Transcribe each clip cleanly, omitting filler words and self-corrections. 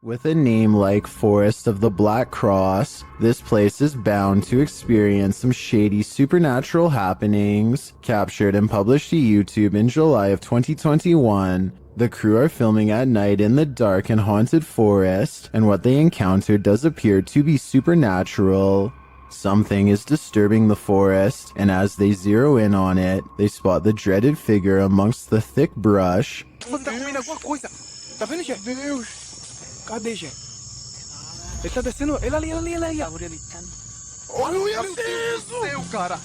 With a name like Forest of the Black Cross, this place is bound to experience some shady supernatural happenings. Captured and published to YouTube in July of 2021, the crew are filming at night in the dark and haunted forest, and what they encountered does appear to be supernatural. Something is disturbing the forest, and as they zero in on it, they spot the dreaded figure amongst the thick brush. Cadê, gente? Ele tá descendo. Ele ali. Olha isso, cara.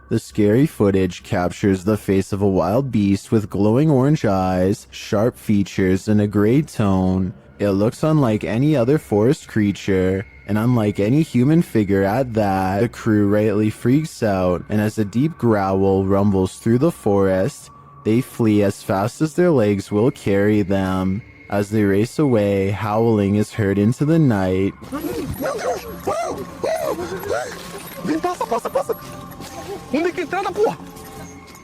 The scary footage captures the face of a wild beast with glowing orange eyes, sharp features, and a gray tone. It looks unlike any other forest creature, and unlike any human figure at that. The crew rightly freaks out, and as a deep growl rumbles through the forest, they flee as fast as their legs will carry them. As they race away, howling is heard into the night.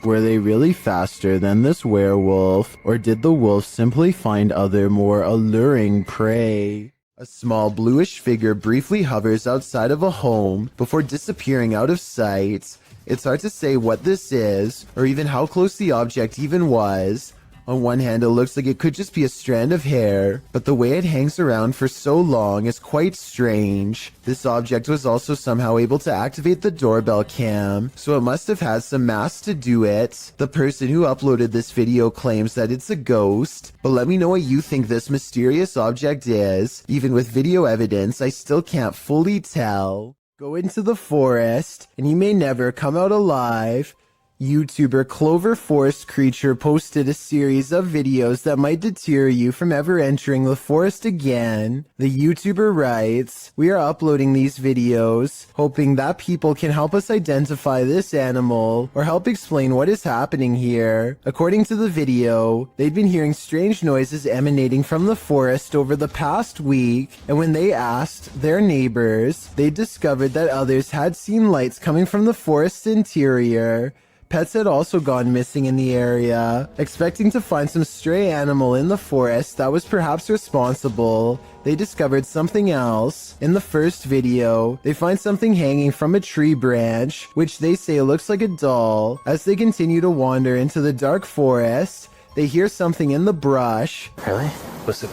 Were they really faster than this werewolf, or did the wolf simply find other more alluring prey? A small bluish figure briefly hovers outside of a home before disappearing out of sight. It's hard to say what this is, or even how close the object even was. On one hand, it looks like it could just be a strand of hair, but the way it hangs around for so long is quite strange. This object was also somehow able to activate the doorbell cam, so it must have had some mass to do it. The person who uploaded this video claims that it's a ghost, but let me know what you think this mysterious object is. Even with video evidence, I still can't fully tell. Go into the forest, and you may never come out alive. YouTuber Clover Forest Creature posted a series of videos that might deter you from ever entering the forest again. The YouTuber writes, "We are uploading these videos, hoping that people can help us identify this animal or help explain what is happening here." According to the video, they'd been hearing strange noises emanating from the forest over the past week, and when they asked their neighbors, they discovered that others had seen lights coming from the forest's interior. Pets had also gone missing in the area. Expecting to find some stray animal in the forest that was perhaps responsible, they discovered something else. In the first video, they find something hanging from a tree branch, which they say looks like a doll. As they continue to wander into the dark forest, they hear something in the brush. Really? Listen.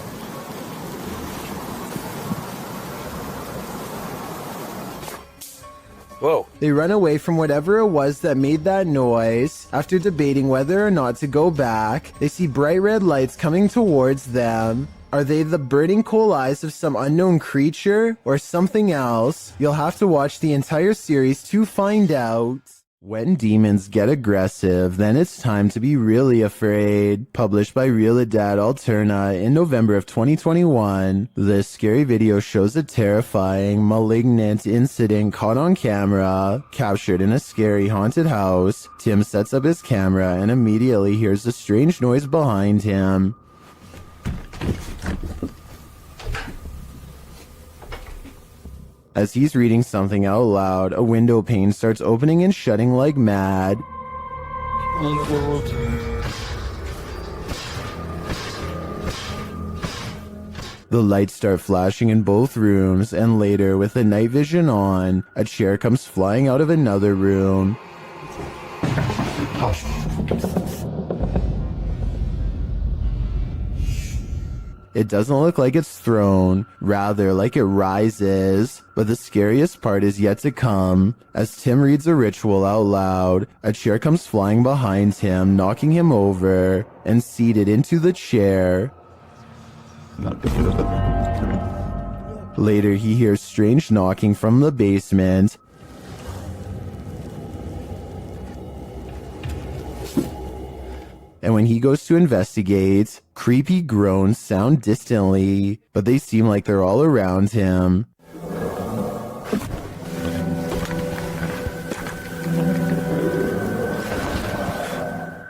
Whoa. They run away from whatever it was that made that noise. After debating whether or not to go back, they see bright red lights coming towards them. Are they the burning coal eyes of some unknown creature or something else? You'll have to watch the entire series to find out. When demons get aggressive, then it's time to be really afraid. Published by Realidad Alterna in November of 2021, this scary video shows a terrifying, malignant incident caught on camera. Captured in a scary haunted house, Tim sets up his camera and immediately hears a strange noise behind him. As he's reading something out loud, a window pane starts opening and shutting like mad. The lights start flashing in both rooms, and later, with the night vision on, a chair comes flying out of another room. It doesn't look like it's thrown, rather like it rises. But the scariest part is yet to come. As Tim reads a ritual out loud, a chair comes flying behind him, knocking him over, and seated into the chair. Later, he hears strange knocking from the basement. And when he goes to investigate, creepy groans sound distantly, but they seem like they're all around him.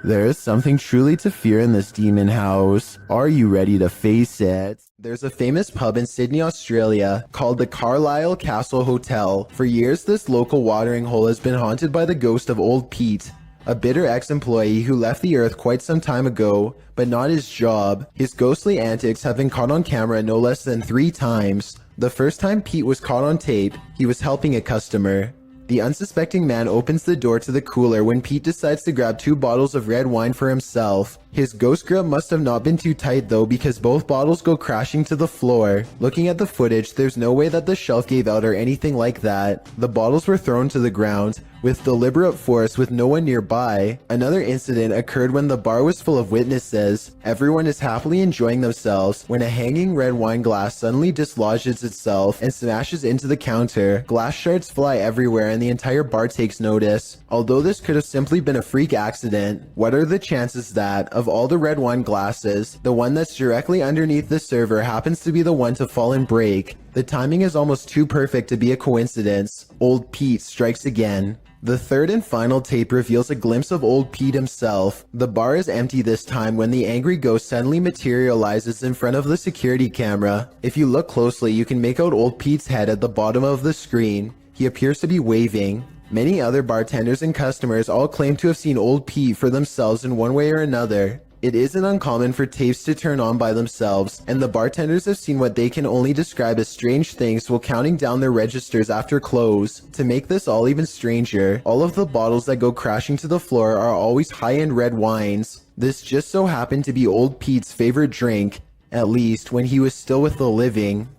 There is something truly to fear in this demon house. Are you ready to face it? There's a famous pub in Sydney, Australia called the Carlisle Castle Hotel. For years, this local watering hole has been haunted by the ghost of Old Pete. a bitter ex-employee who left the earth quite some time ago, but not his job. His ghostly antics have been caught on camera no less than 3 times. The first time Pete was caught on tape, he was helping a customer. The unsuspecting man opens the door to the cooler when Pete decides to grab 2 bottles of red wine for himself. His ghost grip must have not been too tight though, because both bottles go crashing to the floor. Looking at the footage, there's no way that the shelf gave out or anything like that. The bottles were thrown to the ground with deliberate force with no one nearby. Another incident occurred when the bar was full of witnesses. Everyone is happily enjoying themselves when a hanging red wine glass suddenly dislodges itself and smashes into the counter. Glass shards fly everywhere and the entire bar takes notice. Although this could have simply been a freak accident, what are the chances that, of all the red wine glasses, the one that's directly underneath the server happens to be the one to fall and break? The timing is almost too perfect to be a coincidence. Old Pete strikes again. The third and final tape reveals a glimpse of old Pete himself. The bar is empty this time when the angry ghost suddenly materializes in front of the security camera. If you look closely, you can make out old Pete's head at the bottom of the screen. He appears to be waving. Many other bartenders and customers all claim to have seen old Pete for themselves in one way or another. It isn't uncommon for tapes to turn on by themselves, and the bartenders have seen what they can only describe as strange things while counting down their registers after close. To make this all even stranger, all of the bottles that go crashing to the floor are always high-end red wines. This just so happened to be old Pete's favorite drink, at least when he was still with the living.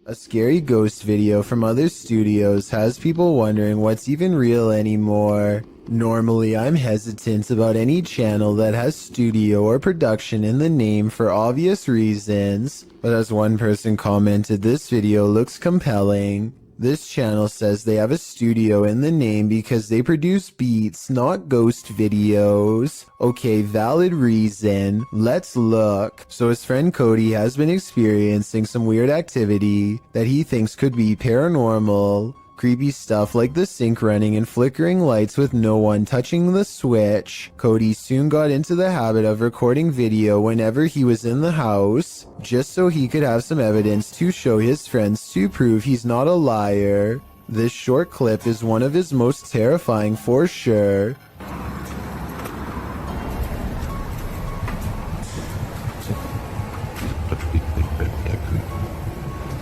A scary ghost video from other studios has people wondering what's even real anymore. Normally, I'm hesitant about any channel that has studio or production in the name for obvious reasons, but as one person commented, this video looks compelling. This channel says they have a studio in the name because they produce beats, not ghost videos. Okay, valid reason. Let's look. So his friend Cody has been experiencing some weird activity that he thinks could be paranormal. Creepy stuff like the sink running and flickering lights with no one touching the switch. Cody soon got into the habit of recording video whenever he was in the house, just so he could have some evidence to show his friends to prove he's not a liar. This short clip is one of his most terrifying for sure.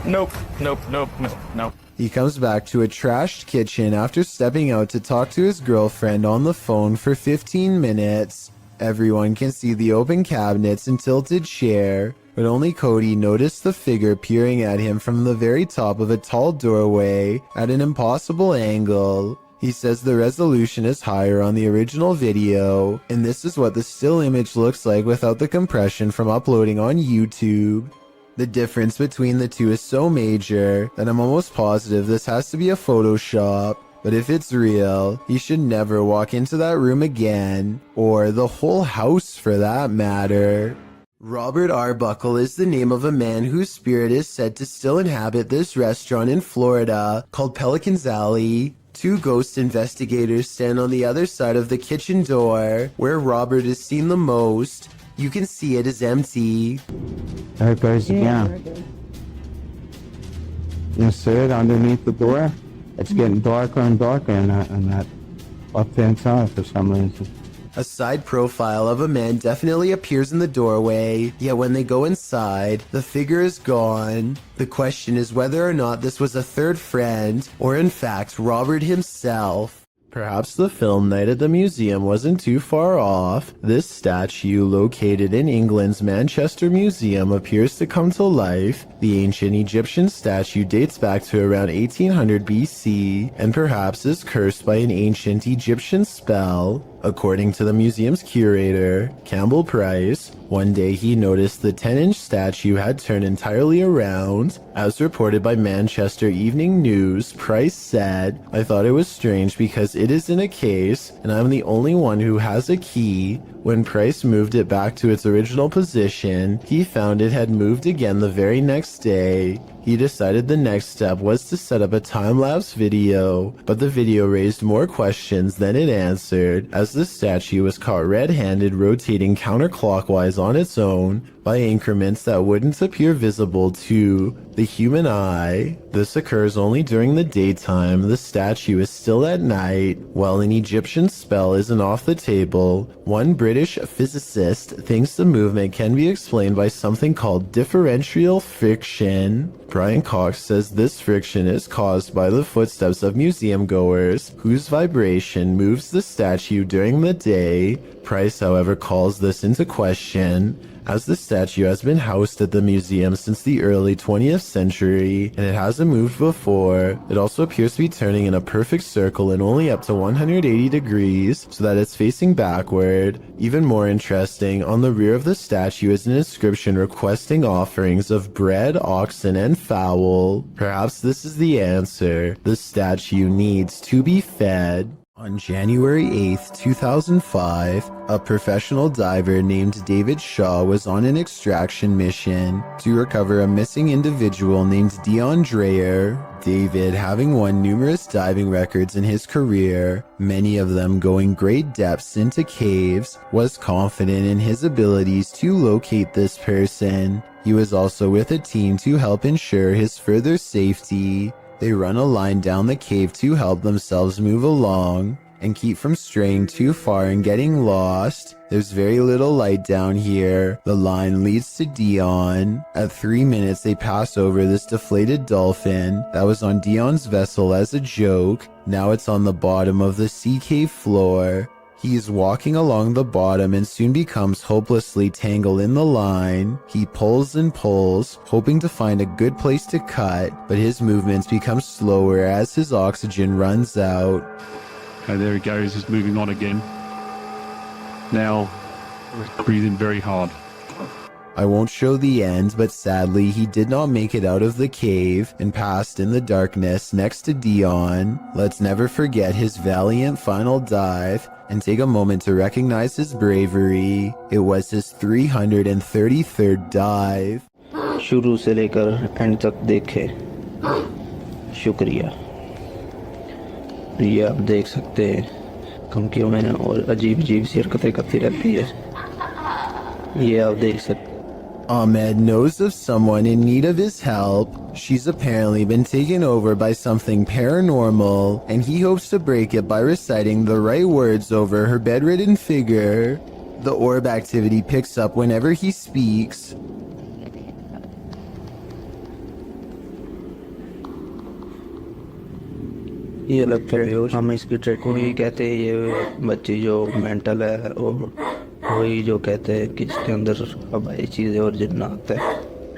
Nope. He comes back to a trashed kitchen after stepping out to talk to his girlfriend on the phone for 15 minutes. Everyone can see the open cabinets and tilted chair, but only Cody noticed the figure peering at him from the very top of a tall doorway at an impossible angle. He says the resolution is higher on the original video, and this is what the still image looks like without the compression from uploading on YouTube. The difference between the two is so major that I'm almost positive this has to be a Photoshop. But if it's real, he should never walk into that room again, or the whole house for that matter. Robert Arbuckle is the name of a man whose spirit is said to still inhabit this restaurant in Florida called Pelican's Alley. 2 ghost investigators stand on the other side of the kitchen door, where Robert is seen the most. You can see it is empty. There it goes again. You see it underneath the door? It's getting darker and darker in that left-hand side for some reason. A side profile of a man definitely appears in the doorway, yet when they go inside, the figure is gone. The question is whether or not this was a third friend, or in fact Robert himself. Perhaps the film night at the museum wasn't too far off. This statue, located in England's Manchester Museum, appears to come to life. The ancient Egyptian statue dates back to around 1800 BC, and perhaps is cursed by an ancient Egyptian spell. According to the museum's curator, Campbell Price, one day he noticed the 10-inch statue had turned entirely around. As reported by Manchester Evening News, Price said, "I thought it was strange because it is in a case, and I'm the only one who has a key." When Price moved it back to its original position, he found it had moved again the very next day. He decided the next step was to set up a time-lapse video, but the video raised more questions than it answered, as the statue was caught red-handed rotating counterclockwise on its own, by increments that wouldn't appear visible to the human eye. This occurs only during the daytime. The statue is still at night, while an Egyptian spell isn't off the table. One British physicist thinks the movement can be explained by something called differential friction. Brian Cox says this friction is caused by the footsteps of museum goers, whose vibration moves the statue during the day. Price, however, calls this into question, as the statue has been housed at the museum since the early 20th century, and it hasn't moved before. It also appears to be turning in a perfect circle and only up to 180 degrees, so that it's facing backward. Even more interesting, on the rear of the statue is an inscription requesting offerings of bread, oxen, and fowl. Perhaps this is the answer. The statue needs to be fed. On January 8th, 2005, a professional diver named David Shaw was on an extraction mission to recover a missing individual named Dion Dreyer. David, having won numerous diving records in his career, many of them going great depths into caves, was confident in his abilities to locate this person. He was also with a team to help ensure his further safety. They run a line down the cave to help themselves move along and keep from straying too far and getting lost. There's very little light down here. The line leads to Dion. At 3 minutes, they pass over this deflated dolphin that was on Dion's vessel as a joke. Now it's on the bottom of the sea cave floor. He is walking along the bottom and soon becomes hopelessly tangled in the line. He pulls and pulls, hoping to find a good place to cut, but his movements become slower as his oxygen runs out. Okay, there he goes, he's moving on again. Now, breathing very hard. I won't show the end, but sadly he did not make it out of the cave and passed in the darkness next to Dion. Let's never forget his valiant final dive and take a moment to recognize his bravery. It was his 333rd dive. शुरू से लेकर and तक देखे, शुक्रिया। ये आप देख सकते हैं धमकियों में और अजीब अजीब सी हरकतें करती रहती है, ये आप देख सकते। Ahmed knows of someone in need of his help. She's apparently been taken over by something paranormal, and he hopes to break it by reciting the right words over her bedridden figure. The orb activity picks up whenever he speaks. ये अलग फिर हम इसकी track को ही कहते हैं, ये बच्ची जो मेंटल है और वही जो कहते हैं कि इसके अंदर हवाई चीजें और जिन्नात है।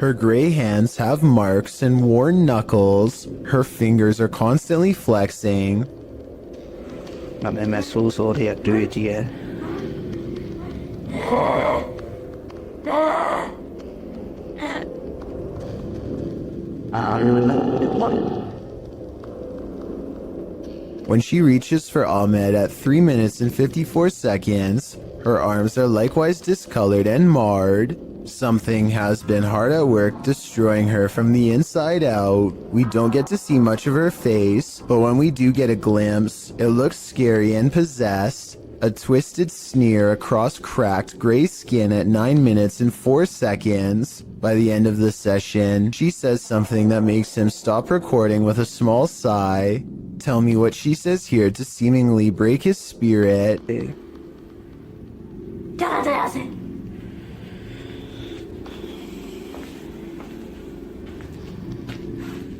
Her gray hands have marks and worn knuckles. Her fingers are constantly flexing. हमें महसूस हो रही एक्टिविटी है। When she reaches for Ahmed at 3 minutes and 54 seconds, her arms are likewise discolored and marred. Something has been hard at work destroying her from the inside out. We don't get to see much of her face, but when we do get a glimpse, it looks scary and possessed. A twisted sneer across cracked gray skin at 9 minutes and 4 seconds. By the end of the session, she says something that makes him stop recording with a small sigh. Tell me what she says here to seemingly break his spirit.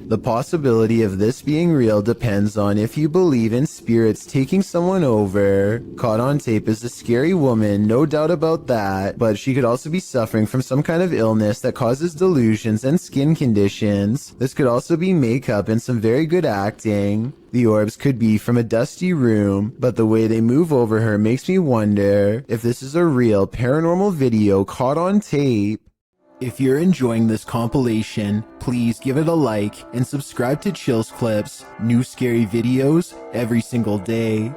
The possibility of this being real depends on if you believe in spirits taking someone over. Caught on tape is a scary woman, no doubt about that, but she could also be suffering from some kind of illness that causes delusions and skin conditions. This could also be makeup and some very good acting. The orbs could be from a dusty room, but the way they move over her makes me wonder if this is a real paranormal video caught on tape. If you're enjoying this compilation, please give it a like and subscribe to Chills Clips, new scary videos every single day.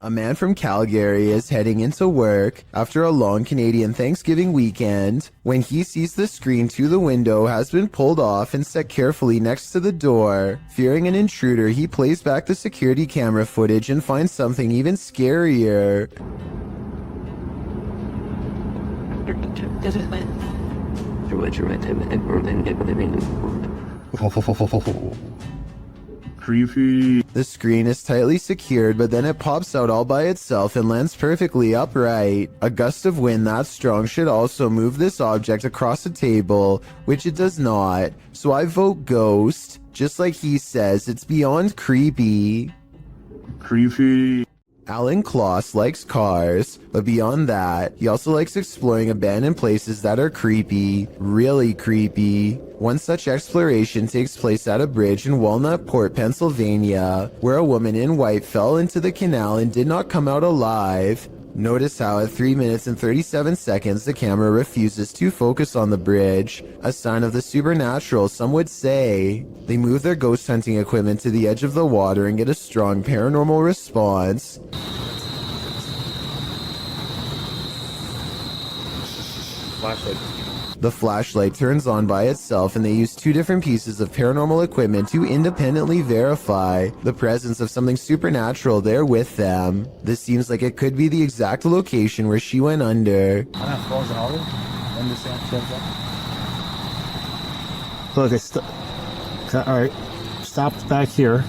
A man from Calgary is heading into work after a long Canadian Thanksgiving weekend when he sees the screen to the window has been pulled off and set carefully next to the door. Fearing an intruder, he plays back the security camera footage and finds something even scarier. Creepy. The screen is tightly secured, but then it pops out all by itself and lands perfectly upright. A gust of wind that strong should also move this object across the table, which it does not. So I vote ghost. Just like he says, it's beyond creepy. Creepy. Alan Kloss likes cars, but beyond that, he also likes exploring abandoned places that are creepy, really creepy. One such exploration takes place at a bridge in Walnut Port, Pennsylvania, where a woman in white fell into the canal and did not come out alive. Notice how at 3 minutes and 37 seconds the camera refuses to focus on the bridge, a sign of the supernatural some would say. They move their ghost hunting equipment to the edge of the water and get a strong paranormal response. The flashlight turns on by itself and they use 2 different pieces of paranormal equipment to independently verify the presence of something supernatural there with them. This seems like it could be the exact location where she went under. Look, it's all right. Stopped back here.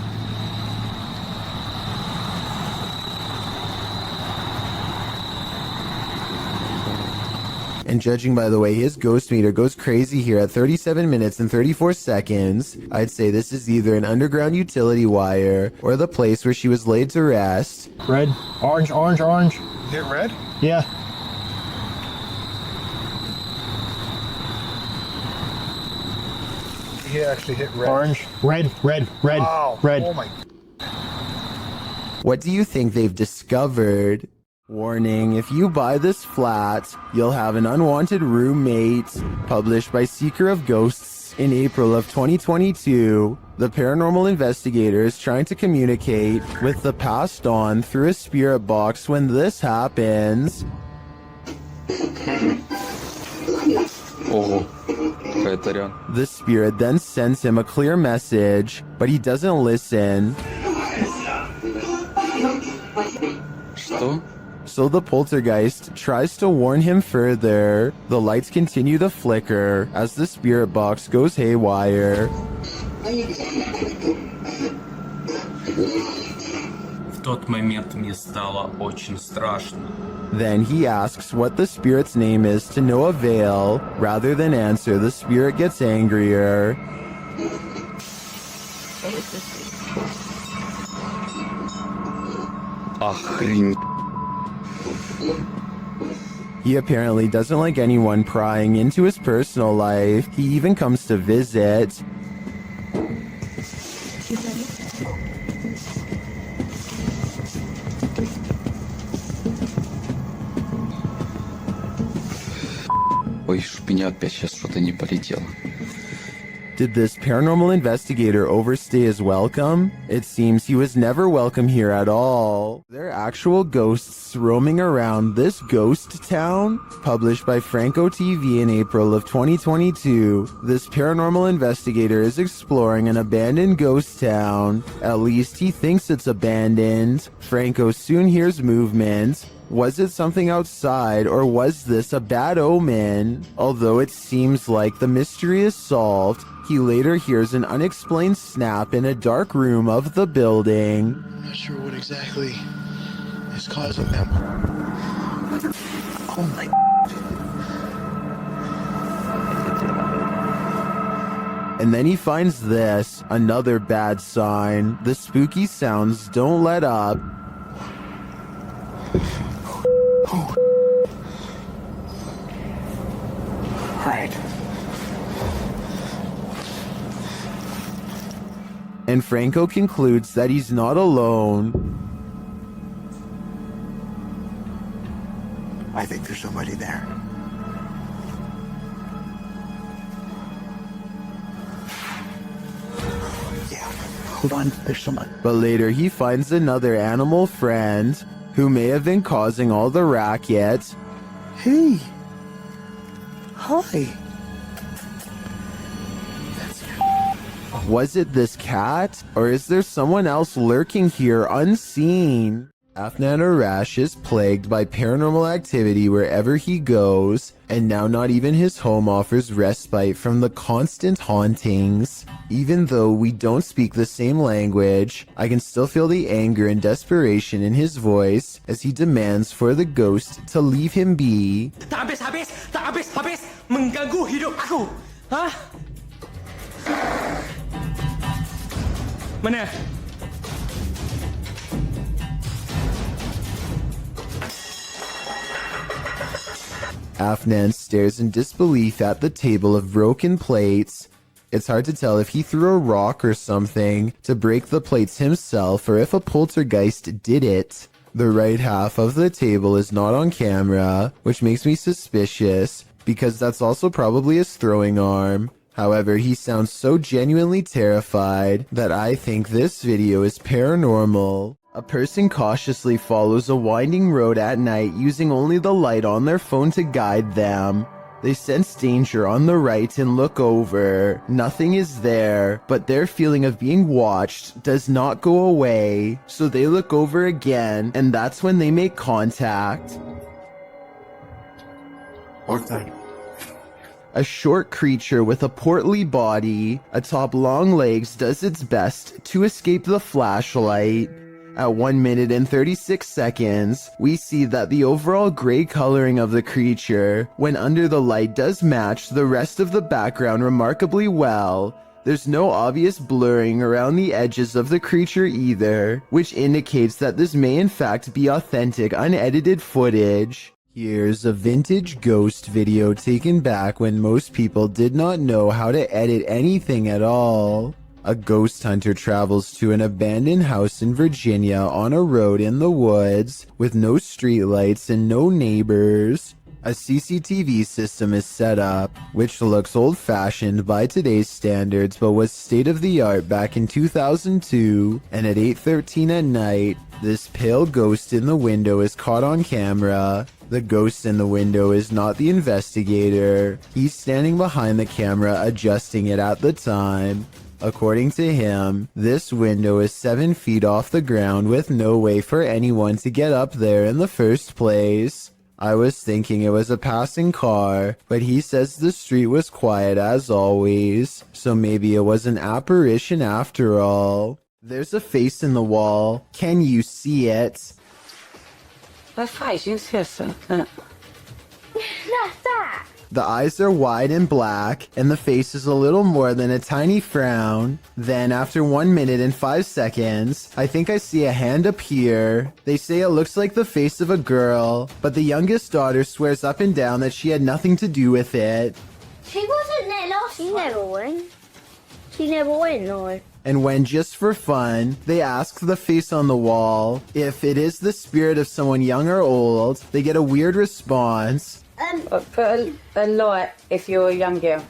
And judging by the way his ghost meter goes crazy here at 37 minutes and 34 seconds, I'd say this is either an underground utility wire or the place where she was laid to rest. Red, orange, orange, orange. Hit red? Yeah. He actually hit red. Orange, red, red, red, Wow. red. Oh my. What do you think they've discovered? Warning, if you buy this flat, you'll have an unwanted roommate. Published by Seeker of Ghosts in April of 2022, the paranormal investigator is trying to communicate with the passed on through a spirit box when this happens. The spirit then sends him a clear message, but he doesn't listen. So the poltergeist tries to warn him further. The lights continue to flicker as the spirit box goes haywire. В тот момент мне стало очень страшно. Then he asks what the spirit's name is to no avail. Rather than answer, the spirit gets angrier. He apparently doesn't like anyone prying into his personal life. He even comes to visit. Ой, чтоб меня опять сейчас что-то не полетело. Did this paranormal investigator overstay his welcome? It seems he was never welcome here at all. There are actual ghosts roaming around this ghost town? Published by Franco TV in April of 2022, this paranormal investigator is exploring an abandoned ghost town. At least he thinks it's abandoned. Franco soon hears movement. Was it something outside, or was this a bad omen? Although it seems like the mystery is solved, he later hears an unexplained snap in a dark room of the building. I'm not sure what exactly is causing them. Oh my. And then he finds this, another bad sign. The spooky sounds don't let up. Right. And Franco concludes that he's not alone. I think there's somebody there. Yeah. Hold on. There's someone. But later he finds another animal friend who may have been causing all the racket. Hey. Hi. Was it this cat? Or is there someone else lurking here unseen? Afnan Arash is plagued by paranormal activity wherever he goes, and now not even his home offers respite from the constant hauntings. Even though we don't speak the same language, I can still feel the anger and desperation in his voice as he demands for the ghost to leave him be. Tak habis mengganggu hidup aku. Hah? Mana? Afnan stares in disbelief at the table of broken plates. It's hard to tell if he threw a rock or something to break the plates himself or if a poltergeist did it. The right half of the table is not on camera, which makes me suspicious because that's also probably his throwing arm. However, he sounds so genuinely terrified that I think this video is paranormal. A person cautiously follows a winding road at night using only the light on their phone to guide them. They sense danger on the right and look over. Nothing is there, but their feeling of being watched does not go away. So they look over again, and that's when they make contact. A short creature with a portly body atop long legs does its best to escape the flashlight. At 1 minute and 36 seconds, we see that the overall gray coloring of the creature, when under the light, does match the rest of the background remarkably well. There's no obvious blurring around the edges of the creature either, which indicates that this may in fact be authentic, unedited footage. Here's a vintage ghost video taken back when most people did not know how to edit anything at all. A ghost hunter travels to an abandoned house in Virginia on a road in the woods with no streetlights and no neighbors. A CCTV system is set up, which looks old-fashioned by today's standards but was state-of-the-art back in 2002, and at 8:13 at night, this pale ghost in the window is caught on camera. The ghost in the window is not the investigator. He's standing behind the camera adjusting it at the time. According to him, this window is 7 feet off the ground with no way for anyone to get up there in the first place. I was thinking it was a passing car, but he says the street was quiet as always, so maybe it was an apparition after all. There's a face in the wall. Can you see it? Vad fazes essa? The eyes are wide and black, and the face is a little more than a tiny frown. Then, after 1 minute and 5 seconds, I think I see a hand appear. They say it looks like the face of a girl, but the youngest daughter swears up and down that she had nothing to do with it. She wasn't there last time. She never went, no. And when, just for fun, they ask the face on the wall if it is the spirit of someone young or old, they get a weird response. Put a light if you're a young girl.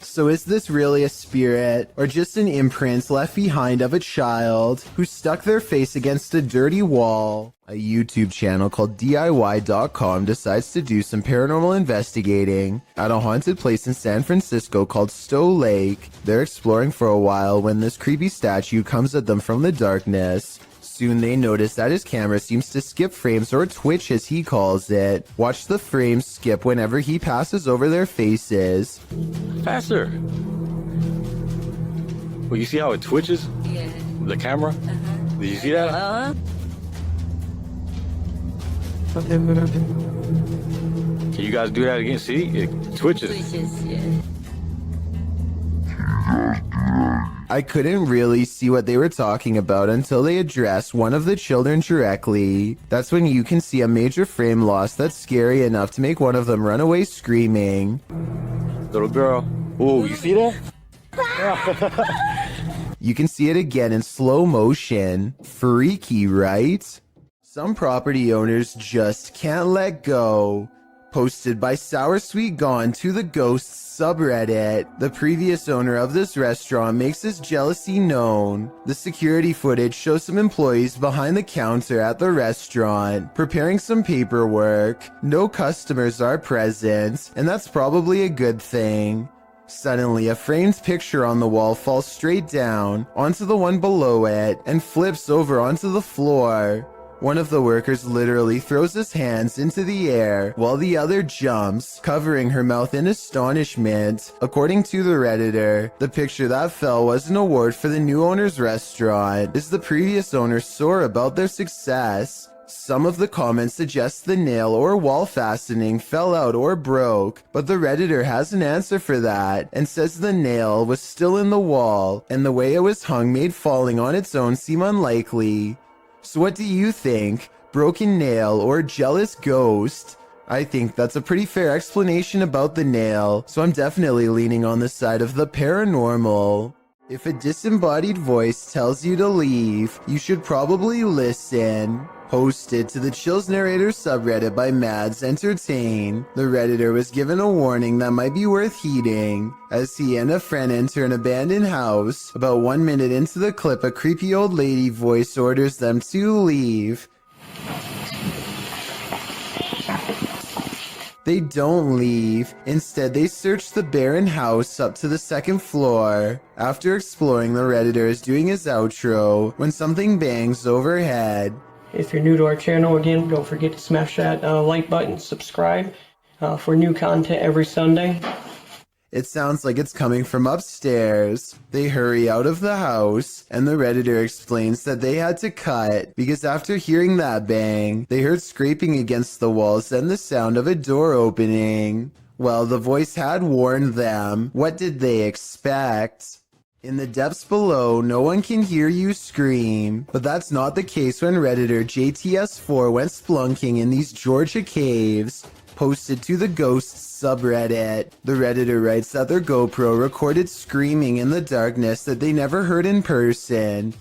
So is this really a spirit, or just an imprint left behind of a child who stuck their face against a dirty wall? A YouTube channel called DIY.com decides to do some paranormal investigating at a haunted place in San Francisco called Stowe Lake. They're exploring for a while when this creepy statue comes at them from the darkness. Soon they notice that his camera seems to skip frames, or twitch as he calls it. Watch the frames skip whenever he passes over their faces. Faster. Well, you see how it twitches? Yeah. The camera? Did you see that? Can you guys do that again? See? It twitches. Yeah. I couldn't really see what they were talking about until they addressed one of the children directly. That's when you can see a major frame loss that's scary enough to make one of them run away screaming. Little girl. Oh, you see that? You can see it again in slow motion. Freaky, right? Some property owners just can't let go. Posted by Sour Sweet Gone to the Ghosts subreddit. The previous owner of this restaurant makes his jealousy known. The security footage shows some employees behind the counter at the restaurant, preparing some paperwork. No customers are present, and that's probably a good thing. Suddenly, a framed picture on the wall falls straight down onto the one below it and flips over onto the floor. One of the workers literally throws his hands into the air while the other jumps, covering her mouth in astonishment. According to the Redditor, the picture that fell was an award for the new owner's restaurant, as the previous owner sore about their success. Some of the comments suggest the nail or wall fastening fell out or broke, but the Redditor has an answer for that and says the nail was still in the wall and the way it was hung made falling on its own seem unlikely. So what do you think? Broken nail or jealous ghost? I think that's a pretty fair explanation about the nail, so I'm definitely leaning on the side of the paranormal. If a disembodied voice tells you to leave, you should probably listen. Posted to the Chills Narrator subreddit by Mads Entertain, the Redditor was given a warning that might be worth heeding. As he and a friend enter an abandoned house, about 1 minute into the clip, a creepy old lady voice orders them to leave. They don't leave. Instead, they search the barren house up to the second floor. After exploring, the Redditor is doing his outro when something bangs overhead. If you're new to our channel, again, don't forget to smash that like button, subscribe for new content every Sunday. It sounds like it's coming from upstairs. They hurry out of the house, and the Redditor explains that they had to cut because after hearing that bang, they heard scraping against the walls and the sound of a door opening. Well, the voice had warned them. What did they expect? In the depths below, no one can hear you scream, but that's not the case when Redditor JTS4 went splunking in these Georgia caves. Posted to the Ghosts subreddit, the Redditor writes that their GoPro recorded screaming in the darkness that they never heard in person.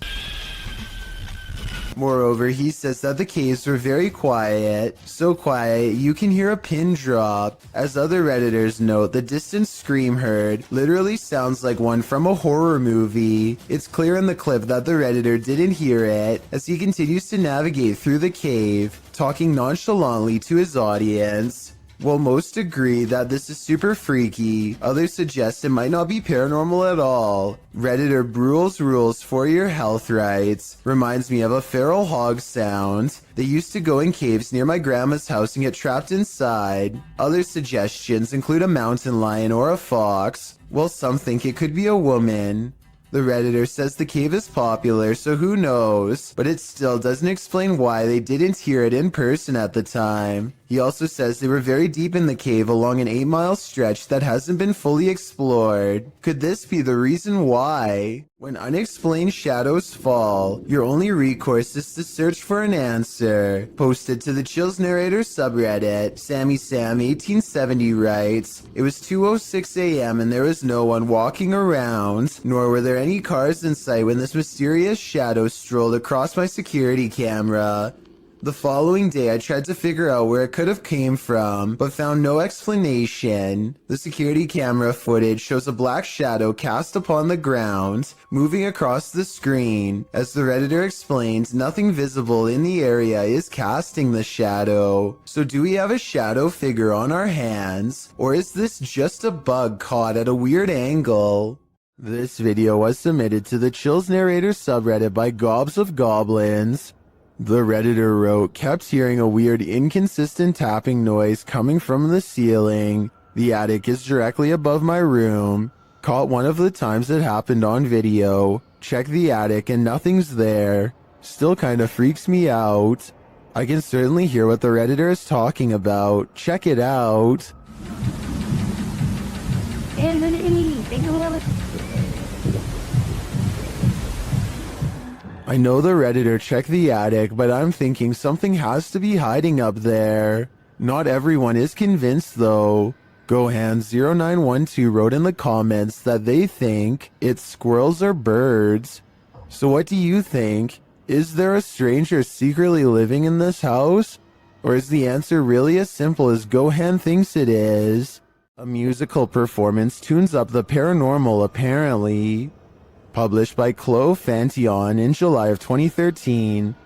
Moreover, he says that the caves were very quiet, so quiet you can hear a pin drop. As other Redditors note, the distant scream heard literally sounds like one from a horror movie. It's clear in the clip that the Redditor didn't hear it, as he continues to navigate through the cave, talking nonchalantly to his audience. While most agree that this is super freaky, others suggest it might not be paranormal at all. Redditor Brule's Rules for Your Health writes, reminds me of a feral hog sound. They used to go in caves near my grandma's house and get trapped inside. Other suggestions include a mountain lion or a fox, while some think it could be a woman. The Redditor says the cave is popular, so who knows, but it still doesn't explain why they didn't hear it in person at the time. He also says they were very deep in the cave along an 8-mile stretch that hasn't been fully explored. Could this be the reason why? When unexplained shadows fall, your only recourse is to search for an answer. Posted to the Chills Narrator subreddit, Sammy Sam 1870 writes, it was 2:06 a.m. and there was no one walking around, nor were there any cars in sight when this mysterious shadow strolled across my security camera. The following day, I tried to figure out where it could have came from, but found no explanation. The security camera footage shows a black shadow cast upon the ground, moving across the screen. As the Redditor explains, nothing visible in the area is casting the shadow. So do we have a shadow figure on our hands? Or is this just a bug caught at a weird angle? This video was submitted to the Chills Narrator subreddit by Gobs of Goblins. The Redditor wrote, kept hearing a weird inconsistent tapping noise coming from the ceiling. The attic is directly above my room. Caught one of the times it happened on video. Check the attic and nothing's there. Still kinda freaks me out. I can certainly hear what the Redditor is talking about. Check it out. I know the Redditor checked the attic, but I'm thinking something has to be hiding up there. Not everyone is convinced though. Gohan0912 wrote in the comments that they think it's squirrels or birds. So what do you think? Is there a stranger secretly living in this house? Or is the answer really as simple as Gohan thinks it is? A musical performance tunes up the paranormal apparently. Published by Chloe Fantion in July of 2013.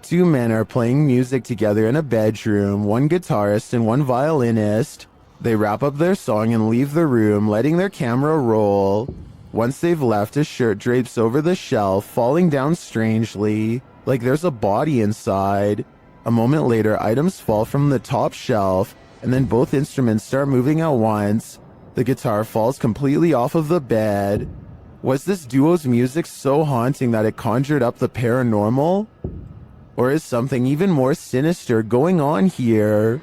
Two men are playing music together in a bedroom, one guitarist and one violinist. They wrap up their song and leave the room, letting their camera roll. Once they've left, a shirt drapes over the shelf, falling down strangely, like there's a body inside. A moment later, items fall from the top shelf, and then both instruments start moving at once. The guitar falls completely off of the bed. Was this duo's music so haunting that it conjured up the paranormal? Or is something even more sinister going on here?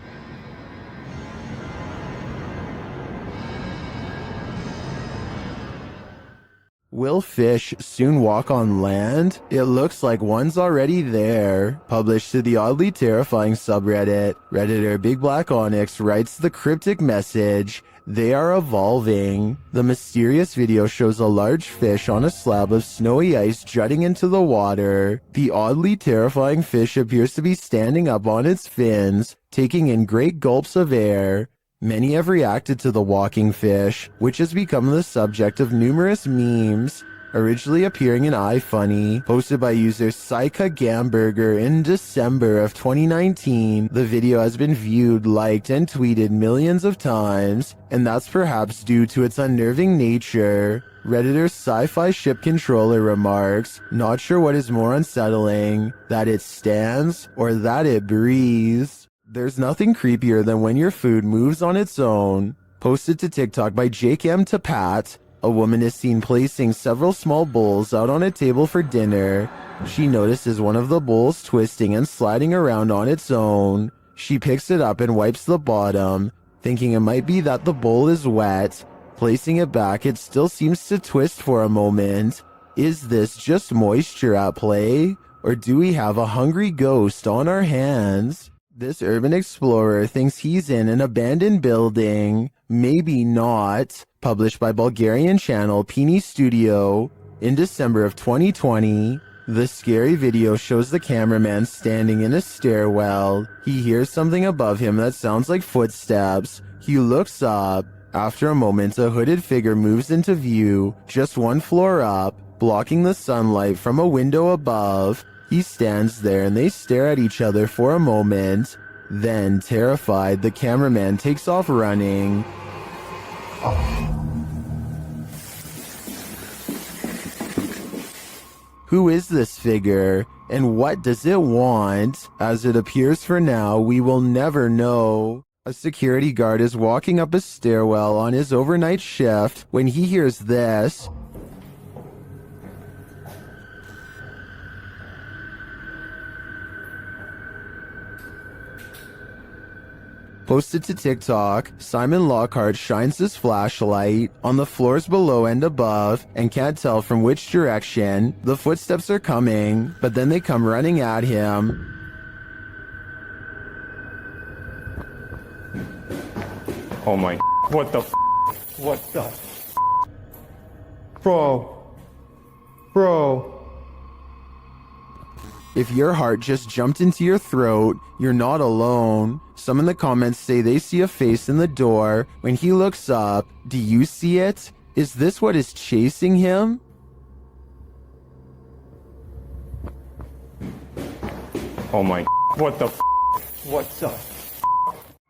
Will fish soon walk on land? It looks like one's already there. Published to the oddly terrifying subreddit, Redditor Big Black Onyx writes the cryptic message, "They are evolving." The mysterious video shows a large fish on a slab of snowy ice jutting into the water. The oddly terrifying fish appears to be standing up on its fins, taking in great gulps of air. Many have reacted to the walking fish, which has become the subject of numerous memes, originally appearing in iFunny, posted by user Saika Gamberger in December of 2019. The video has been viewed, liked, and tweeted millions of times, and that's perhaps due to its unnerving nature. Redditor Sci-Fi Ship Controller remarks, "Not sure what is more unsettling, that it stands or that it breathes." There's nothing creepier than when your food moves on its own. Posted to TikTok by Jake M. Tapat, a woman is seen placing several small bowls out on a table for dinner. She notices one of the bowls twisting and sliding around on its own. She picks it up and wipes the bottom, thinking it might be that the bowl is wet. Placing it back, it still seems to twist for a moment. Is this just moisture at play? Or do we have a hungry ghost on our hands? This urban explorer thinks he's in an abandoned building. Maybe not. Published by Bulgarian channel Peony Studio in December of 2020. The scary video shows the cameraman standing in a stairwell. He hears something above him that sounds like footsteps. He looks up. After a moment, a hooded figure moves into view, just one floor up, blocking the sunlight from a window above. He stands there and they stare at each other for a moment. Then, terrified, the cameraman takes off running. Who is this figure? And what does it want? As it appears for now, we will never know. A security guard is walking up a stairwell on his overnight shift when he hears this. Posted to TikTok, Simon Lockhart shines his flashlight on the floors below and above and can't tell from which direction the footsteps are coming, but then they come running at him. Oh my, what the what the Bro. If your heart just jumped into your throat, you're not alone. Some in the comments say they see a face in the door. When he looks up, do you see it? Is this what is chasing him? Oh my, what the what the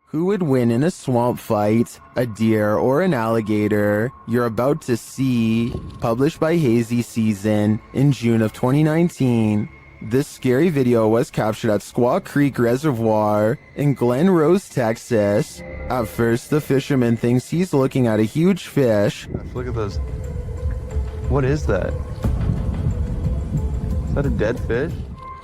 Who would win in a swamp fight, a deer or an alligator? You're about to see. Published by Hazy Season in June of 2019. This scary video was captured at Squaw Creek Reservoir in Glen Rose, Texas. At first, the fisherman thinks he's looking at a huge fish. Look at those. What is that? Is that a dead fish?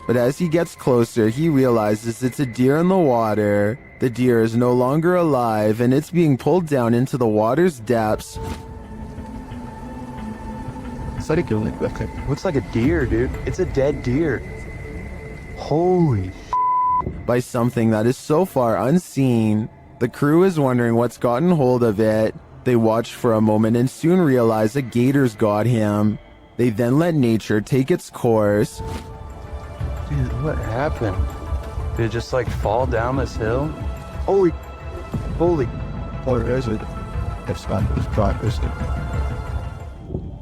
But as he gets closer, he realizes it's a deer in the water. The deer is no longer alive, and it's being pulled down into the water's depths. Looks like a deer, dude. It's a dead deer. Holy by something that is so far unseen. The crew is wondering what's gotten hold of it. They watch for a moment and soon realize a gator's got him. They then let nature take its course. Dude, what happened? Did it just like fall down this hill? Holy. Oh, there's it.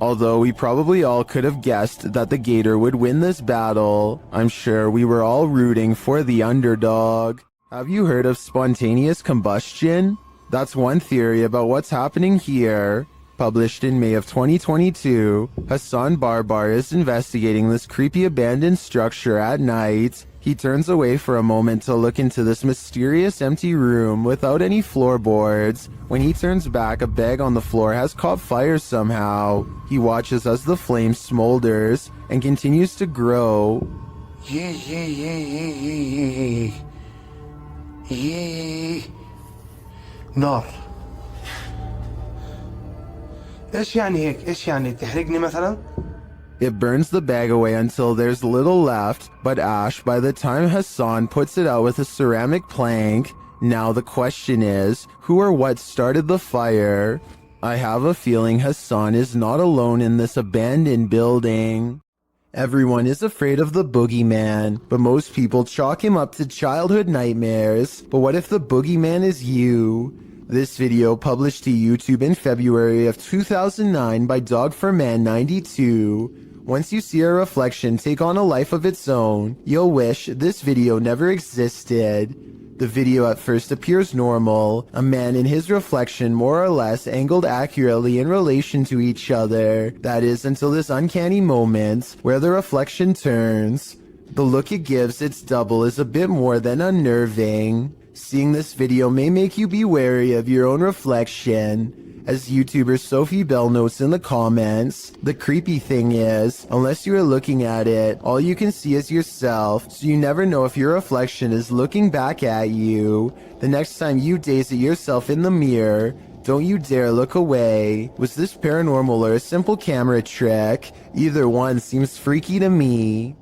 Although we probably all could have guessed that the gator would win this battle, I'm sure we were all rooting for the underdog. Have you heard of spontaneous combustion? That's one theory about what's happening here. Published in May of 2022, Hassan Barbar is investigating this creepy abandoned structure at night. He turns away for a moment to look into this mysterious empty room without any floorboards. When he turns back, a bag on the floor has caught fire somehow. He watches as the flame smolders and continues to grow. نار. ايش يعني هيك؟ ايش يعني تحرقني مثلا؟ It burns the bag away until there's little left, but ash by the time Hassan puts it out with a ceramic plank. Now the question is, who or what started the fire? I have a feeling Hassan is not alone in this abandoned building. Everyone is afraid of the boogeyman, but most people chalk him up to childhood nightmares. But what if the boogeyman is you? This video published to YouTube in February of 2009 by Dog4Man92. Once you see a reflection take on a life of its own, you'll wish this video never existed. The video at first appears normal, a man and his reflection more or less angled accurately in relation to each other. That is until this uncanny moment where the reflection turns. The look it gives its double is a bit more than unnerving. Seeing this video may make you be wary of your own reflection. As YouTuber Sophie Bell notes in the comments, the creepy thing is, unless you are looking at it, all you can see is yourself, so you never know if your reflection is looking back at you. The next time you gaze at yourself in the mirror, don't you dare look away. Was this paranormal or a simple camera trick? Either one seems freaky to me.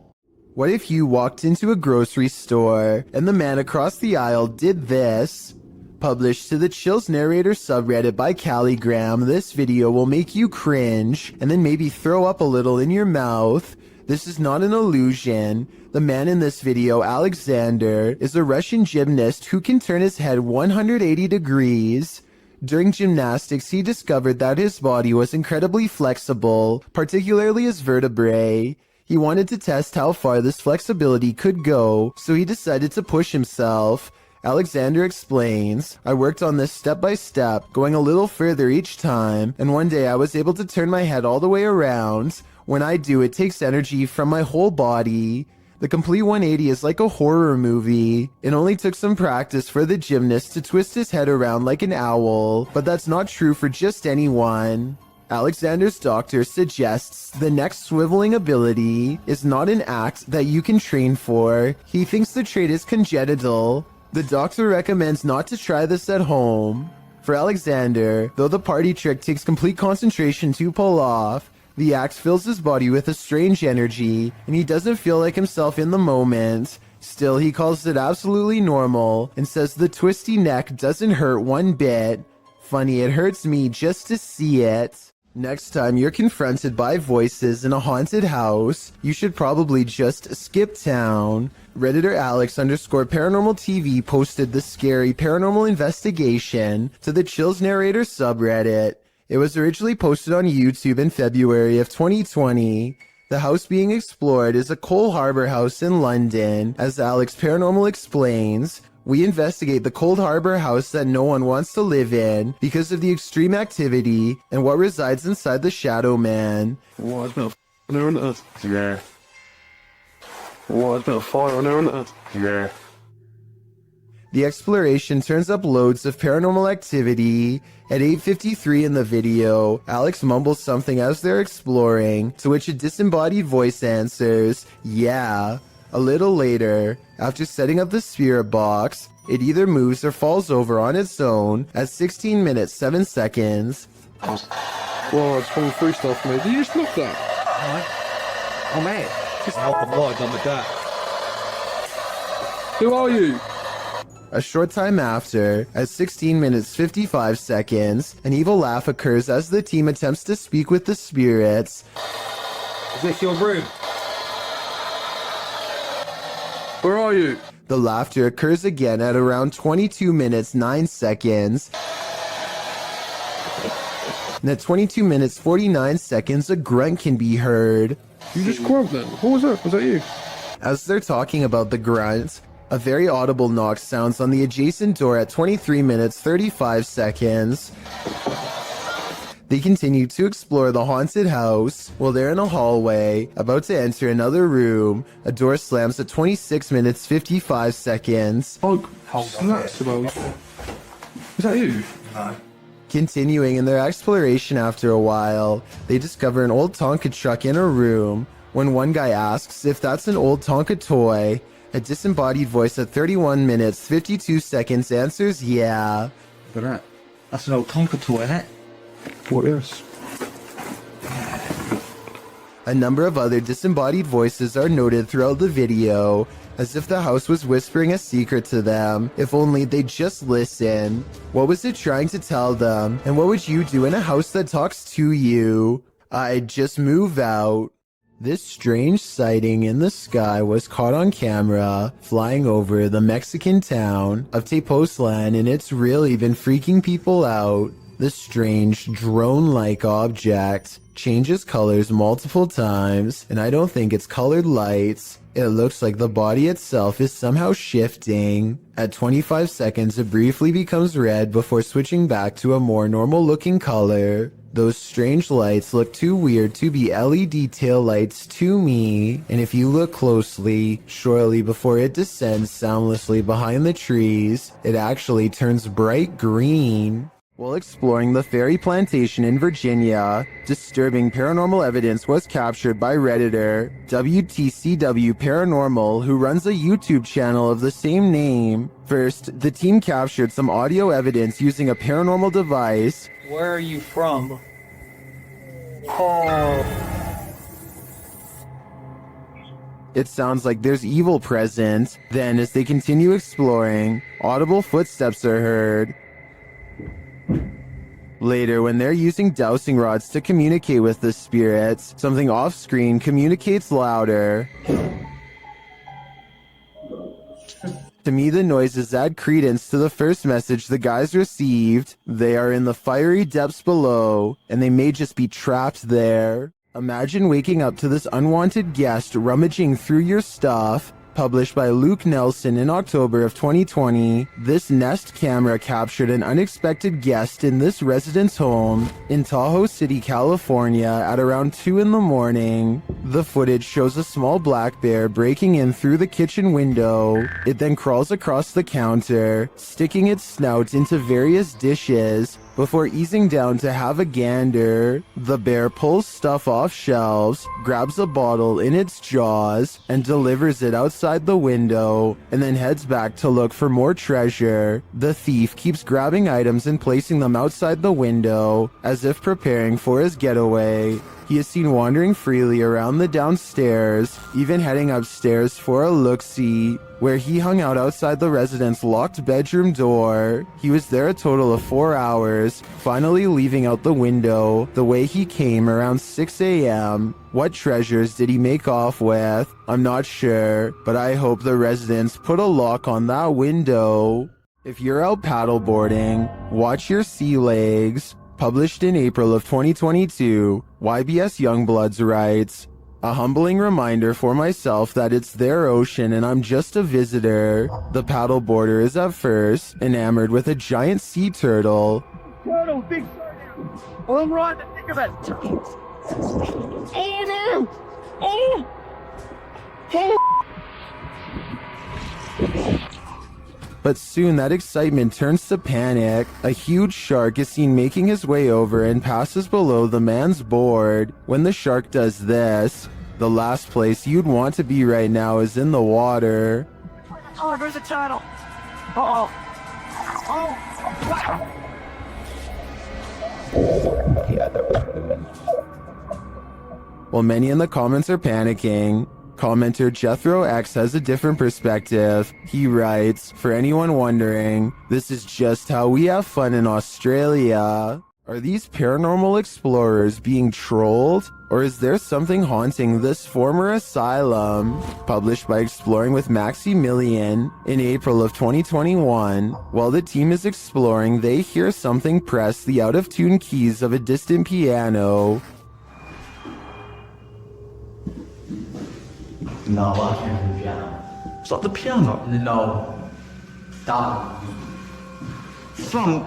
What if you walked into a grocery store and the man across the aisle did this? Published to the Chills Narrator subreddit by Calligram, this video will make you cringe and then maybe throw up a little in your mouth. This is not an illusion. The man in this video, Alexander, is a Russian gymnast who can turn his head 180 degrees. During gymnastics, he discovered that his body was incredibly flexible, particularly his vertebrae. He wanted to test how far this flexibility could go, so he decided to push himself. Alexander explains, I worked on this step by step, going a little further each time, and one day I was able to turn my head all the way around. When I do, it takes energy from my whole body. The complete 180 is like a horror movie. It only took some practice for the gymnast to twist his head around like an owl, but that's not true for just anyone. Alexander's doctor suggests the next swiveling ability is not an act that you can train for. He thinks the trait is congenital. The doctor recommends not to try this at home. For Alexander, though the party trick takes complete concentration to pull off, the act fills his body with a strange energy, and he doesn't feel like himself in the moment. Still, he calls it absolutely normal, and says the twisty neck doesn't hurt one bit. Funny, it hurts me just to see it. Next time you're confronted by voices in a haunted house, you should probably just skip town. Redditor Alex_paranormal TV posted the scary paranormal investigation to the Chills Narrator subreddit. It was originally posted on YouTube in February of 2020. The house being explored is a Coal Harbour house in London. As Alex Paranormal explains, we investigate the Cold Harbor house that no one wants to live in because of the extreme activity and what resides inside the Shadow Man. What the f*** on there, isn't it? Yeah. What the fire on there, isn't it? Yeah. The exploration turns up loads of paranormal activity. At 8:53 in the video, Alex mumbles something as they're exploring, to which a disembodied voice answers, yeah. A little later, after setting up the spirit box, it either moves or falls over on its own at 16 minutes 7 seconds. Whoa, it's full of free stuff, mate. Did you just look that? Oh, mate. Just help a lot done with that. Who are you? A short time after, at 16 minutes 55 seconds, an evil laugh occurs as the team attempts to speak with the spirits. Is this your room? Where are you? The laughter occurs again at around 22 minutes 9 seconds. And at 22 minutes 49 seconds, a grunt can be heard. You just grunt then? What was that? Was that you? As they're talking about the grunt, A very audible knock sounds on the adjacent door at 23 minutes 35 seconds. They continue to explore the haunted house. While they're in a hallway, about to enter another room, a door slams at 26 minutes 55 seconds. Oh, snaps, bro. Is that you? No. Continuing in their exploration after a while, they discover an old Tonka truck in a room. When one guy asks if that's an old Tonka toy, a disembodied voice at 31 minutes 52 seconds answers yeah. Look at that. That's an old Tonka toy, isn't it? What else? A number of other disembodied voices are noted throughout the video, as if the house was whispering a secret to them, if only they'd just listen. What was it trying to tell them, and what would you do in a house that talks to you? I'd just move out. This strange sighting in the sky was caught on camera, flying over the Mexican town of Tepoztlan, and it's really been freaking people out. The strange drone-like object changes colors multiple times, and I don't think it's colored lights. It looks like the body itself is somehow shifting. At 25 seconds, it briefly becomes red before switching back to a more normal-looking color. Those strange lights look too weird to be LED tail lights to me, and if you look closely, shortly before it descends soundlessly behind the trees, it actually turns bright green. While exploring the Ferry Plantation in Virginia, disturbing paranormal evidence was captured by Redditor WTCW Paranormal, who runs a YouTube channel of the same name. First, the team captured some audio evidence using a paranormal device. Where are you from? Oh. It sounds like there's evil present. Then, as they continue exploring, audible footsteps are heard. Later, when they're using dowsing rods to communicate with the spirits, something off-screen communicates louder. To me, the noises add credence to the first message the guys received. They are in the fiery depths below, and they may just be trapped there. Imagine waking up to this unwanted guest rummaging through your stuff. Published by Luke Nelson in October of 2020, this Nest camera captured an unexpected guest in this resident's home in Tahoe City, California at around 2 in the morning. The footage shows a small black bear breaking in through the kitchen window. It then crawls across the counter, sticking its snout into various dishes before easing down to have a gander. The bear pulls stuff off shelves, grabs a bottle in its jaws, and delivers it outside the window, and then heads back to look for more treasure. The thief keeps grabbing items and placing them outside the window, as if preparing for his getaway. He is seen wandering freely around the downstairs, even heading upstairs for a look-see, where he hung out outside the resident's locked bedroom door. He was there a total of 4 hours, finally leaving out the window the way he came around 6 a.m. What treasures did he make off with? I'm not sure, but I hope the residents put a lock on that window. If you're out paddleboarding, watch your sea legs. Published in April of 2022, YBS Youngbloods writes, "A humbling reminder for myself that it's their ocean and I'm just a visitor. The paddleboarder is at first enamored with a giant sea turtle. Turtle, big turtle. Oh, I'm right to think of it. But soon that excitement turns to panic. A huge shark is seen making his way over and passes below the man's board. When the shark does this, the last place you'd want to be right now is in the water." Oh, there's a turtle. Uh-oh. Oh. While many in the comments are panicking, commenter Jethro X has a different perspective. He writes, "For anyone wondering, this is just how we have fun in Australia. Are these paranormal explorers being trolled? Or is there something haunting this former asylum?" Published by Exploring with Maximilian in April of 2021. While the team is exploring, they hear something press the out-of-tune keys of a distant piano. Not watching the piano. It's like the piano. No. Stop. From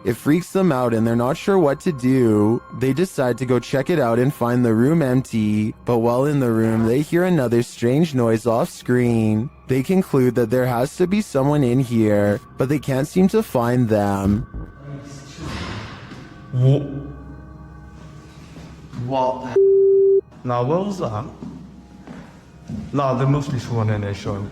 It freaks them out and they're not sure what to do. They decide to go check it out and find the room empty, but while in the room, they hear another strange noise off screen. They conclude that there has to be someone in here, but they can't seem to find them. what? Now, what was that? No, there must be someone in there, Sean.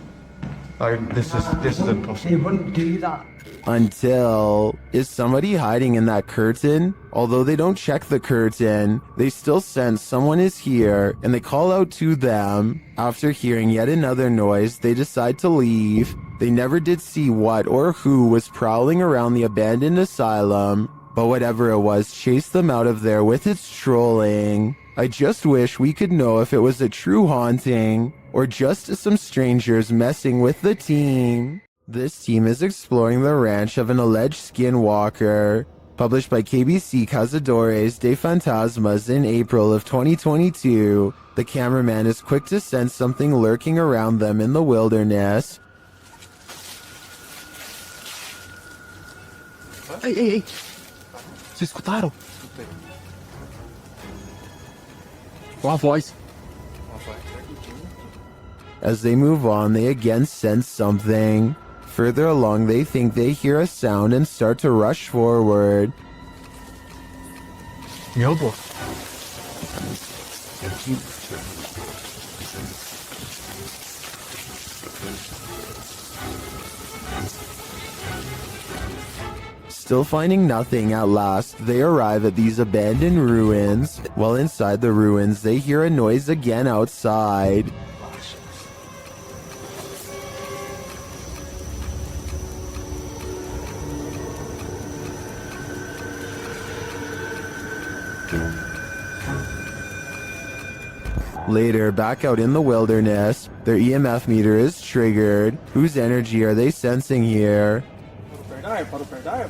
Like, this is impossible. He wouldn't do that. Until, is somebody hiding in that curtain? Although they don't check the curtain, they still sense someone is here and they call out to them. After hearing yet another noise, they decide to leave. They never did see what or who was prowling around the abandoned asylum, but whatever it was chased them out of there with its trolling. I just wish we could know if it was a true haunting or just some strangers messing with the team. This team is exploring the ranch of an alleged skinwalker. Published by KBC Cazadores de Fantasmas in April of 2022, the cameraman is quick to sense something lurking around them in the wilderness. Ei, ei, ei! Vocês escutaram? Uma voz. As they move on, they again sense something. Further along, they think they hear a sound and start to rush forward. 여보. Still finding nothing, at last, they arrive at these abandoned ruins. While inside the ruins, they hear a noise again outside. Later, back out in the wilderness, their EMF meter is triggered. Whose energy are they sensing here? Para o Perdaier?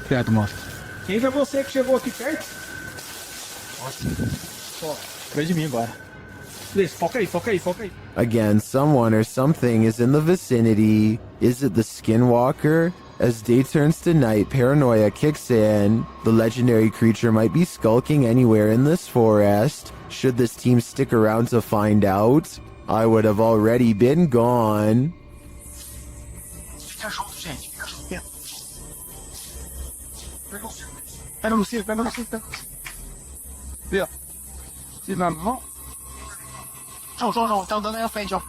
Credo, moço. Quem foi você que chegou aqui perto? Ó, atrás de mim agora. Please, foca aí, foca aí, foca aí. Again, someone or something is in the vicinity. Is it the skinwalker? As day turns to night, paranoia kicks in. The legendary creature might be skulking anywhere in this forest. Should this team stick around to find out? I would have already been gone. Fica junto, gente. Fica junto. Pega o Luciano, pega o Luciano, pega o Luciano. Vê, ó. Se não, não. Não, tá andando aí à frente, ó.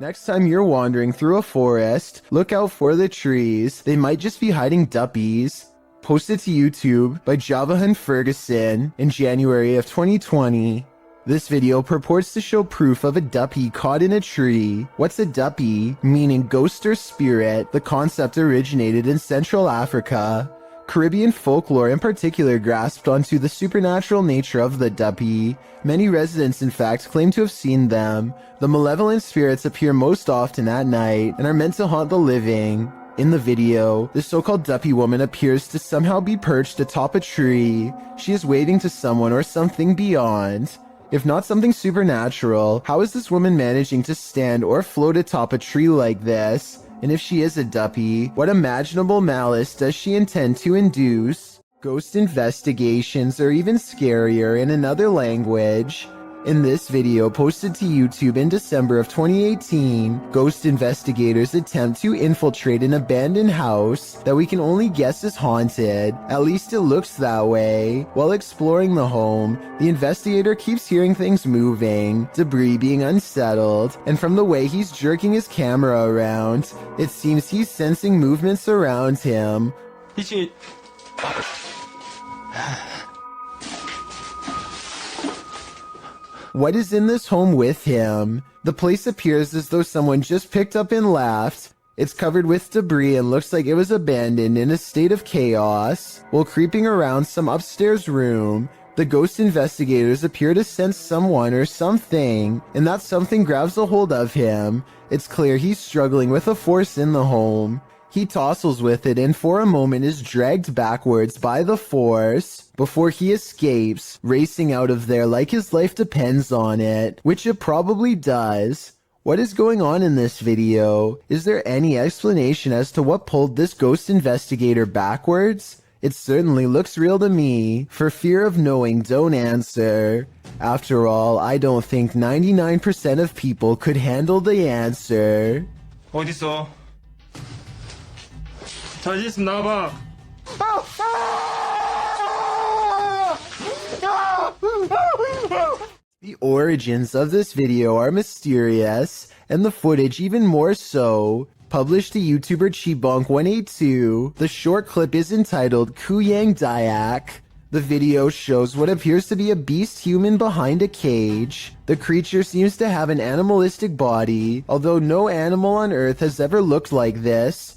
Next time you're wandering through a forest, look out for the trees. They might just be hiding duppies. Posted to YouTube by Javahan Ferguson in January of 2020. This video purports to show proof of a duppy caught in a tree. What's a duppy? Meaning ghost or spirit. The concept originated in Central Africa. Caribbean folklore in particular grasped onto the supernatural nature of the duppy. Many residents, in fact, claim to have seen them. The malevolent spirits appear most often at night and are meant to haunt the living. In the video, the so-called duppy woman appears to somehow be perched atop a tree. She is waving to someone or something beyond. If not something supernatural, how is this woman managing to stand or float atop a tree like this? And if she is a duppy, what imaginable malice does she intend to induce? Ghost investigations are even scarier in another language. In this video posted to YouTube in December of 2018, ghost investigators attempt to infiltrate an abandoned house that we can only guess is haunted. At least it looks that way. While exploring the home, the investigator keeps hearing things moving, debris being unsettled, and from the way he's jerking his camera around, it seems he's sensing movements around him. What is in this home with him? The place appears as though someone just picked up and left. It's covered with debris and looks like it was abandoned in a state of chaos. While creeping around some upstairs room, the ghost investigators appear to sense someone or something, and that something grabs a hold of him. It's clear he's struggling with a force in the home. He tussles with it and for a moment is dragged backwards by the force before he escapes, racing out of there like his life depends on it, which it probably does. What is going on in this video? Is there any explanation as to what pulled this ghost investigator backwards? It certainly looks real to me. For fear of knowing, don't answer. After all, I don't think 99% of people could handle the answer. 어딨어? 자신 있으면 나와봐. The origins of this video are mysterious, and the footage even more so. Published to YouTuber Chibonk182, the short clip is entitled Kuyang Dayak. The video shows what appears to be a beast human behind a cage. The creature seems to have an animalistic body, although no animal on Earth has ever looked like this.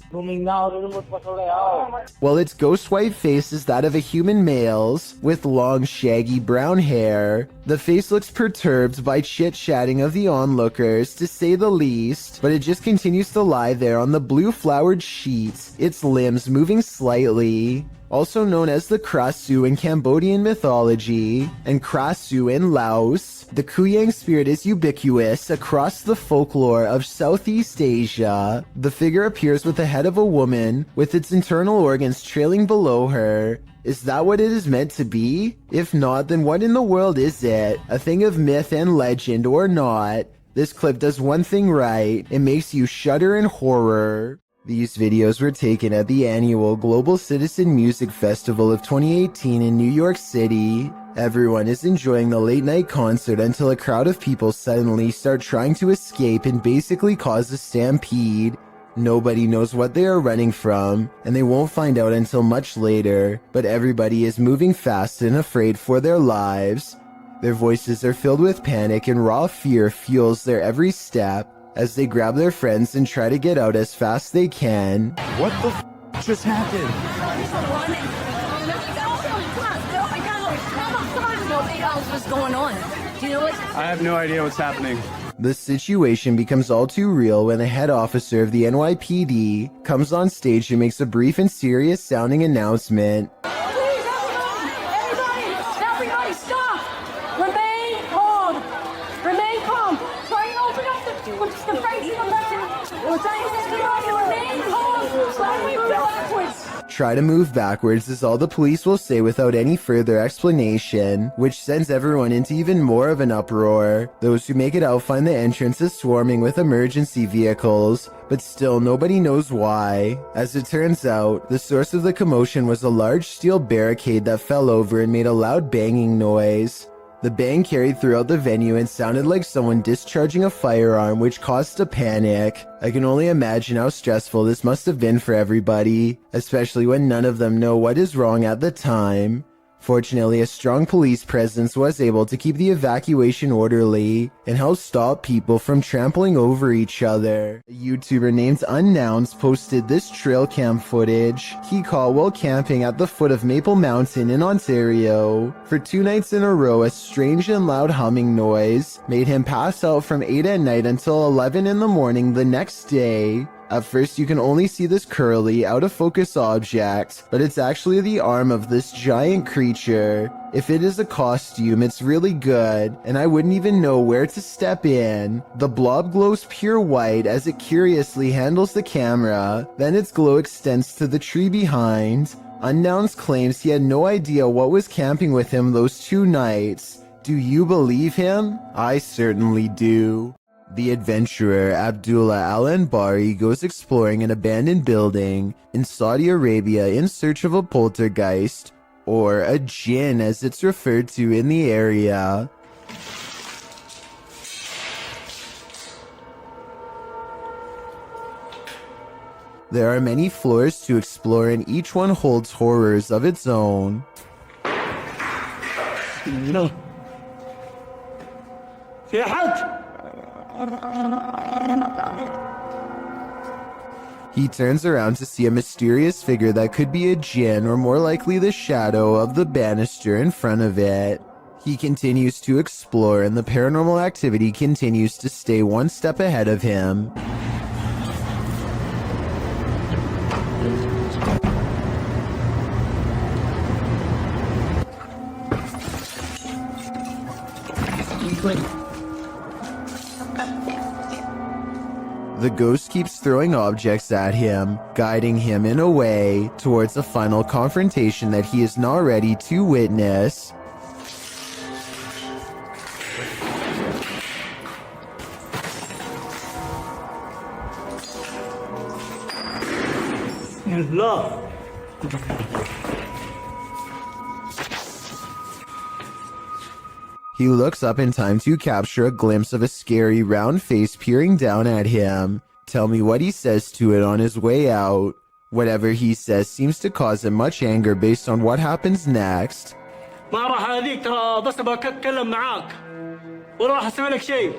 While its ghost white face is that of a human male's, with long shaggy brown hair. The face looks perturbed by chit-chatting of the onlookers, to say the least, but it just continues to lie there on the blue flowered sheets, its limbs moving slightly. Also known as the Krasu in Cambodian mythology, and Krasu in Laos, the Kuyang spirit is ubiquitous across the folklore of Southeast Asia. The figure appears with the head of a woman, with its internal organs trailing below her. Is that what it is meant to be? If not, then what in the world is it? A thing of myth and legend or not? This clip does one thing right, it makes you shudder in horror. These videos were taken at the annual Global Citizen Music Festival of 2018 in New York City. Everyone is enjoying the late night concert until a crowd of people suddenly start trying to escape and basically cause a stampede. Nobody knows what they are running from, and they won't find out until much later, but everybody is moving fast and afraid for their lives. Their voices are filled with panic and raw fear fuels their every step as they grab their friends and try to get out as fast they can. What the just happened? What's going on? Do you know what? I have no idea what's happening. The situation becomes all too real when a head officer of the NYPD comes on stage and makes a brief and serious sounding announcement. Please, everybody, stop! Remain calm! Remain calm! Try and open up the face of the person! We're trying to just remain calm! Try and move backwards! Try to move backwards is all the police will say without any further explanation, which sends everyone into even more of an uproar. Those who make it out find the entrance is swarming with emergency vehicles, but still nobody knows why. As it turns out, the source of the commotion was a large steel barricade that fell over and made a loud banging noise. The bang carried throughout the venue and sounded like someone discharging a firearm, which caused a panic. I can only imagine how stressful this must have been for everybody, especially when none of them know what is wrong at the time. Fortunately, a strong police presence was able to keep the evacuation orderly and help stop people from trampling over each other. A YouTuber named Unnouns posted this trail cam footage he caught while camping at the foot of Maple Mountain in Ontario. For 2 nights in a row, a strange and loud humming noise made him pass out from 8 at night until 11 in the morning the next day. At first you can only see this curly, out-of-focus object, but it's actually the arm of this giant creature. If it is a costume, it's really good, and I wouldn't even know where to step in. The blob glows pure white as it curiously handles the camera, then its glow extends to the tree behind. Unknowns claims he had no idea what was camping with him those 2 nights. Do you believe him? I certainly do. The adventurer Abdullah Al-Anbari goes exploring an abandoned building in Saudi Arabia in search of a poltergeist, or a jinn as it's referred to in the area. There are many floors to explore and each one holds horrors of its own. No. He turns around to see a mysterious figure that could be a jinn or more likely the shadow of the banister in front of it. He continues to explore and the paranormal activity continues to stay one step ahead of him. The ghost keeps throwing objects at him, guiding him in a way towards a final confrontation that he is not ready to witness. He looks up in time to capture a glimpse of a scary round face peering down at him. Tell me what he says to it on his way out. Whatever he says seems to cause him much anger based on what happens next. ما راح اذيك ترى بس بتكلم معاك ولا راح اسوي لك شيء.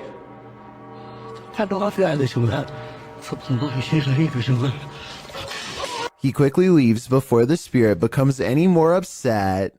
He quickly leaves before the spirit becomes any more upset.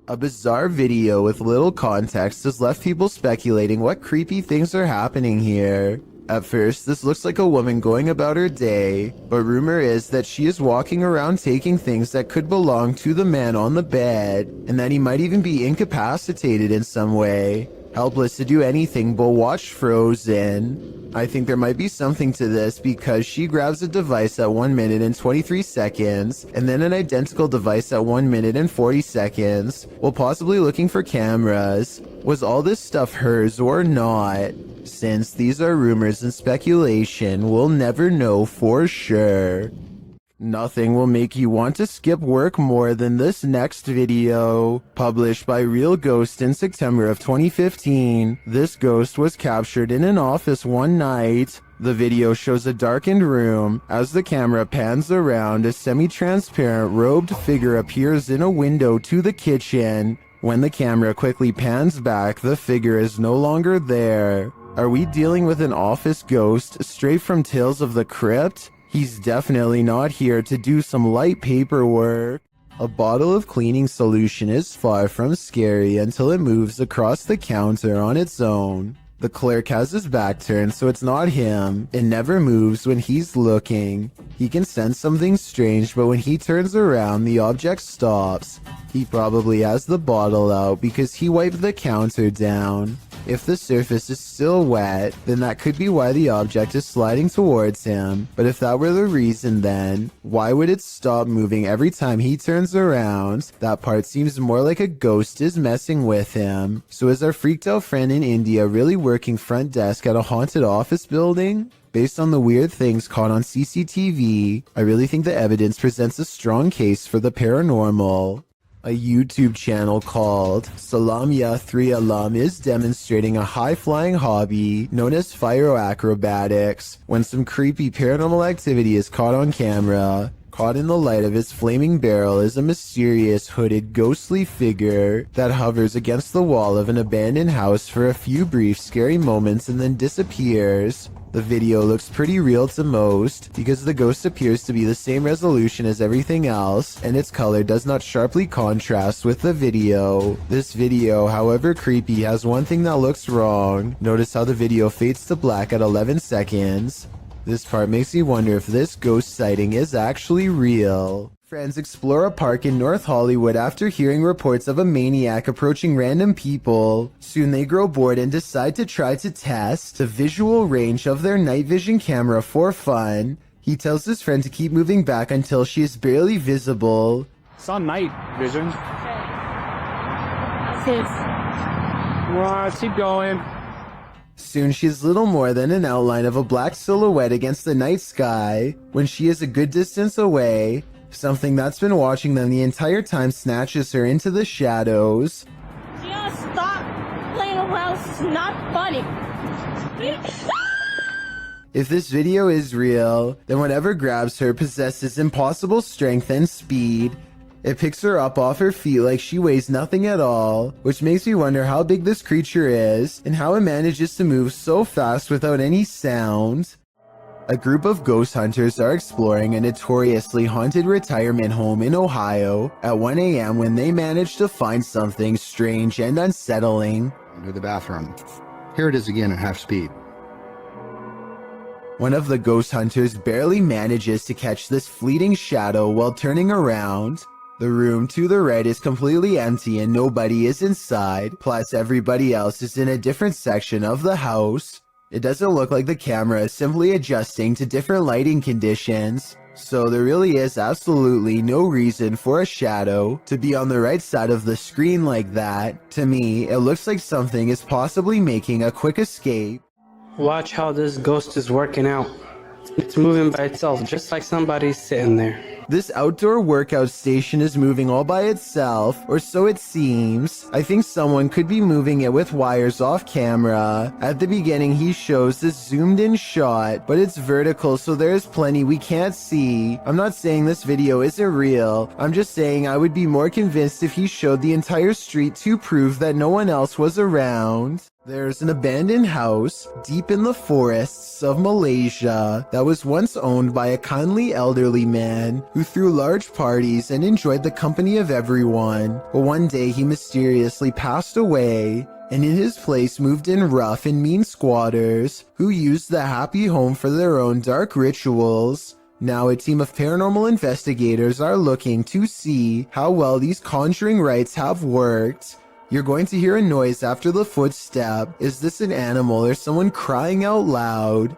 A bizarre video with little context has left people speculating what creepy things are happening here. At first, this looks like a woman going about her day, but rumor is that she is walking around taking things that could belong to the man on the bed, and that he might even be incapacitated in some way, helpless to do anything but watch Frozen. I think there might be something to this because she grabs a device at 1 minute and 23 seconds, and then an identical device at 1 minute and 40 seconds, while possibly looking for cameras. Was all this stuff hers or not? Since these are rumors and speculation, we'll never know for sure. Nothing will make you want to skip work more than this next video. Published by Real Ghost in September of 2015, this ghost was captured in an office one night. The video shows a darkened room. As the camera pans around, a semi-transparent robed figure appears in a window to the kitchen. When the camera quickly pans back, the figure is no longer there. Are we dealing with an office ghost straight from Tales of the Crypt? He's definitely not here to do some light paperwork. A bottle of cleaning solution is far from scary until it moves across the counter on its own. The clerk has his back turned, so it's not him. It never moves when he's looking. He can sense something strange, but when he turns around, the object stops. He probably has the bottle out because he wiped the counter down. If the surface is still wet, then that could be why the object is sliding towards him. But if that were the reason, then why would it stop moving every time he turns around? That part seems more like a ghost is messing with him. So is our freaked out friend in India really working front desk at a haunted office building? Based on the weird things caught on CCTV, I really think the evidence presents a strong case for the paranormal. A YouTube channel called Salamya 3 Alam is demonstrating a high-flying hobby known as acrobatics when some creepy paranormal activity is caught on camera. Caught in the light of his flaming barrel is a mysterious hooded ghostly figure that hovers against the wall of an abandoned house for a few brief scary moments and then disappears. The video looks pretty real to most because the ghost appears to be the same resolution as everything else and its color does not sharply contrast with the video. This video, however creepy, has one thing that looks wrong. Notice how the video fades to black at 11 seconds. This part makes me wonder if this ghost sighting is actually real. Friends explore a park in North Hollywood after hearing reports of a maniac approaching random people. Soon they grow bored and decide to try to test the visual range of their night vision camera for fun. He tells his friend to keep moving back until she is barely visible. It's on night vision. Keep going. Soon she is little more than an outline of a black silhouette against the night sky. When she is a good distance away, something that's been watching them the entire time snatches her into the shadows. Just stop playing around. It's not funny. If this video is real, then whatever grabs her possesses impossible strength and speed. It picks her up off her feet like she weighs nothing at all, which makes me wonder how big this creature is and how it manages to move so fast without any sound. A group of ghost hunters are exploring a notoriously haunted retirement home in Ohio at 1 a.m. when they manage to find something strange and unsettling. Into the bathroom. Here it is again at half speed. One of the ghost hunters barely manages to catch this fleeting shadow while turning around. The room to the right is completely empty and nobody is inside, plus everybody else is in a different section of the house. It doesn't look like the camera is simply adjusting to different lighting conditions. So there really is absolutely no reason for a shadow to be on the right side of the screen like that. To me, it looks like something is possibly making a quick escape. Watch how this ghost is working out. It's moving by itself, just like somebody's sitting there. This outdoor workout station is moving all by itself, or so it seems. I think someone could be moving it with wires off camera. At the beginning, he shows this zoomed in shot, but it's vertical, so there's plenty we can't see. I'm not saying this video isn't real. I'm just saying I would be more convinced if he showed the entire street to prove that no one else was around. There's an abandoned house deep in the forests of Malaysia that was once owned by a kindly elderly man who threw large parties and enjoyed the company of everyone. But one day he mysteriously passed away, and in his place moved in rough and mean squatters who used the happy home for their own dark rituals. Now a team of paranormal investigators are looking to see how well these conjuring rites have worked. You're going to hear a noise after the footstep. Is this an animal or someone crying out loud?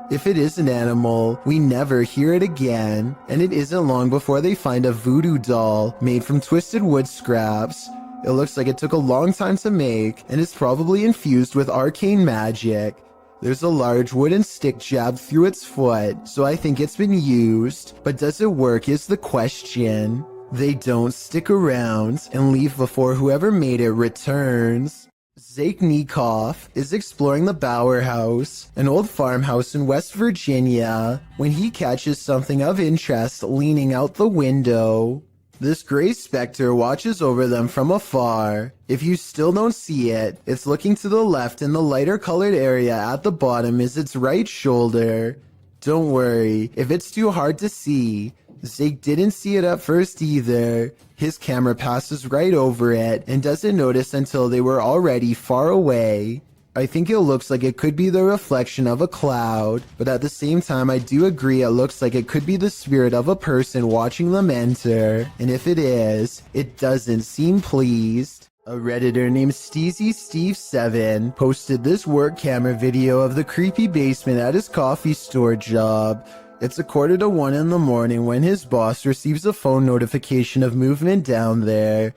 If it is an animal, we never hear it again, and it isn't long before they find a voodoo doll made from twisted wood scraps. It looks like it took a long time to make, and is probably infused with arcane magic. There's a large wooden stick jabbed through its foot, so I think it's been used. But does it work is the question. They don't stick around and leave before whoever made it returns. Zaiknikov is exploring the Bower House, an old farmhouse in West Virginia, when he catches something of interest leaning out the window. This gray specter watches over them from afar. If you still don't see it, it's looking to the left, and the lighter colored area at the bottom is its right shoulder. Don't worry, if it's too hard to see, Zake didn't see it at first either. His camera passes right over it and doesn't notice until they were already far away. I think it looks like it could be the reflection of a cloud, but at the same time I do agree it looks like it could be the spirit of a person watching them enter, and if it is, it doesn't seem pleased. A Redditor named SteezySteve7 posted this work camera video of the creepy basement at his coffee store job. It's 1:45 in the morning when his boss receives a phone notification of movement down there.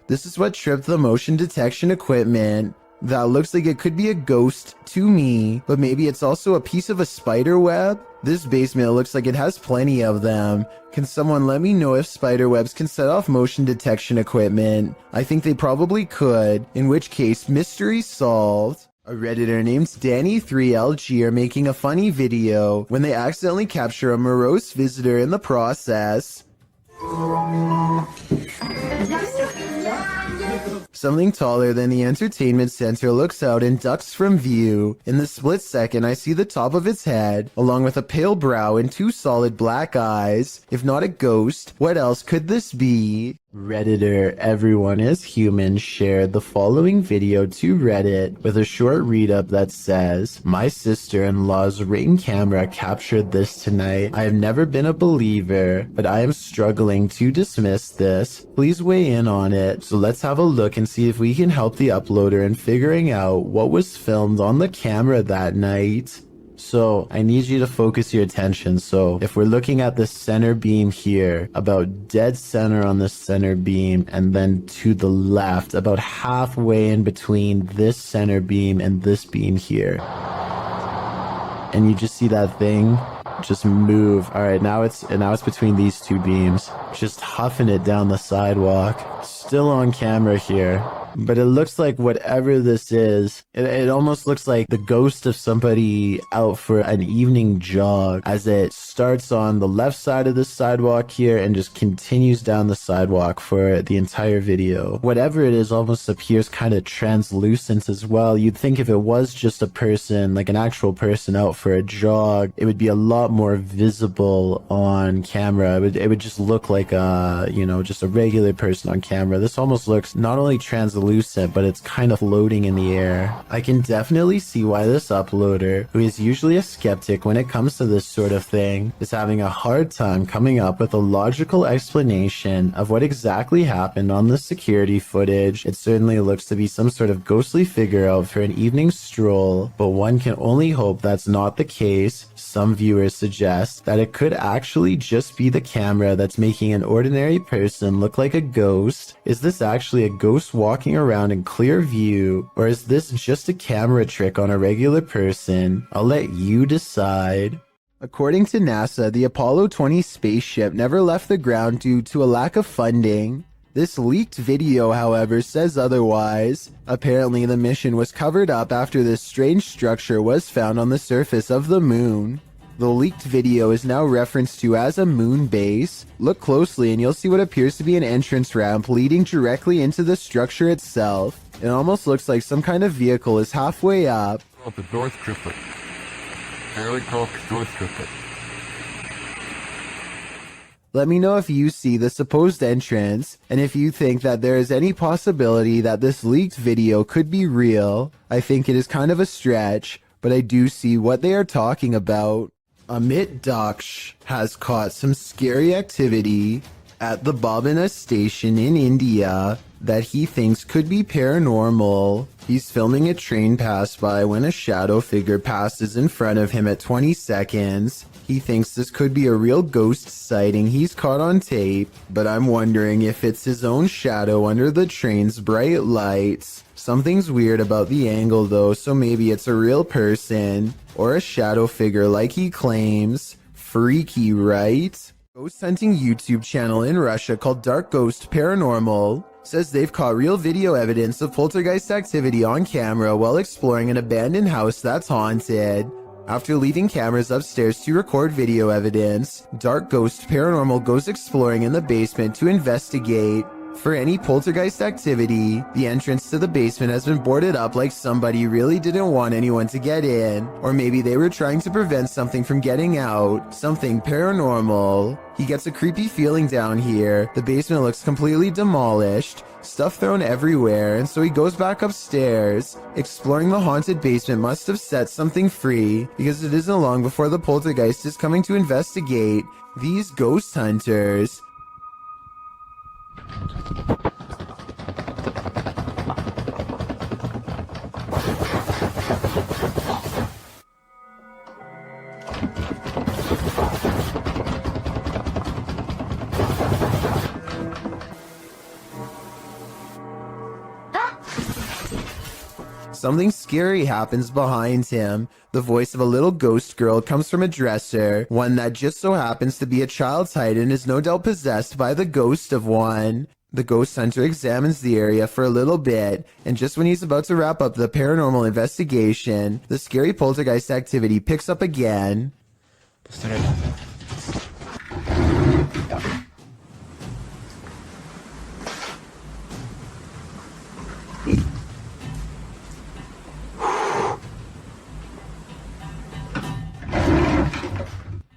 This is what tripped the motion detection equipment. That looks like it could be a ghost to me, but maybe it's also a piece of a spider web? This basement looks like it has plenty of them. Can someone let me know if spider webs can set off motion detection equipment? I think they probably could, in which case mystery solved. A Redditor named Danny3LG are making a funny video when they accidentally capture a morose visitor in the process. Something taller than the entertainment center looks out and ducks from view. In the split second, I see the top of its head, along with a pale brow and two solid black eyes. If not a ghost, what else could this be? Redditor Everyone is Human shared the following video to Reddit with a short read-up that says, "My sister-in-law's Ring camera captured this tonight. I have never been a believer, but I am struggling to dismiss this. Please weigh in on it. So let's have a look and see if we can help the uploader in figuring out what was filmed on the camera that night." So I need you to focus your attention. So if we're looking at the center beam here, about dead center on the center beam, and then to the left, about halfway in between this center beam and this beam here. And you just see that thing just move. All right, now it's between these two beams, just huffing it down the sidewalk. Still on camera here. But it looks like whatever this is, it almost looks like the ghost of somebody out for an evening jog, as it starts on the left side of the sidewalk here and just continues down the sidewalk for the entire video. Whatever it is almost appears kind of translucent as well. You'd think if it was just a person, like an actual person out for a jog, it would be a lot more visible on camera. It would just look like a, just a regular person on camera. This almost looks not only translucent, translucent, but it's kind of floating in the air. I can definitely see why this uploader, who is usually a skeptic when it comes to this sort of thing, is having a hard time coming up with a logical explanation of what exactly happened on the security footage. It certainly looks to be some sort of ghostly figure out for an evening stroll, but one can only hope that's not the case. Some viewers suggest that it could actually just be the camera that's making an ordinary person look like a ghost. Is this actually a ghost walking around in clear view, or is this just a camera trick on a regular person? I'll let you decide. According to NASA, the Apollo 20 spaceship never left the ground due to a lack of funding. This leaked video, however, says otherwise. Apparently, the mission was covered up after this strange structure was found on the surface of the moon. The leaked video is now referenced to as a moon base. Look closely and you'll see what appears to be an entrance ramp leading directly into the structure itself. It almost looks like some kind of vehicle is halfway up. The North Triplet. Fairly called North Triplet. Let me know if you see the supposed entrance, and if you think that there is any possibility that this leaked video could be real. I think it is kind of a stretch, but I do see what they are talking about. Amit Daksh has caught some scary activity at the Babina station in India that he thinks could be paranormal. He's filming a train pass by when a shadow figure passes in front of him at 20 seconds. He thinks this could be a real ghost sighting he's caught on tape, but I'm wondering if it's his own shadow under the train's bright lights. Something's weird about the angle though, so maybe it's a real person or a shadow figure like he claims. Freaky, right? Ghost hunting YouTube channel in Russia called Dark Ghost Paranormal says they've caught real video evidence of poltergeist activity on camera while exploring an abandoned house that's haunted. After leaving cameras upstairs to record video evidence, Dark Ghost Paranormal goes exploring in the basement to investigate for any poltergeist activity. The entrance to the basement has been boarded up like somebody really didn't want anyone to get in, or maybe they were trying to prevent something from getting out, something paranormal. He gets a creepy feeling down here. The basement looks completely demolished, stuff thrown everywhere, and so he goes back upstairs. Exploring the haunted basement must have set something free, because it isn't long before the poltergeist is coming to investigate these ghost hunters. Something scary happens behind him. The voice of a little ghost girl comes from a dresser, one that just so happens to be a child's height and is no doubt possessed by the ghost of one. The ghost hunter examines the area for a little bit, and just when he's about to wrap up the paranormal investigation, the scary poltergeist activity picks up again.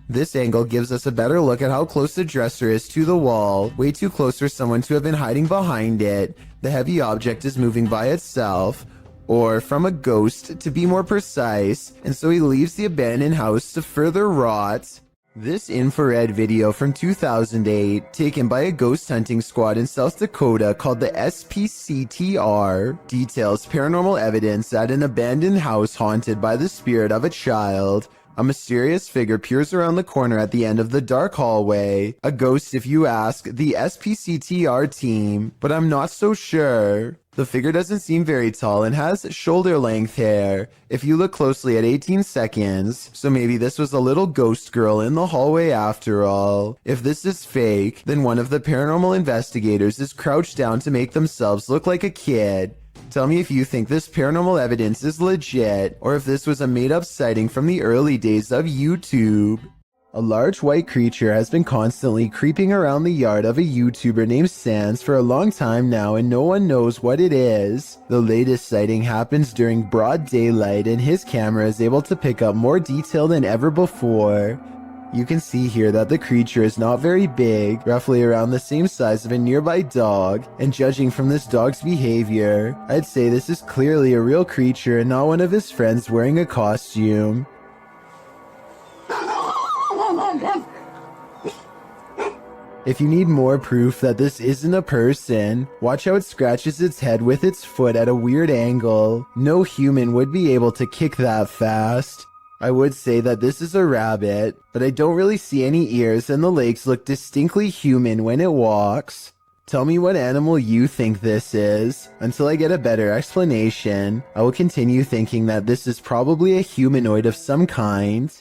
This angle gives us a better look at how close the dresser is to the wall, way too close for someone to have been hiding behind it. The heavy object is moving by itself, or from a ghost to be more precise, and so he leaves the abandoned house to further rot. This infrared video from 2008, taken by a ghost hunting squad in South Dakota called the SPCTR, details paranormal evidence at an abandoned house haunted by the spirit of a child. A mysterious figure peers around the corner at the end of the dark hallway. A ghost if you ask the SPCTR team, but I'm not so sure. The figure doesn't seem very tall and has shoulder-length hair, if you look closely at 18 seconds, so maybe this was a little ghost girl in the hallway after all. If this is fake, then one of the paranormal investigators is crouched down to make themselves look like a kid. Tell me if you think this paranormal evidence is legit, or if this was a made-up sighting from the early days of YouTube. A large white creature has been constantly creeping around the yard of a YouTuber named Sans for a long time now, and no one knows what it is. The latest sighting happens during broad daylight, and his camera is able to pick up more detail than ever before. You can see here that the creature is not very big, roughly around the same size of a nearby dog, and judging from this dog's behavior, I'd say this is clearly a real creature and not one of his friends wearing a costume. If you need more proof that this isn't a person, watch how it scratches its head with its foot at a weird angle. No human would be able to kick that fast. I would say that this is a rabbit, but I don't really see any ears and the legs look distinctly human when it walks. Tell me what animal you think this is. Until I get a better explanation, I will continue thinking that this is probably a humanoid of some kind.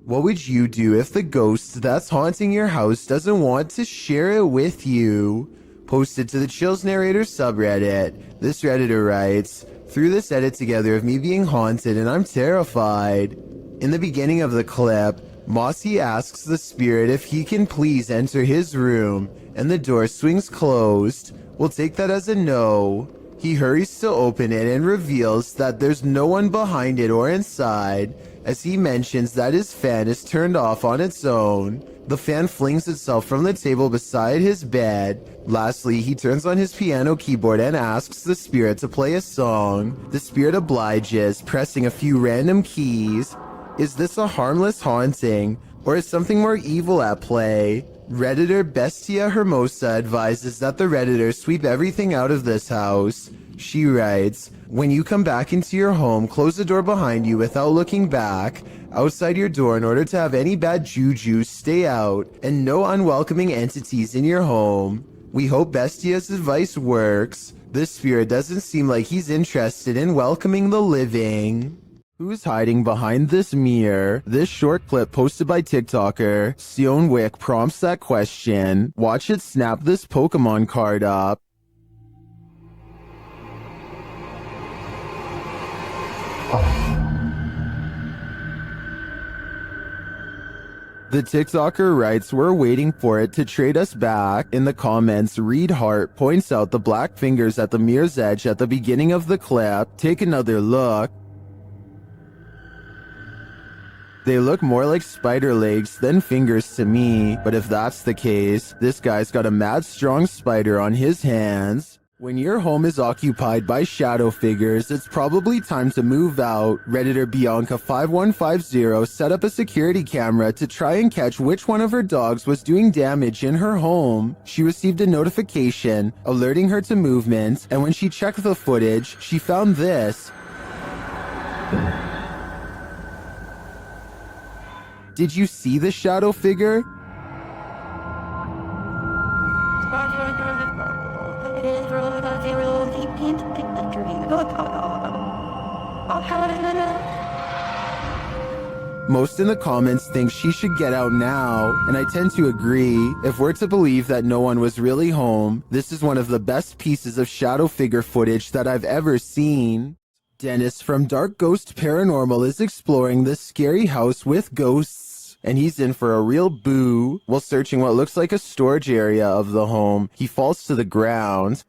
What would you do if the ghost that's haunting your house doesn't want to share it with you? Posted to the Chills Narrator subreddit. This Redditor writes, "Threw this edit together of me being haunted and I'm terrified." In the beginning of the clip, Mossy asks the spirit if he can please enter his room, and the door swings closed. We'll take that as a no. He hurries to open it and reveals that there's no one behind it or inside, as he mentions that his fan is turned off on its own. The fan flings itself from the table beside his bed. Lastly, he turns on his piano keyboard and asks the spirit to play a song. The spirit obliges, pressing a few random keys. Is this a harmless haunting, or is something more evil at play? Redditor Bestia Hermosa advises that the Redditor sweep everything out of this house. She writes, "When you come back into your home, close the door behind you without looking back, outside your door in order to have any bad juju stay out, and no unwelcoming entities in your home." We hope Bestia's advice works. This spirit doesn't seem like he's interested in welcoming the living. Who's hiding behind this mirror? This short clip posted by TikToker Sionwick prompts that question. Watch it snap this Pokemon card up. The TikToker writes, "We're waiting for it to trade us back." In the comments, Reed Hart points out the black fingers at the mirror's edge at the beginning of the clip. Take another look. They look more like spider legs than fingers to me, but if that's the case, this guy's got a mad strong spider on his hands. When your home is occupied by shadow figures, it's probably time to move out. Redditor Bianca5150 set up a security camera to try and catch which one of her dogs was doing damage in her home. She received a notification alerting her to movement, and when she checked the footage, she found this. Did you see the shadow figure? Most in the comments think she should get out now, and I tend to agree. If we're to believe that no one was really home, this is one of the best pieces of shadow figure footage that I've ever seen. Dennis from Dark Ghost Paranormal is exploring this scary house with ghosts, and he's in for a real boo. While searching what looks like a storage area of the home, he falls to the ground.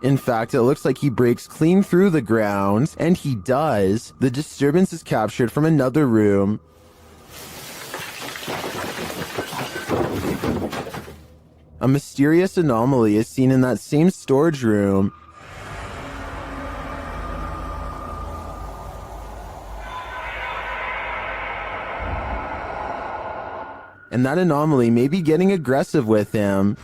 In fact, it looks like he breaks clean through the ground, and he does. The disturbance is captured from another room. A mysterious anomaly is seen in that same storage room. And that anomaly may be getting aggressive with him.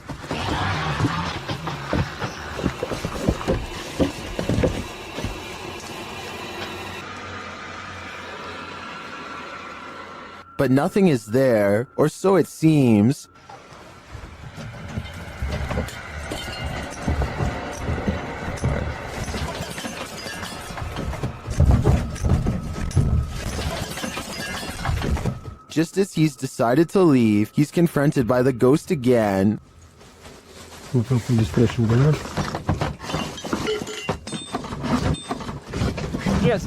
But nothing is there, or so it seems. Just as he's decided to leave, he's confronted by the ghost again. Yes.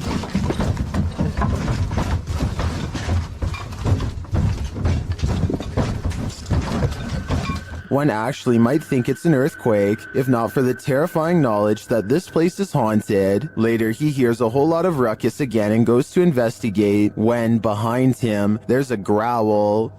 one actually might think it's an earthquake, if not for the terrifying knowledge that this place is haunted. Later, he hears a whole lot of ruckus again and goes to investigate, when, behind him, there's a growl.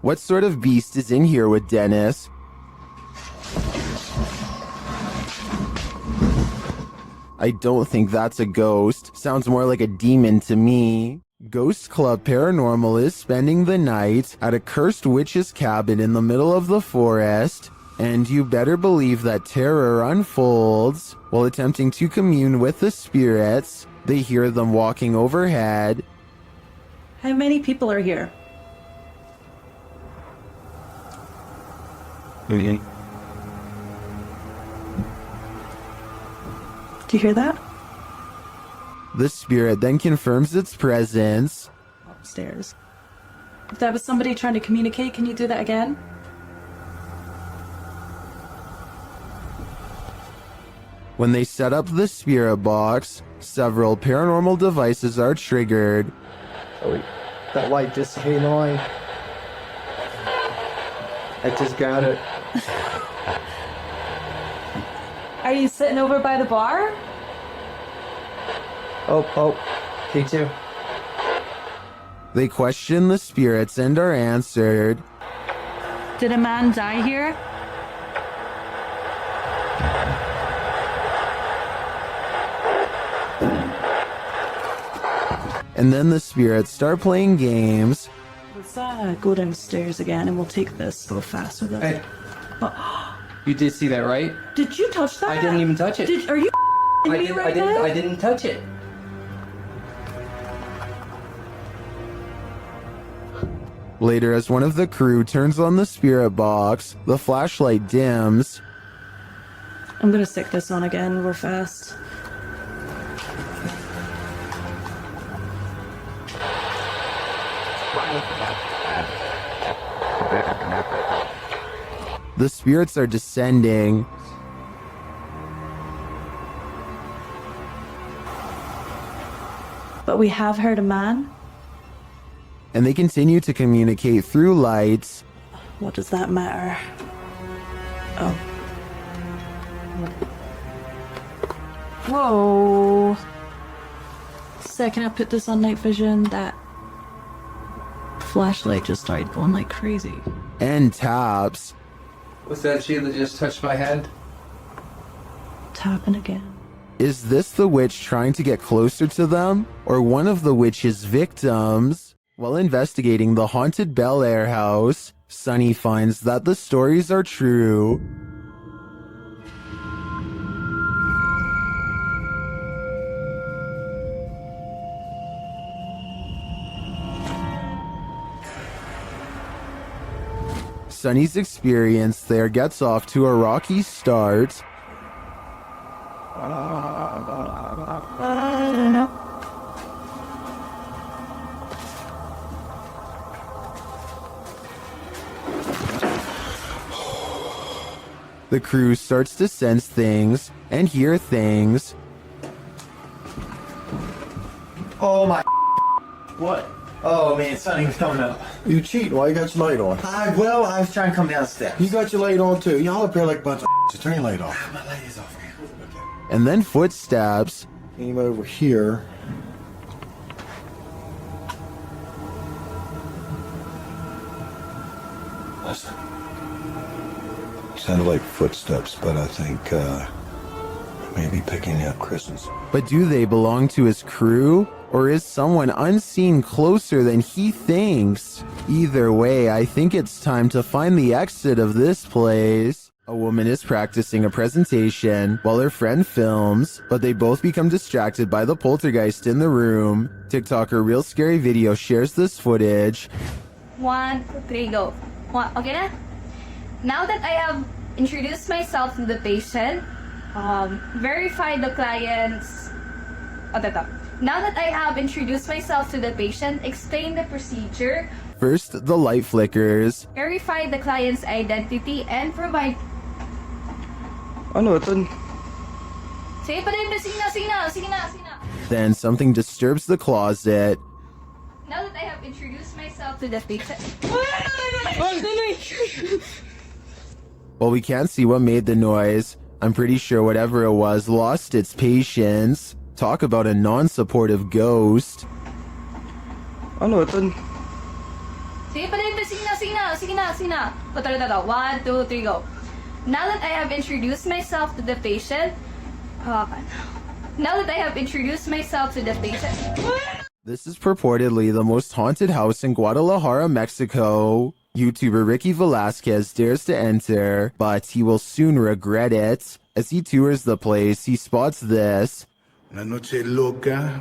What sort of beast is in here with Dennis? I don't think that's a ghost. Sounds more like a demon to me. Ghost Club Paranormal is spending the night at a cursed witch's cabin in the middle of the forest, and you better believe that terror unfolds. While attempting to commune with the spirits, they hear them walking overhead. How many people are here? Do you hear that? The spirit then confirms its presence. Upstairs. If that was somebody trying to communicate, can you do that again? When they set up the spirit box, several paranormal devices are triggered. Oh, that light just came on. I just got it. Are you sitting over by the bar? Oh, P2. They question the spirits and are answered. Did a man die here? And then the spirits start playing games. Let's go downstairs again and we'll take this a little faster though. Hey. Oh, You did see that, right? did you touch that? I didn't even touch it. Are you me right now? I didn't touch it. Later, as one of the crew turns on the spirit box, the flashlight dims. I'm gonna stick this on again real fast. The spirits are descending. But we have heard a man. And they continue to communicate through lights. What does that matter? Oh. Whoa. Second I put this on night vision, that flashlight just started going like crazy. And taps. Was that she that just touched my head? Tapping again. Is this the witch trying to get closer to them? Or one of the witch's victims? While investigating the haunted Bel Air house, Sunny finds that the stories are true. Sunny's experience there gets off to a rocky start. The crew starts to sense things and hear things. Oh my. What? Oh man, Sonny was coming up. You cheat. Why you got your light on? I was trying to come down the steps. You got your light on too. Y'all up here like a bunch of turn your light off. My light is off, man. And then footsteps. Came over here. Listen. Sounded like footsteps, but I think maybe picking up Chris's. But do they belong to his crew? Or is someone unseen closer than he thinks? Either way, I think it's time to find the exit of this place. A woman is practicing a presentation while her friend films, but they both become distracted by the poltergeist in the room. TikToker Real Scary Video shares this footage. 1, 2, 3, go. Okay na? Now that I have introduced myself to the patient, verified the client's Now that I have introduced myself to the patient, explain the procedure, First, the light flickers. verify the client's identity, and provide... Ano ito? Sige pa rin, sige na. Then something disturbs the closet. Now that I have introduced myself to the patient... While we can't see what made the noise, I'm pretty sure whatever it was lost its patience. Talk about a non-supportive ghost. Ano ito? Sige pa rin, sige na. Ito. 1, 2, 3, go. Now that I have introduced myself to the patient... Now that I have introduced myself to the patient... This is purportedly the most haunted house in Guadalajara, Mexico. YouTuber Ricky Velasquez dares to enter, but he will soon regret it. As he tours the place, he spots this. Una noche loca.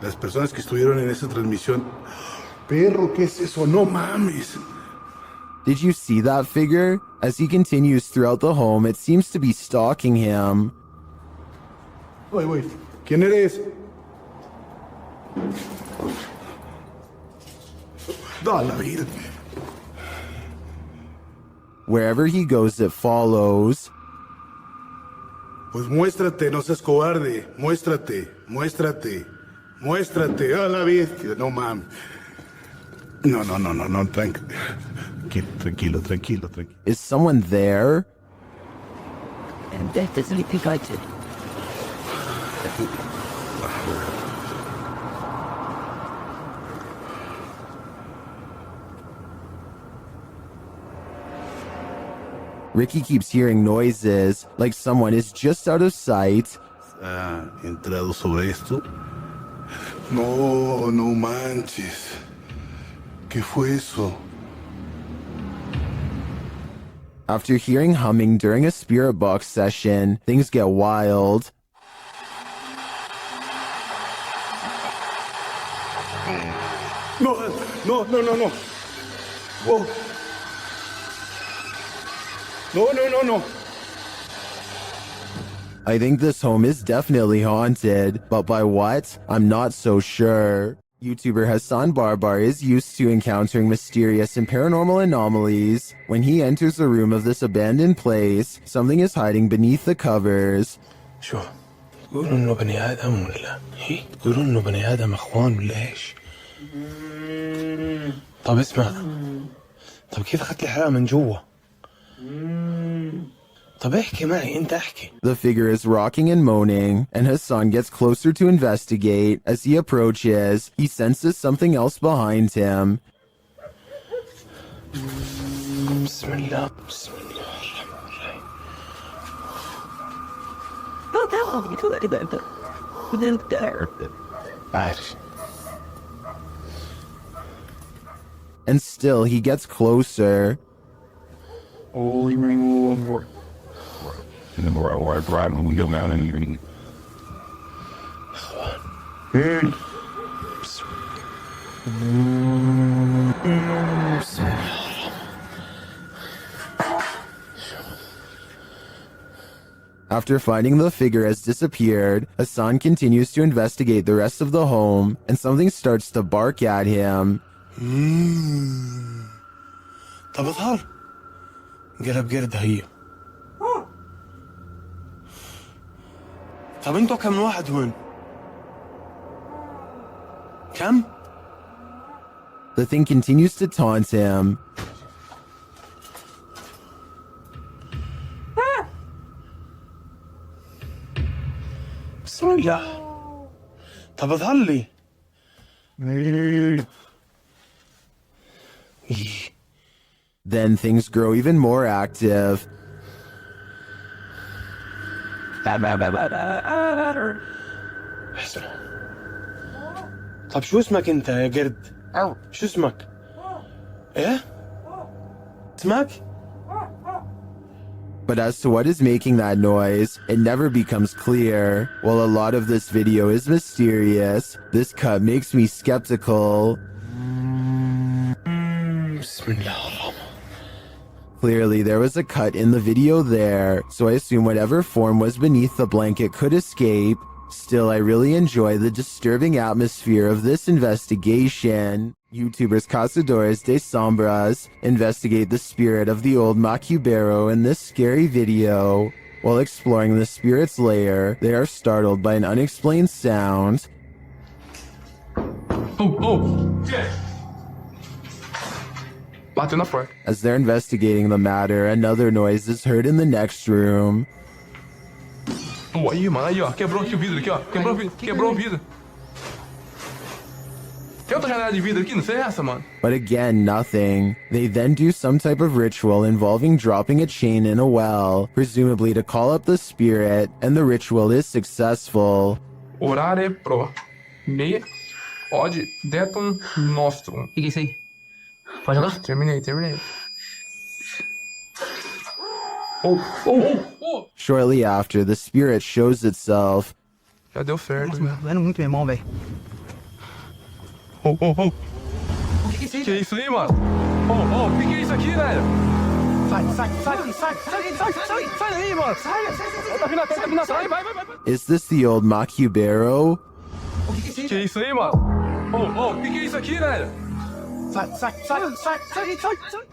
Las personas que estuvieron en esa transmisión. Perro, ¿qué es eso? No mames. Did you see that figure? As he continues throughout the home, it seems to be stalking him. Wait. ¿Quién eres? Da la vida. Wherever he goes, it follows. Pues muéstrate, no seas cobarde. Muéstrate. A la vida. No mames. No. Tranquilo. Is someone there? And that is litigated. Ricky keeps hearing noises, like someone is just out of sight. ¿Ha entrado sobre esto? No manches. ¿Qué fue eso? After hearing humming during a spirit box session, things get wild. No. Whoa. No. I think this home is definitely haunted, but by what? I'm not so sure. YouTuber Hassan Barbar is used to encountering mysterious and paranormal anomalies. When he enters the room of this abandoned place, something is hiding beneath the covers. شو تقولوا انه بني ادم ولا هي تقولوا انه بني ادم اخوان ولا ايش؟ طب اسمع، طب كيف اخذت الحراره من جوا؟ طب احكي معي، انت احكي. The figure is rocking and moaning, and Hassan gets closer to investigate. As he approaches, he senses something else behind him. بسم الله And still he gets closer. And then we're driving when we go down and even. After finding the figure has disappeared, Hassan continues to investigate the rest of the home, and something starts to bark at him. طب اظهر قلب قرد هي. طب انتوا كم واحد هون؟ كم؟ The thing continues to taunt him. بسم الله. طب اظهر لي. Then things grow even more active. طب شو اسمك انت يا قرد؟ شو اسمك؟ ايه؟ اسمك؟ But as to what is making that noise, it never becomes clear. While a lot of this video is mysterious, this cut makes me skeptical. Clearly, there was a cut in the video there, so I assume whatever form was beneath the blanket could escape. Still, I really enjoy the disturbing atmosphere of this investigation. YouTubers Cazadores de Sombras investigate the spirit of the old Macubero in this scary video. While exploring the spirit's lair, they are startled by an unexplained sound. Bateu na porta. As they're investigating the matter, another noise is heard in the next room. Aí, mano, aí, ó. Quebrou aqui o vidro, aqui, ó. Quebrou o vidro. Tem outra janela de vidro aqui? Não sei essa, mano. But again, nothing. They then do some type of ritual involving dropping a chain in a well, presumably to call up the spirit, and the ritual is successful. Orare pro. Me. Ode. Detum nostrum. O que é isso aí? Pode jogar? Terminei. Shortly after, the spirit shows itself. Já deu certo. Nossa, doendo muito, meu irmão, velho. O que é isso aí, mano? O que é isso aqui, velho? Sai daí, mano. Sai. Tá vindo atrás, vai. Is this the old Macubero? O que é isso aí, mano? O que é isso aqui, velho? Sai.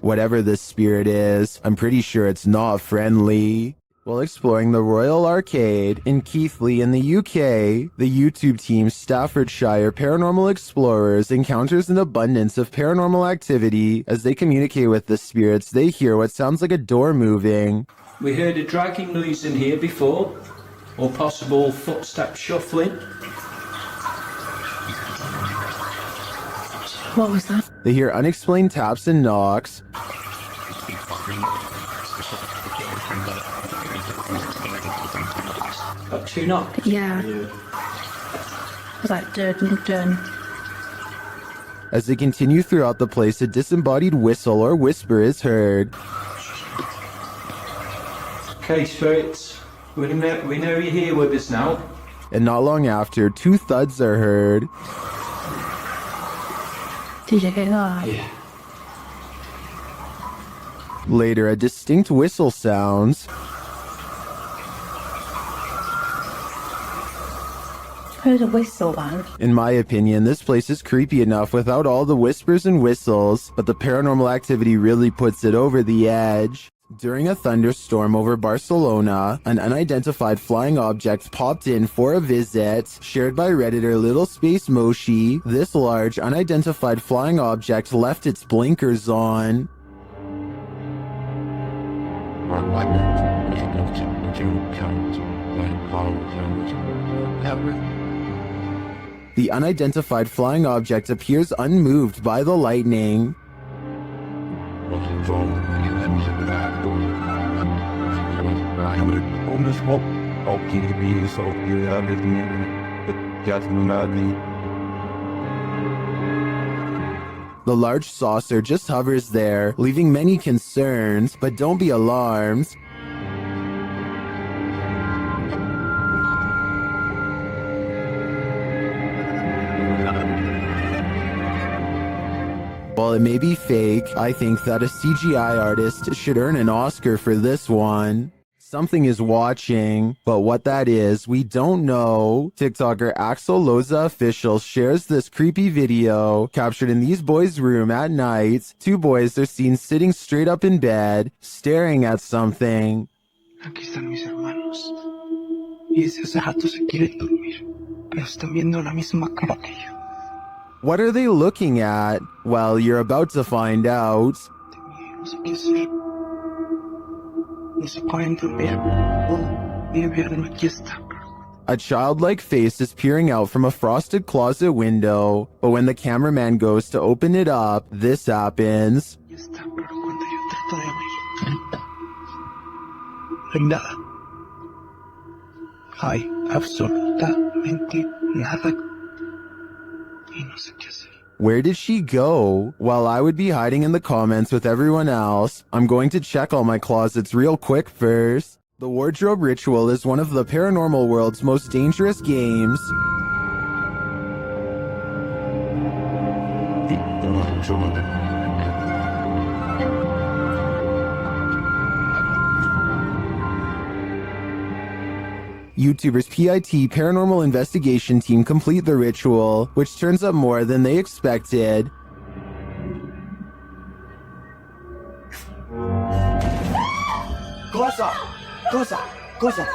Whatever this spirit is, I'm pretty sure it's not friendly. While exploring the Royal Arcade in Keighley in the UK, the YouTube team Staffordshire Paranormal Explorers encounters an abundance of paranormal activity. As they communicate with the spirits, they hear what sounds like a door moving. We heard a dragging noise in here before, or possible footstep shuffling. What was that? They hear unexplained taps and knocks. Got two knocks. Yeah. It was like dun. As they continue throughout the place, a disembodied whistle or whisper is heard. Okay, spirits, we know you're here with us now. And not long after, two thuds are heard. Did you hear that? Yeah. Later, a distinct whistle sounds. Heard a whistle, man. In my opinion, this place is creepy enough without all the whispers and whistles, but the paranormal activity really puts it over the edge. During a thunderstorm over Barcelona, an unidentified flying object popped in for a visit. Shared by Redditor Little Space Moshi, this large, unidentified flying object left its blinkers on. The unidentified flying object appears unmoved by the lightning. The large saucer just hovers there, leaving many concerns, but don't be alarmed. While it may be fake, I think that a CGI artist should earn an Oscar for this one. Something is watching, but what that is, we don't know. TikToker Axel Loza Official shares this creepy video captured in these boys' room at night. Two boys are seen sitting straight up in bed, staring at something. Aquí están mis hermanos. Y desde hace rato se quieren dormir, pero están viendo la misma cara que yo. What are they looking at? Well, you're about to find out. No sé qué hacer. No se pueden dormir. Mi invierno aquí está. A childlike face is peering out from a frosted closet window, but when the cameraman goes to open it up, this happens. Aquí está, pero cuando yo trato de abrir, no hay nada. Hay absolutamente nada. Y no sé qué hacer. Where did she go? While I would be hiding in the comments with everyone else, I'm going to check all my closets real quick first. The wardrobe ritual is one of the paranormal world's most dangerous games. YouTubers PIT Paranormal Investigation Team complete the ritual, which turns up more than they expected. Cosa? Cosa? Cosa?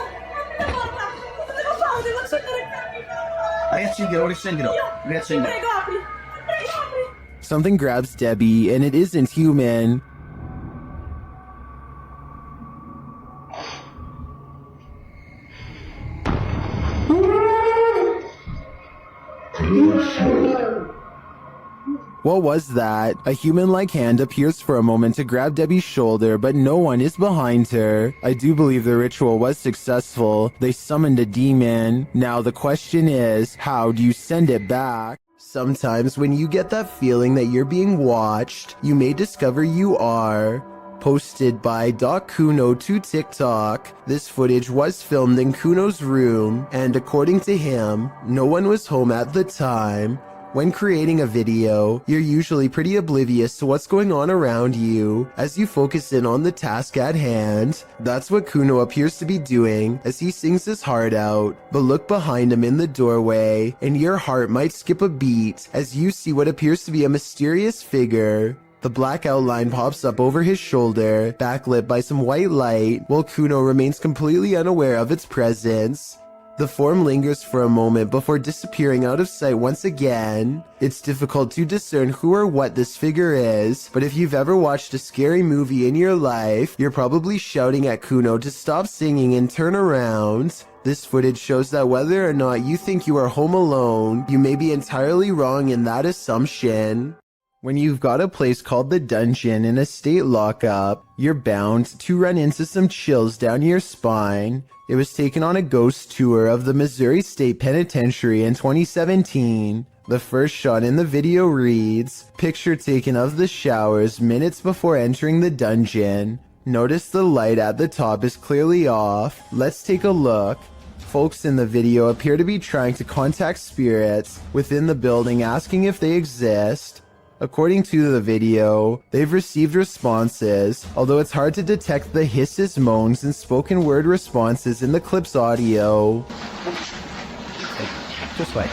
Something grabs Debbie, and it isn't human. What was that? A human-like hand appears for a moment to grab Debbie's shoulder, but no one is behind her. I do believe the ritual was successful. They summoned a demon. Now the question is, how do you send it back? Sometimes when you get that feeling that you're being watched, you may discover you are. Posted by Doc Kuno to TikTok. This footage was filmed in Kuno's room, and according to him, no one was home at the time. When creating a video, you're usually pretty oblivious to what's going on around you as you focus in on the task at hand. That's what Kuno appears to be doing as he sings his heart out. But look behind him in the doorway, and your heart might skip a beat as you see what appears to be a mysterious figure. The black outline pops up over his shoulder, backlit by some white light, while Kuno remains completely unaware of its presence. The form lingers for a moment before disappearing out of sight once again. It's difficult to discern who or what this figure is, but if you've ever watched a scary movie in your life, you're probably shouting at Kuno to stop singing and turn around. This footage shows that whether or not you think you are home alone, you may be entirely wrong in that assumption. When you've got a place called the Dungeon in a state lockup, you're bound to run into some chills down your spine. It was taken on a ghost tour of the Missouri State Penitentiary in 2017. The first shot in the video reads, "Picture taken of the showers minutes before entering the dungeon. Notice the light at the top is clearly off. Let's take a look." Folks in the video appear to be trying to contact spirits within the building, asking if they exist. According to the video, they've received responses, although it's hard to detect the hisses, moans, and spoken word responses in the clip's audio. Just like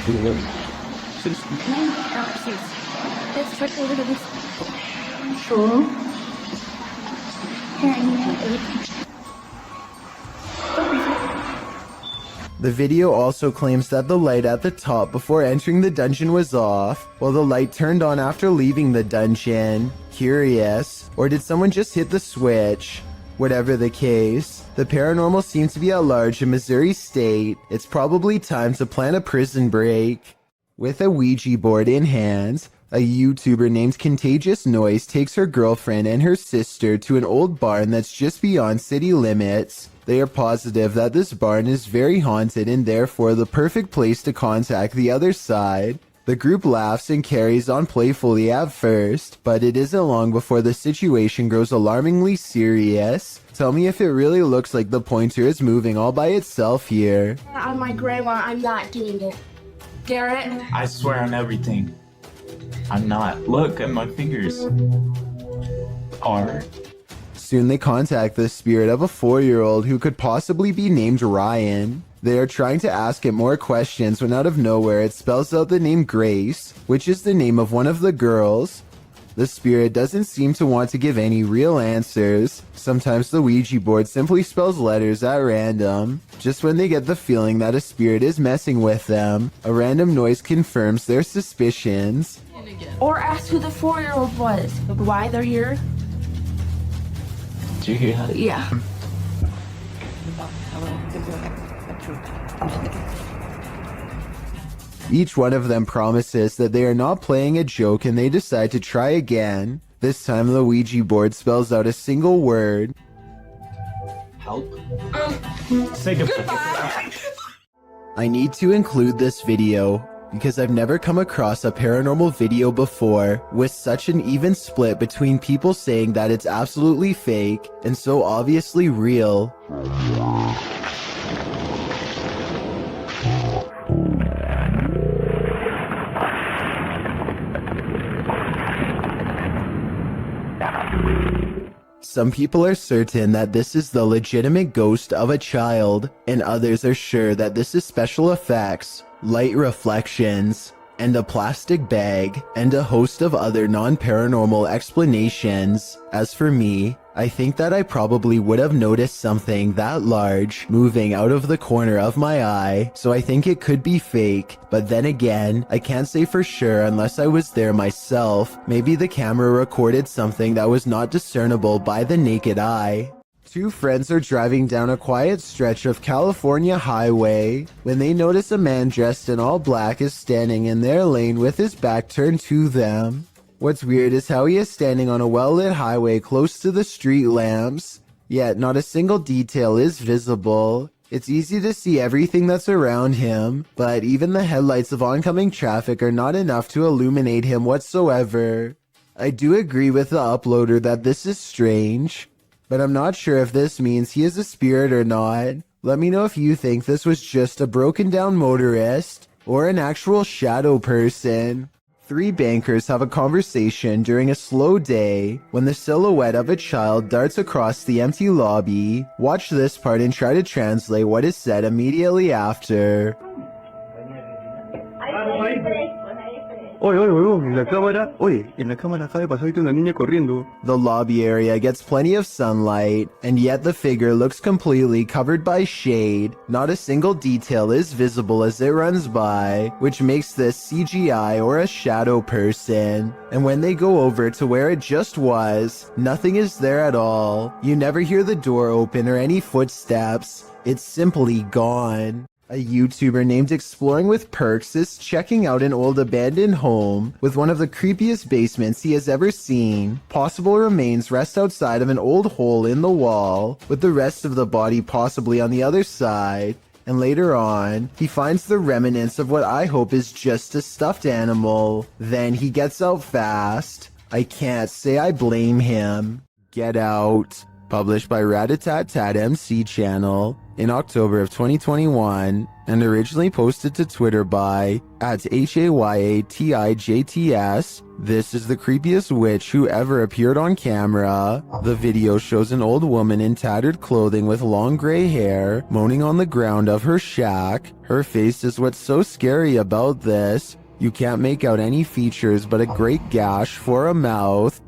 The video also claims that the light at the top before entering the dungeon was off, while the light turned on after leaving the dungeon. Curious, or did someone just hit the switch? Whatever the case, the paranormal seems to be at large in Missouri State. It's probably time to plan a prison break. With a Ouija board in hand, a YouTuber named Contagious Noise takes her girlfriend and her sister to an old barn that's just beyond city limits. They are positive that this barn is very haunted and therefore the perfect place to contact the other side. The group laughs and carries on playfully at first, but it isn't long before the situation grows alarmingly serious. Tell me if it really looks like the pointer is moving all by itself here. On my grandma, I'm not doing it. Garrett? I swear on everything. I'm not. Look at my fingers. Are. Soon they contact the spirit of a 4-year-old who could possibly be named Ryan. They are trying to ask it more questions when out of nowhere it spells out the name Grace, which is the name of one of the girls. The spirit doesn't seem to want to give any real answers. Sometimes the Ouija board simply spells letters at random. Just when they get the feeling that a spirit is messing with them, a random noise confirms their suspicions. Or ask who the 4-year-old was. Why they're here? Did you hear that? Yeah. Each one of them promises that they are not playing a joke and they decide to try again. This time the Ouija board spells out a single word. Help. Say goodbye. I need to include this video because I've never come across a paranormal video before with such an even split between people saying that it's absolutely fake and so obviously real. Some people are certain that this is the legitimate ghost of a child, and others are sure that this is special effects, light reflections, and a plastic bag, and a host of other non-paranormal explanations. As for me, I think that I probably would have noticed something that large moving out of the corner of my eye, so I think it could be fake. But then again, I can't say for sure unless I was there myself. Maybe the camera recorded something that was not discernible by the naked eye. Two friends are driving down a quiet stretch of California highway when they notice a man dressed in all black is standing in their lane with his back turned to them. What's weird is how he is standing on a well-lit highway close to the street lamps, yet not a single detail is visible. It's easy to see everything that's around him, but even the headlights of oncoming traffic are not enough to illuminate him whatsoever. I do agree with the uploader that this is strange, but I'm not sure if this means he is a spirit or not. Let me know if you think this was just a broken down motorist or an actual shadow person. Three bankers have a conversation during a slow day when the silhouette of a child darts across the empty lobby. Watch this part and try to translate what is said immediately after. The lobby area gets plenty of sunlight, and yet the figure looks completely covered by shade. Not a single detail is visible as it runs by, which makes this CGI or a shadow person. And when they go over to where it just was, nothing is there at all. You never hear the door open or any footsteps. It's simply gone. A YouTuber named Exploring with Perks is checking out an old abandoned home with one of the creepiest basements he has ever seen. Possible remains rest outside of an old hole in the wall, with the rest of the body possibly on the other side. And later on, he finds the remnants of what I hope is just a stuffed animal. Then he gets out fast. I can't say I blame him. Get Out, published by Ratatat MC channel in October of 2021 and originally posted to Twitter by @HAYATIJTS. This is the creepiest witch who ever appeared on camera. The video shows an old woman in tattered clothing with long gray hair moaning on the ground of her shack. Her face is what's so scary about this. You can't make out any features but a great gash for a mouth.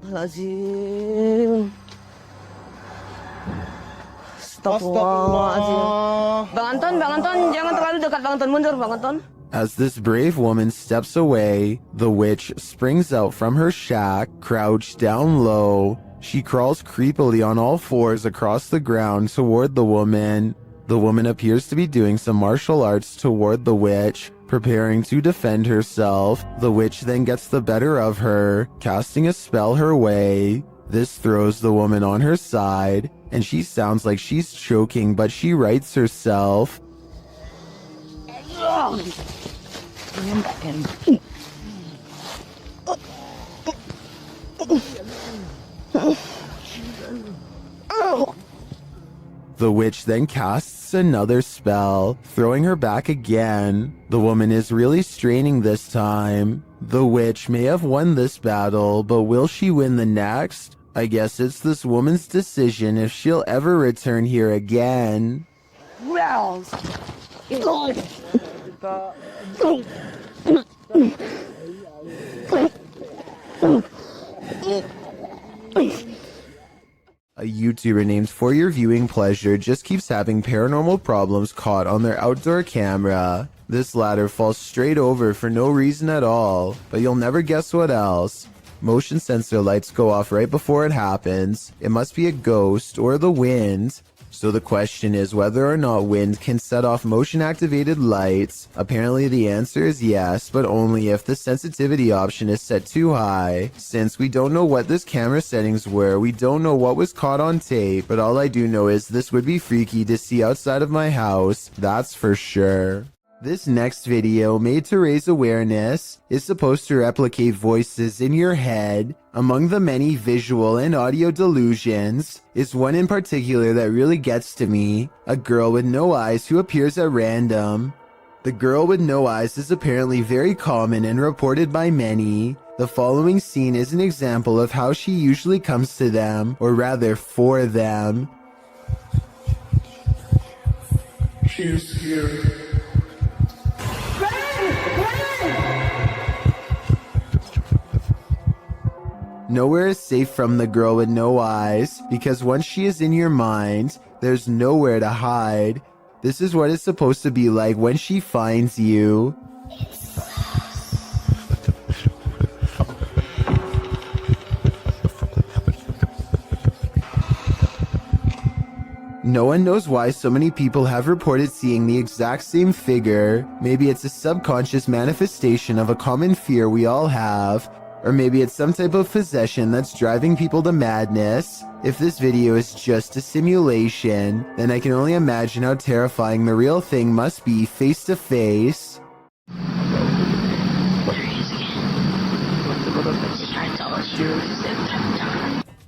Bang Anton, jangan terlalu dekat, Bang Anton, mundur, Bang Anton. As this brave woman steps away, the witch springs out from her shack, crouched down low. She crawls creepily on all fours across the ground toward the woman. The woman appears to be doing some martial arts toward the witch, preparing to defend herself. The witch then gets the better of her, casting a spell her way. This throws the woman on her side, and she sounds like she's choking, but she rights herself. The witch then casts another spell, throwing her back again. The woman is really straining this time. The witch may have won this battle, but will she win the next? I guess it's this woman's decision if she'll ever return here again. A YouTuber named For Your Viewing Pleasure just keeps having paranormal problems caught on their outdoor camera. This ladder falls straight over for no reason at all, but you'll never guess what else. Motion sensor lights go off right before it happens. It must be a ghost or the wind. So the question is whether or not wind can set off motion activated lights. Apparently the answer is yes, but only if the sensitivity option is set too high. Since we don't know what this camera settings were, we don't know what was caught on tape, but all I do know is this would be freaky to see outside of my house, that's for sure. This next video, made to raise awareness, is supposed to replicate voices in your head. Among the many visual and audio delusions is one in particular that really gets to me. A girl with no eyes who appears at random. The girl with no eyes is apparently very common and reported by many. The following scene is an example of how she usually comes to them, or rather for them. She is here. Nowhere is safe from the girl with no eyes, because once she is in your mind, there's nowhere to hide. This is what it's supposed to be like when she finds you. No one knows why so many people have reported seeing the exact same figure. Maybe it's a subconscious manifestation of a common fear we all have. Or maybe it's some type of possession that's driving people to madness. If this video is just a simulation, then I can only imagine how terrifying the real thing must be face to face.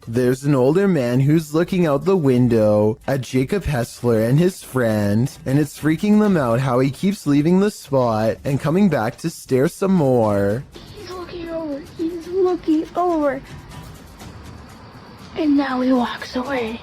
There's an older man who's looking out the window at Jacob Hessler and his friend, and it's freaking them out how he keeps leaving the spot and coming back to stare some more. He's looking over. He's looking over. And now he walks away.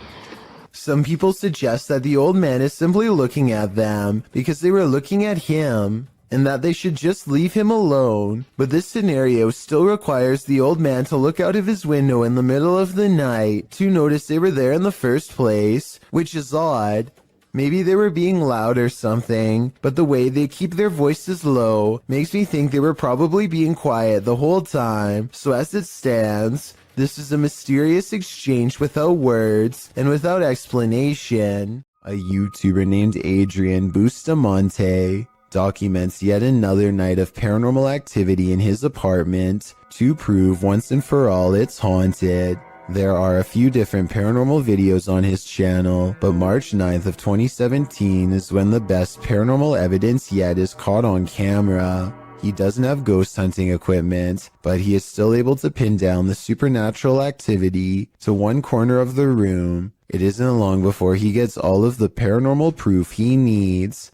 Some people suggest that the old man is simply looking at them because they were looking at him, and that they should just leave him alone. But this scenario still requires the old man to look out of his window in the middle of the night to notice they were there in the first place, which is odd. Maybe they were being loud or something, but the way they keep their voices low makes me think they were probably being quiet the whole time. So as it stands, this is a mysterious exchange without words and without explanation. A YouTuber named Adrian Bustamante documents yet another night of paranormal activity in his apartment to prove once and for all it's haunted. There are a few different paranormal videos on his channel, but March 9th of 2017 is when the best paranormal evidence yet is caught on camera. He doesn't have ghost hunting equipment, but he is still able to pin down the supernatural activity to one corner of the room. It isn't long before he gets all of the paranormal proof he needs.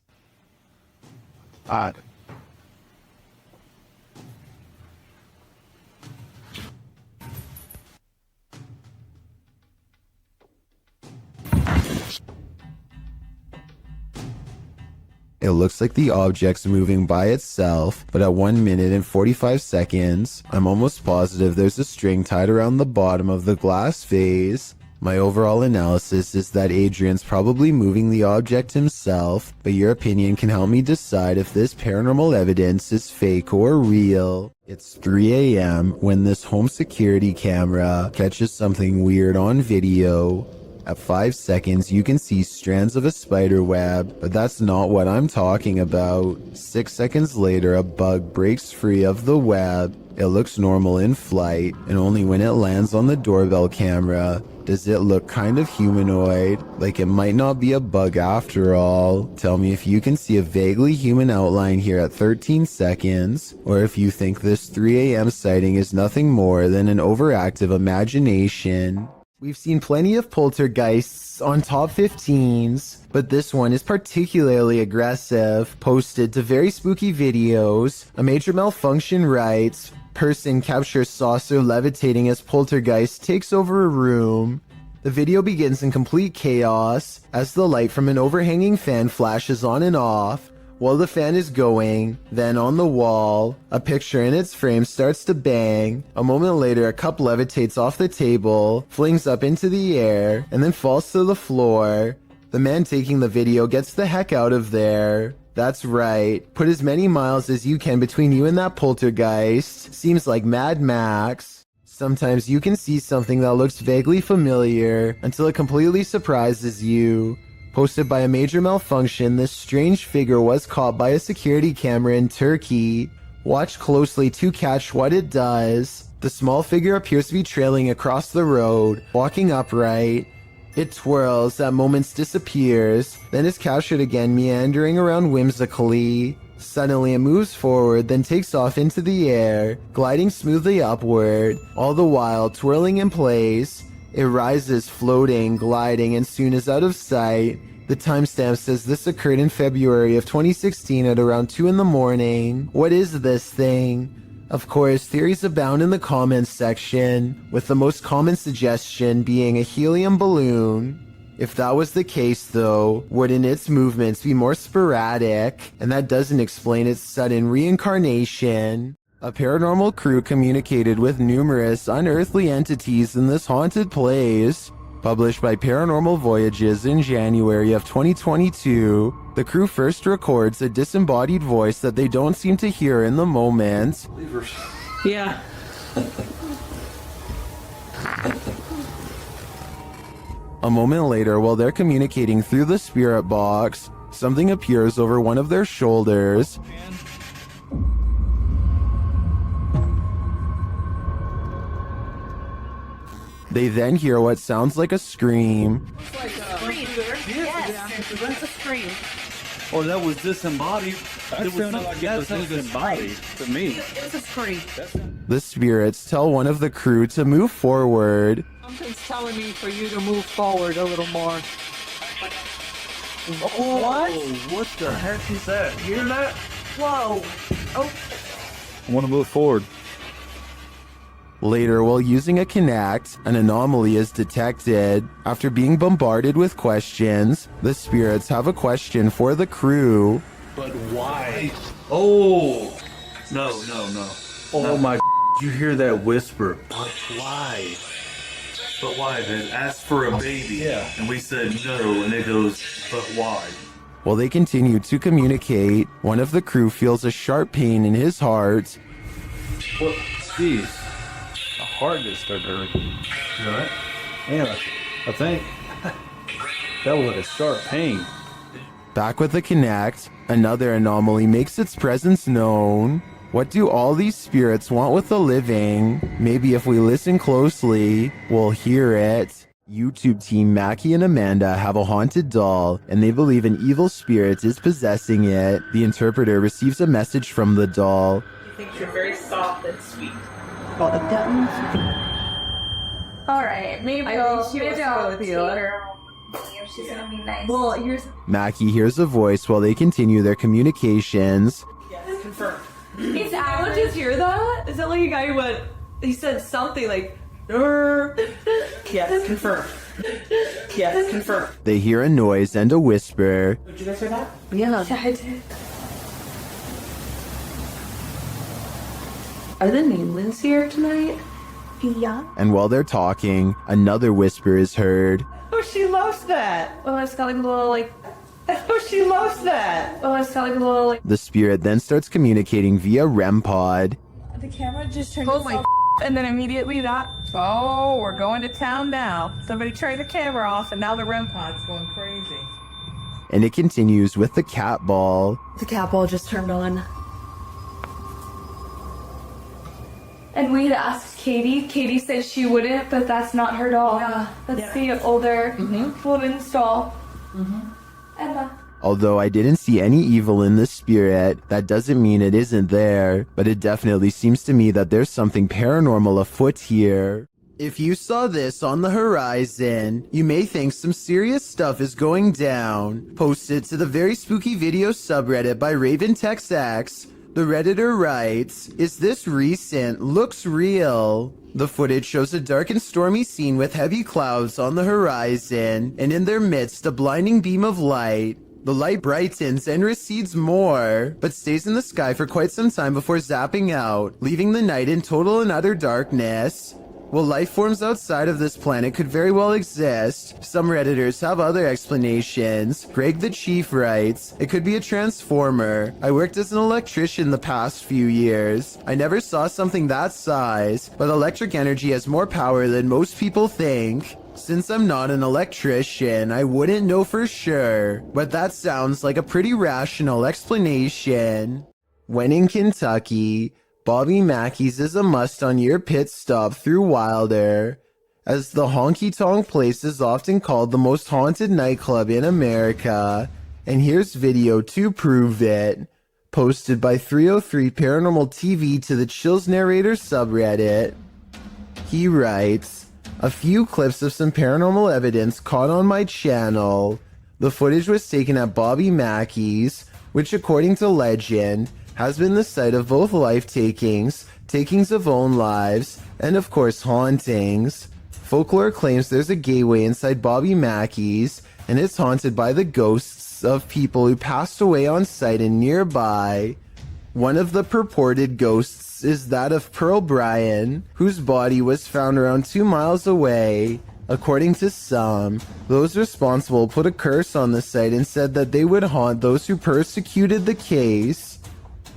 It looks like the object's moving by itself, but at 1 minute and 45 seconds, I'm almost positive there's a string tied around the bottom of the glass vase. My overall analysis is that Adrian's probably moving the object himself, but your opinion can help me decide if this paranormal evidence is fake or real. It's 3 a.m. when this home security camera catches something weird on video. At 5 seconds, you can see strands of a spider web, but that's not what I'm talking about. 6 seconds later, a bug breaks free of the web. It looks normal in flight, and only when it lands on the doorbell camera does it look kind of humanoid, like it might not be a bug after all. Tell me if you can see a vaguely human outline here at 13 seconds, or if you think this 3 a.m. sighting is nothing more than an overactive imagination. We've seen plenty of poltergeists on top 15s, but this one is particularly aggressive. Posted to very spooky videos. A major malfunction writes, person captures saucer levitating as poltergeist takes over a room. The video begins in complete chaos as the light from an overhanging fan flashes on and off. While the fan is going, then on the wall, a picture in its frame starts to bang. A moment later, a cup levitates off the table, flings up into the air, and then falls to the floor. The man taking the video gets the heck out of there. That's right. Put as many miles as you can between you and that poltergeist. Seems like Mad Max. Sometimes you can see something that looks vaguely familiar until it completely surprises you. Posted by a major malfunction, this strange figure was caught by a security camera in Turkey. Watch closely to catch what it does. The small figure appears to be trailing across the road, walking upright. It twirls, at moments disappears, then is captured again, meandering around whimsically. Suddenly it moves forward, then takes off into the air, gliding smoothly upward, all the while twirling in place. It rises, floating, gliding, and soon is out of sight. The timestamp says this occurred in February of 2016 at around 2 in the morning. What is this thing? Of course, theories abound in the comments section, with the most common suggestion being a helium balloon. If that was the case though, wouldn't its movements be more sporadic? And that doesn't explain its sudden reincarnation. A paranormal crew communicated with numerous unearthly entities in this haunted place. Published by Paranormal Voyages in January of 2022, the crew first records a disembodied voice that they don't seem to hear in the moment. Yeah. A moment later, while they're communicating through the spirit box, something appears over one of their shoulders. They then hear what sounds like a scream. Yes, a scream. Or that was disembodied. That sounded like it was disembodied to me. It's a scream. The spirits tell one of the crew to move forward. Something's telling me for you to move forward a little more. What? What the heck is that? Hear that? Whoa. Oh. I want to move forward. Later, while using a Kinect, an anomaly is detected. After being bombarded with questions, the spirits have a question for the crew. But why? Oh! No. Oh my, you hear that whisper? But why? But why? They asked for a baby. Yeah. And we said no, and it goes, but why? While they continue to communicate, one of the crew feels a sharp pain in his heart. What? Jeez. My heart just started hurting. You alright? Yeah, I think that was like a sharp pain. Back with the Kinect, another anomaly makes its presence known. What do all these spirits want with the living? Maybe if we listen closely, we'll hear it. YouTube team Mackie and Amanda have a haunted doll, and they believe an evil spirit is possessing it. The interpreter receives a message from the doll. He thinks you're very soft and sweet. Alright, maybe I'll teach her. She's gonna be nice. Well, here's Mackie hears a voice while they continue their communications. Yes, confirmed. it's Did average. just hear that? Is that like a guy who went, he said something like, yes, confirmed. Yes, confirmed. They hear a noise and a whisper. Did you guys hear that? Yeah, I did. Are the nameless here tonight? Yeah. And while they're talking, another whisper is heard. Oh, she loves that. Oh, it's got like a little like. Oh, she loves that. Oh, it's got like a little like. The spirit then starts communicating via REM pod. The camera just turned itself and then immediately that. Oh, we're going to town now. Somebody turned the camera off and now the REM pod's going crazy. And it continues with the cat ball. The cat ball just turned on. And we'd asked Katie. Katie said she wouldn't, but that's not her doll. Yeah. That's the older woman's doll. Emma. Although I didn't see any evil in the spirit, that doesn't mean it isn't there, but it definitely seems to me that there's something paranormal afoot here. If you saw this on the horizon, you may think some serious stuff is going down. Posted to the Very Spooky Video subreddit by RavenTexX, the Redditor writes, "Is this recent? Looks real." The footage shows a dark and stormy scene with heavy clouds on the horizon, and in their midst a blinding beam of light. The light brightens and recedes more, but stays in the sky for quite some time before zapping out, leaving the night in total and utter darkness. While life forms outside of this planet could very well exist, some Redditors have other explanations. Greg the Chief writes, "It could be a transformer. I worked as an electrician the past few years. I never saw something that size, but electric energy has more power than most people think. Since I'm not an electrician, I wouldn't know for sure, but that sounds like a pretty rational explanation." When in Kentucky, Bobby Mackey's is a must on your pit stop through Wilder, as the Honky Tonk place is often called the most haunted nightclub in America, and here's video to prove it, posted by 303 Paranormal TV to the Chills Narrator subreddit. He writes, "A few clips of some paranormal evidence caught on my channel. The footage was taken at Bobby Mackey's, which according to legend, has been the site of both life takings, takings of own lives, and of course hauntings. Folklore claims there's a gateway inside Bobby Mackey's, and it's haunted by the ghosts of people who passed away on site and nearby. One of the purported ghosts is that of Pearl Bryan, whose body was found around 2 miles away. According to some, those responsible put a curse on the site and said that they would haunt those who persecuted the case.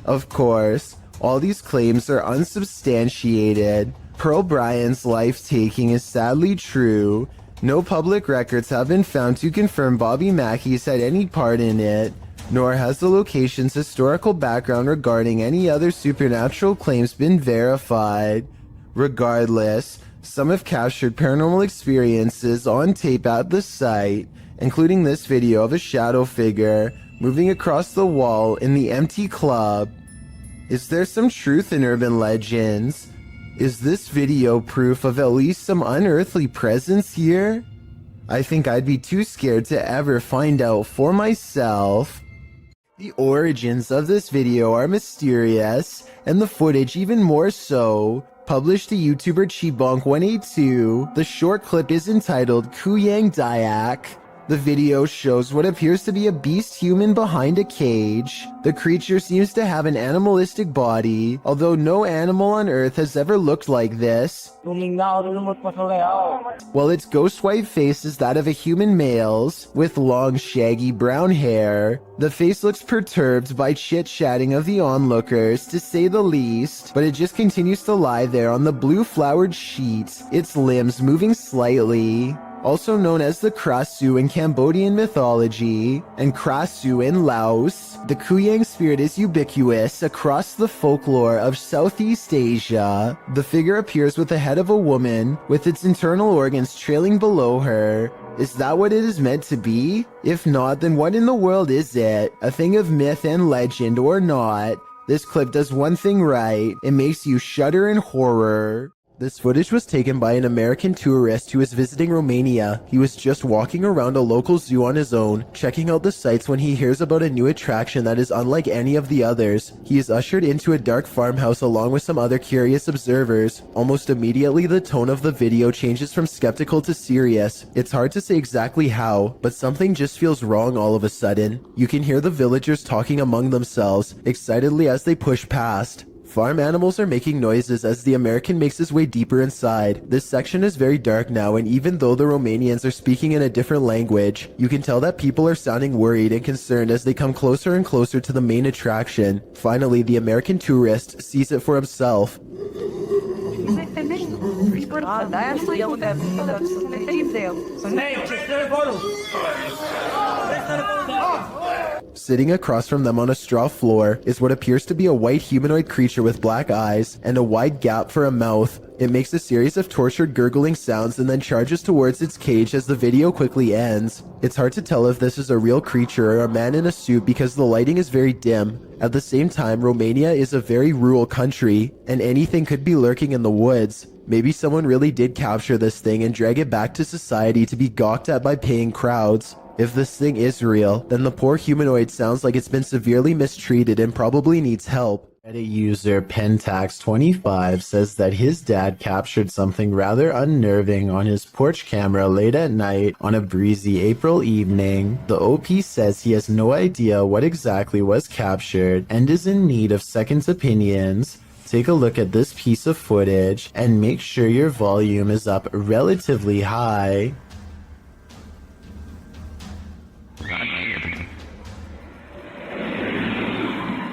Of course, all these claims are unsubstantiated. Pearl Bryan's life-taking is sadly true. No public records have been found to confirm Bobby Mackey's had any part in it, nor has the location's historical background regarding any other supernatural claims been verified. Regardless, some have captured paranormal experiences on tape at the site, including this video of a shadow figure moving across the wall in the empty club. Is there some truth in urban legends? Is this video proof of at least some unearthly presence here? I think I'd be too scared to ever find out for myself. The origins of this video are mysterious, and the footage even more so. Published to YouTuber Chibonk182, the short clip is entitled Kuyang Dayak. The video shows what appears to be a beast human behind a cage. The creature seems to have an animalistic body, although no animal on Earth has ever looked like this. While its ghost white face is that of a human male's, with long shaggy brown hair. The face looks perturbed by chit-chatting of the onlookers, to say the least, but it just continues to lie there on the blue flowered sheet, its limbs moving slightly. Also known as the Krasu in Cambodian mythology, and Krasu in Laos, the Kuyang spirit is ubiquitous across the folklore of Southeast Asia. The figure appears with the head of a woman, with its internal organs trailing below her. Is that what it is meant to be? If not, then what in the world is it? A thing of myth and legend or not? This clip does one thing right. It makes you shudder in horror. This footage was taken by an American tourist who was visiting Romania. He was just walking around a local zoo on his own, checking out the sights when he hears about a new attraction that is unlike any of the others. He is ushered into a dark farmhouse along with some other curious observers. Almost immediately, the tone of the video changes from skeptical to serious. It's hard to say exactly how, but something just feels wrong all of a sudden. You can hear the villagers talking among themselves, excitedly as they push past. Farm animals are making noises as the American makes his way deeper inside. This section is very dark now, and even though the Romanians are speaking in a different language, you can tell that people are sounding worried and concerned as they come closer and closer to the main attraction. Finally, the American tourist sees it for himself. Sitting across from them on a straw floor is what appears to be a white humanoid creature with black eyes and a wide gap for a mouth. It makes a series of tortured gurgling sounds and then charges towards its cage as the video quickly ends. It's hard to tell if this is a real creature or a man in a suit because the lighting is very dim. At the same time, Romania is a very rural country, and anything could be lurking in the woods. Maybe someone really did capture this thing and drag it back to society to be gawked at by paying crowds. If this thing is real, then the poor humanoid sounds like it's been severely mistreated and probably needs help. Reddit user Pentax25 says that his dad captured something rather unnerving on his porch camera late at night on a breezy April evening. The OP says he has no idea what exactly was captured and is in need of second opinions. Take a look at this piece of footage and make sure your volume is up relatively high.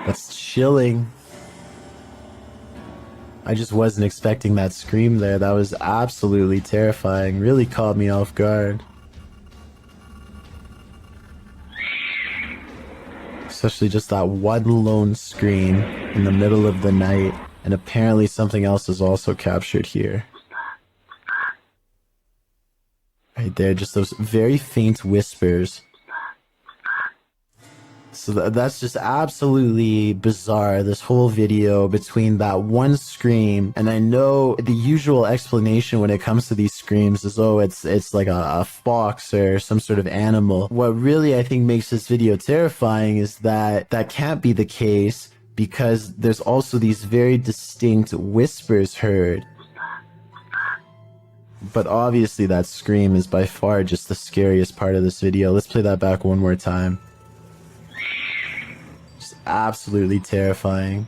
That's chilling. I just wasn't expecting that scream there. That was absolutely terrifying. Really caught me off guard. Especially just that one lone scream in the middle of the night. And apparently something else is also captured here. Right there, just those very faint whispers. So that's just absolutely bizarre, this whole video between that one scream. And I know the usual explanation when it comes to these screams is, oh, it's like a fox or some sort of animal. What really I think makes this video terrifying is that that can't be the case, because there's also these very distinct whispers heard. But obviously that scream is by far just the scariest part of this video. Let's play that back one more time. Just absolutely terrifying.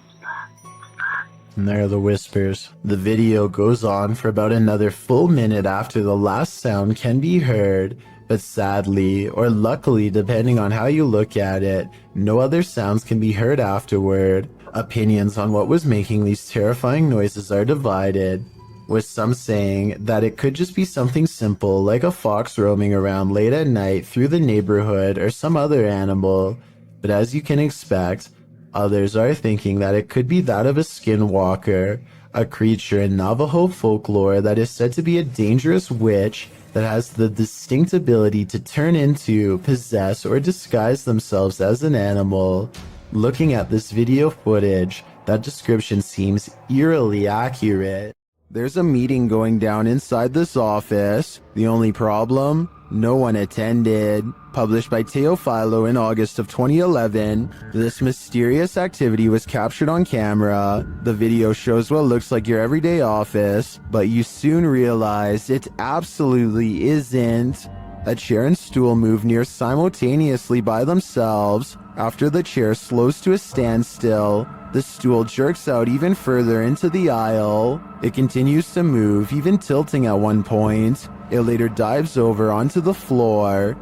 And there are the whispers. The video goes on for about another full minute after the last sound can be heard, but sadly, or luckily depending on how you look at it, no other sounds can be heard afterward. Opinions on what was making these terrifying noises are divided, with some saying that it could just be something simple like a fox roaming around late at night through the neighborhood or some other animal, but as you can expect, others are thinking that it could be that of a skinwalker, a creature in Navajo folklore that is said to be a dangerous witch that has the distinct ability to turn into, possess, or disguise themselves as an animal. Looking at this video footage, that description seems eerily accurate. There's a meeting going down inside this office. The only problem? No one attended. Published by Teofilo in August of 2011, this mysterious activity was captured on camera. The video shows what looks like your everyday office, but you soon realize it absolutely isn't. A chair and stool move near simultaneously by themselves. After the chair slows to a standstill, the stool jerks out even further into the aisle. It continues to move, even tilting at one point. It later dives over onto the floor.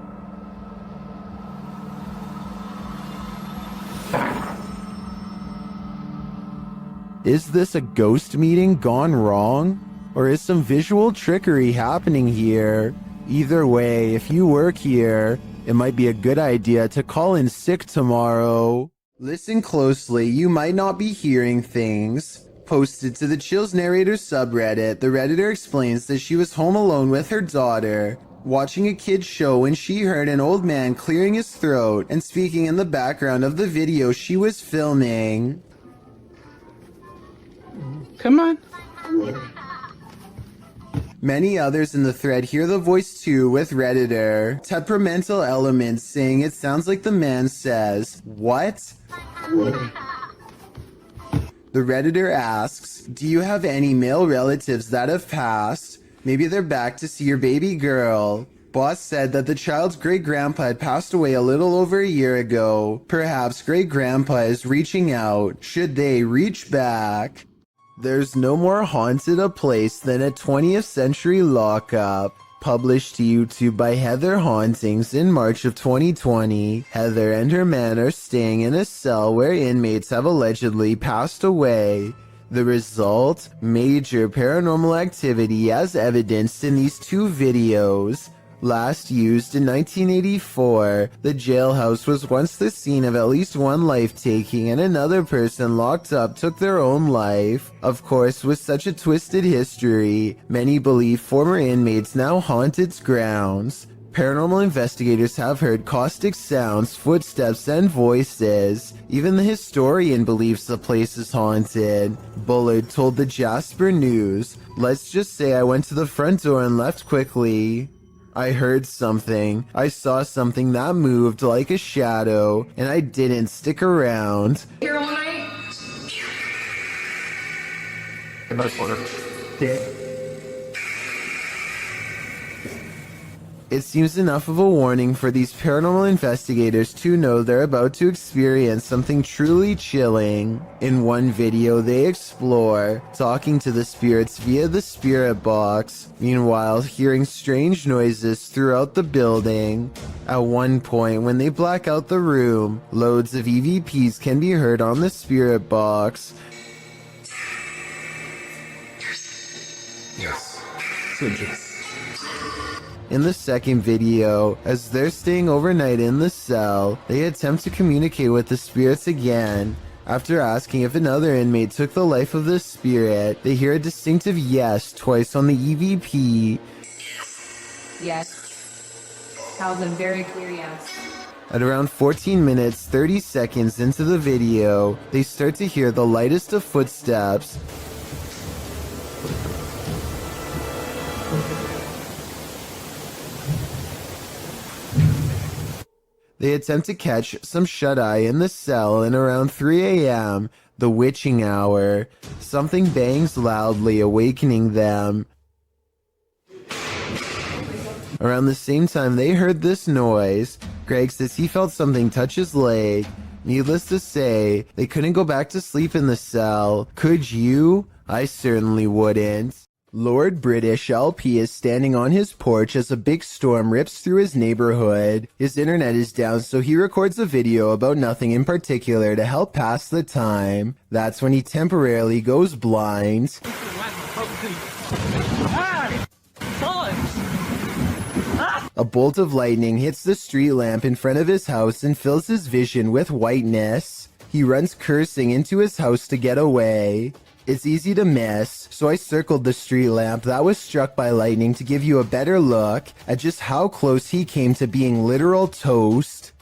Is this a ghost meeting gone wrong? Or is some visual trickery happening here? Either way, if you work here, it might be a good idea to call in sick tomorrow. Listen closely, you might not be hearing things. Posted to the Chills Narrator subreddit, the Redditor explains that she was home alone with her daughter, watching a kid's show when she heard an old man clearing his throat and speaking in the background of the video she was filming. Come on. Many others in the thread hear the voice too, with Redditor temperamental elements saying it sounds like the man says, "What?" The Redditor asks, "Do you have any male relatives that have passed? Maybe they're back to see your baby girl." Boss said that the child's great-grandpa had passed away a little over a year ago. Perhaps great-grandpa is reaching out. Should they reach back? There's no more haunted a place than a 20th century lockup. Published to YouTube by Heather Hauntings in March of 2020. Heather and her man are staying in a cell where inmates have allegedly passed away. The result? Major paranormal activity as evidenced in these two videos. Last used in 1984, the jailhouse was once the scene of at least one life-taking, and another person locked up took their own life. Of course, with such a twisted history, many believe former inmates now haunt its grounds. Paranormal investigators have heard caustic sounds, footsteps, and voices. Even the historian believes the place is haunted. Bullard told the Jasper News, "Let's just say I went to the front door and left quickly. I heard something. I saw something that moved like a shadow, and I didn't stick around." Here all night? It seems enough of a warning for these paranormal investigators to know they're about to experience something truly chilling. In one video, they explore talking to the spirits via the spirit box, meanwhile hearing strange noises throughout the building. At one point, when they black out the room, loads of EVPs can be heard on the spirit box. Yes. In the second video, as they're staying overnight in the cell, they attempt to communicate with the spirits again. After asking if another inmate took the life of the spirit, they hear a distinctive yes twice on the EVP. Yes. That was a very clear yes. At around 14 minutes 30 seconds into the video, they start to hear the lightest of footsteps. They attempt to catch some shut-eye in the cell, and around 3 a.m., the witching hour, something bangs loudly, awakening them. Around the same time they heard this noise, Greg says he felt something touch his leg. Needless to say, they couldn't go back to sleep in the cell. Could you? I certainly wouldn't. Lord British LP is standing on his porch as a big storm rips through his neighborhood. His internet is down, so he records a video about nothing in particular to help pass the time. That's when he temporarily goes blind. A bolt of lightning hits the street lamp in front of his house and fills his vision with whiteness. He runs cursing into his house to get away. It's easy to miss, so I circled the street lamp that was struck by lightning to give you a better look at just how close he came to being literal toast.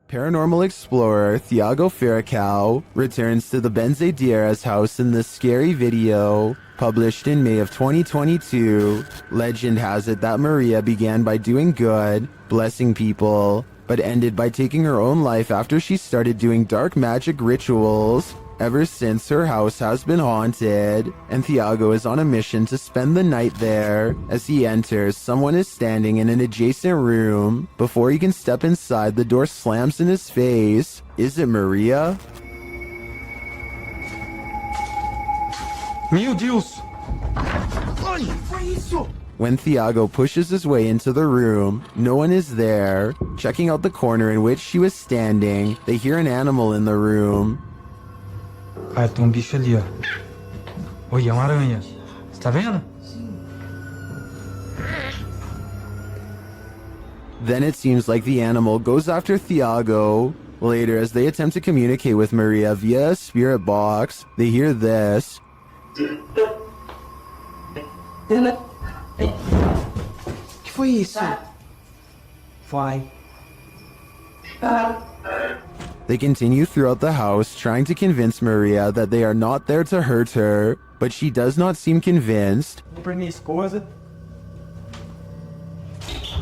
Paranormal explorer Thiago Ferracao returns to the Benzedeiras house in this scary video, published in May of 2022. Legend has it that Maria began by doing good, blessing people, but ended by taking her own life after she started doing dark magic rituals. Ever since, her house has been haunted, and Thiago is on a mission to spend the night there. As he enters, someone is standing in an adjacent room. Before he can step inside, the door slams in his face. Is it Maria? Meu Deus! Ai, foi isso? When Thiago pushes his way into the room, no one is there. Checking out the corner in which she was standing, they hear an animal in the room. Ah, tem bicho ali, ó. Oi, é uma aranha. Você tá vendo? Then it seems like the animal goes after Thiago. Later, as they attempt to communicate with Maria via a spirit box, they hear this. Que foi isso? Vai. They continue throughout the house, trying to convince Maria that they are not there to hurt her, but she does not seem convinced. Pra minha esposa.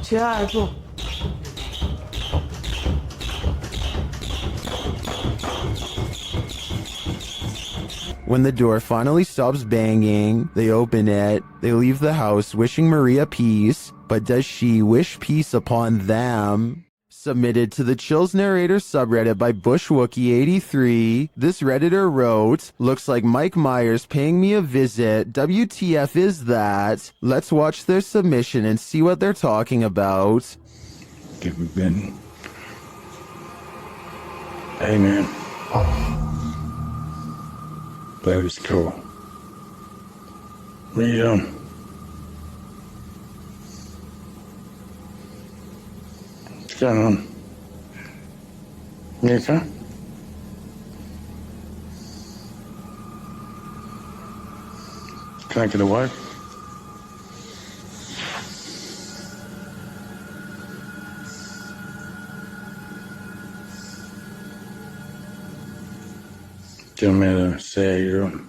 Thiago. When the door finally stops banging, they open it. They leave the house wishing Maria peace, but does she wish peace upon them? Submitted to the Chills Narrator subreddit by BushWookie83, this redditor wrote, "Looks like Mike Myers paying me a visit. WTF is that?" Let's watch their submission and see what they're talking about. Have we been? Hey, man. That was cool. What are you doing? What's going on? You okay? Can I get away? Do you want me to say how you're doing?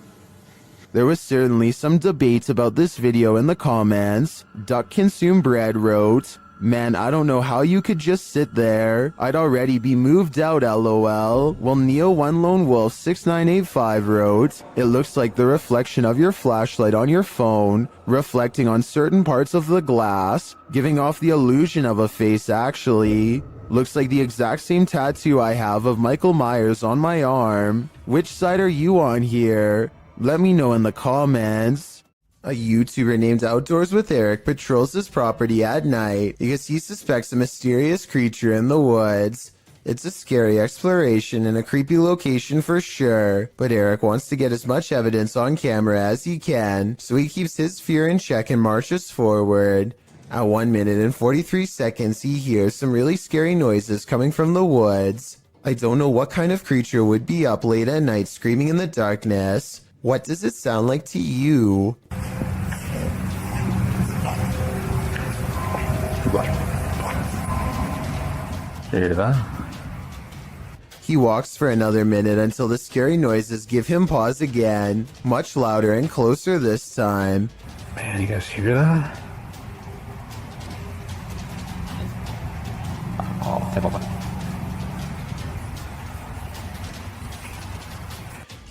There was certainly some debate about this video in the comments. Duck Consume Bread wrote, "Man, I don't know how you could just sit there. I'd already be moved out, lol." While Neo One Lone Wolf 6985 wrote, "It looks like the reflection of your flashlight on your phone, reflecting on certain parts of the glass, giving off the illusion of a face actually. Looks like the exact same tattoo I have of Michael Myers on my arm. Which side are you on here? Let me know in the comments." A YouTuber named Outdoors with Eric patrols his property at night because he suspects a mysterious creature in the woods. It's a scary exploration and a creepy location for sure, but Eric wants to get as much evidence on camera as he can, so he keeps his fear in check and marches forward. At 1 minute and 43 seconds, he hears some really scary noises coming from the woods. I don't know what kind of creature would be up late at night screaming in the darkness. What does it sound like to you? He walks for another minute until the scary noises give him pause again, much louder and closer this time. Man, you guys hear that?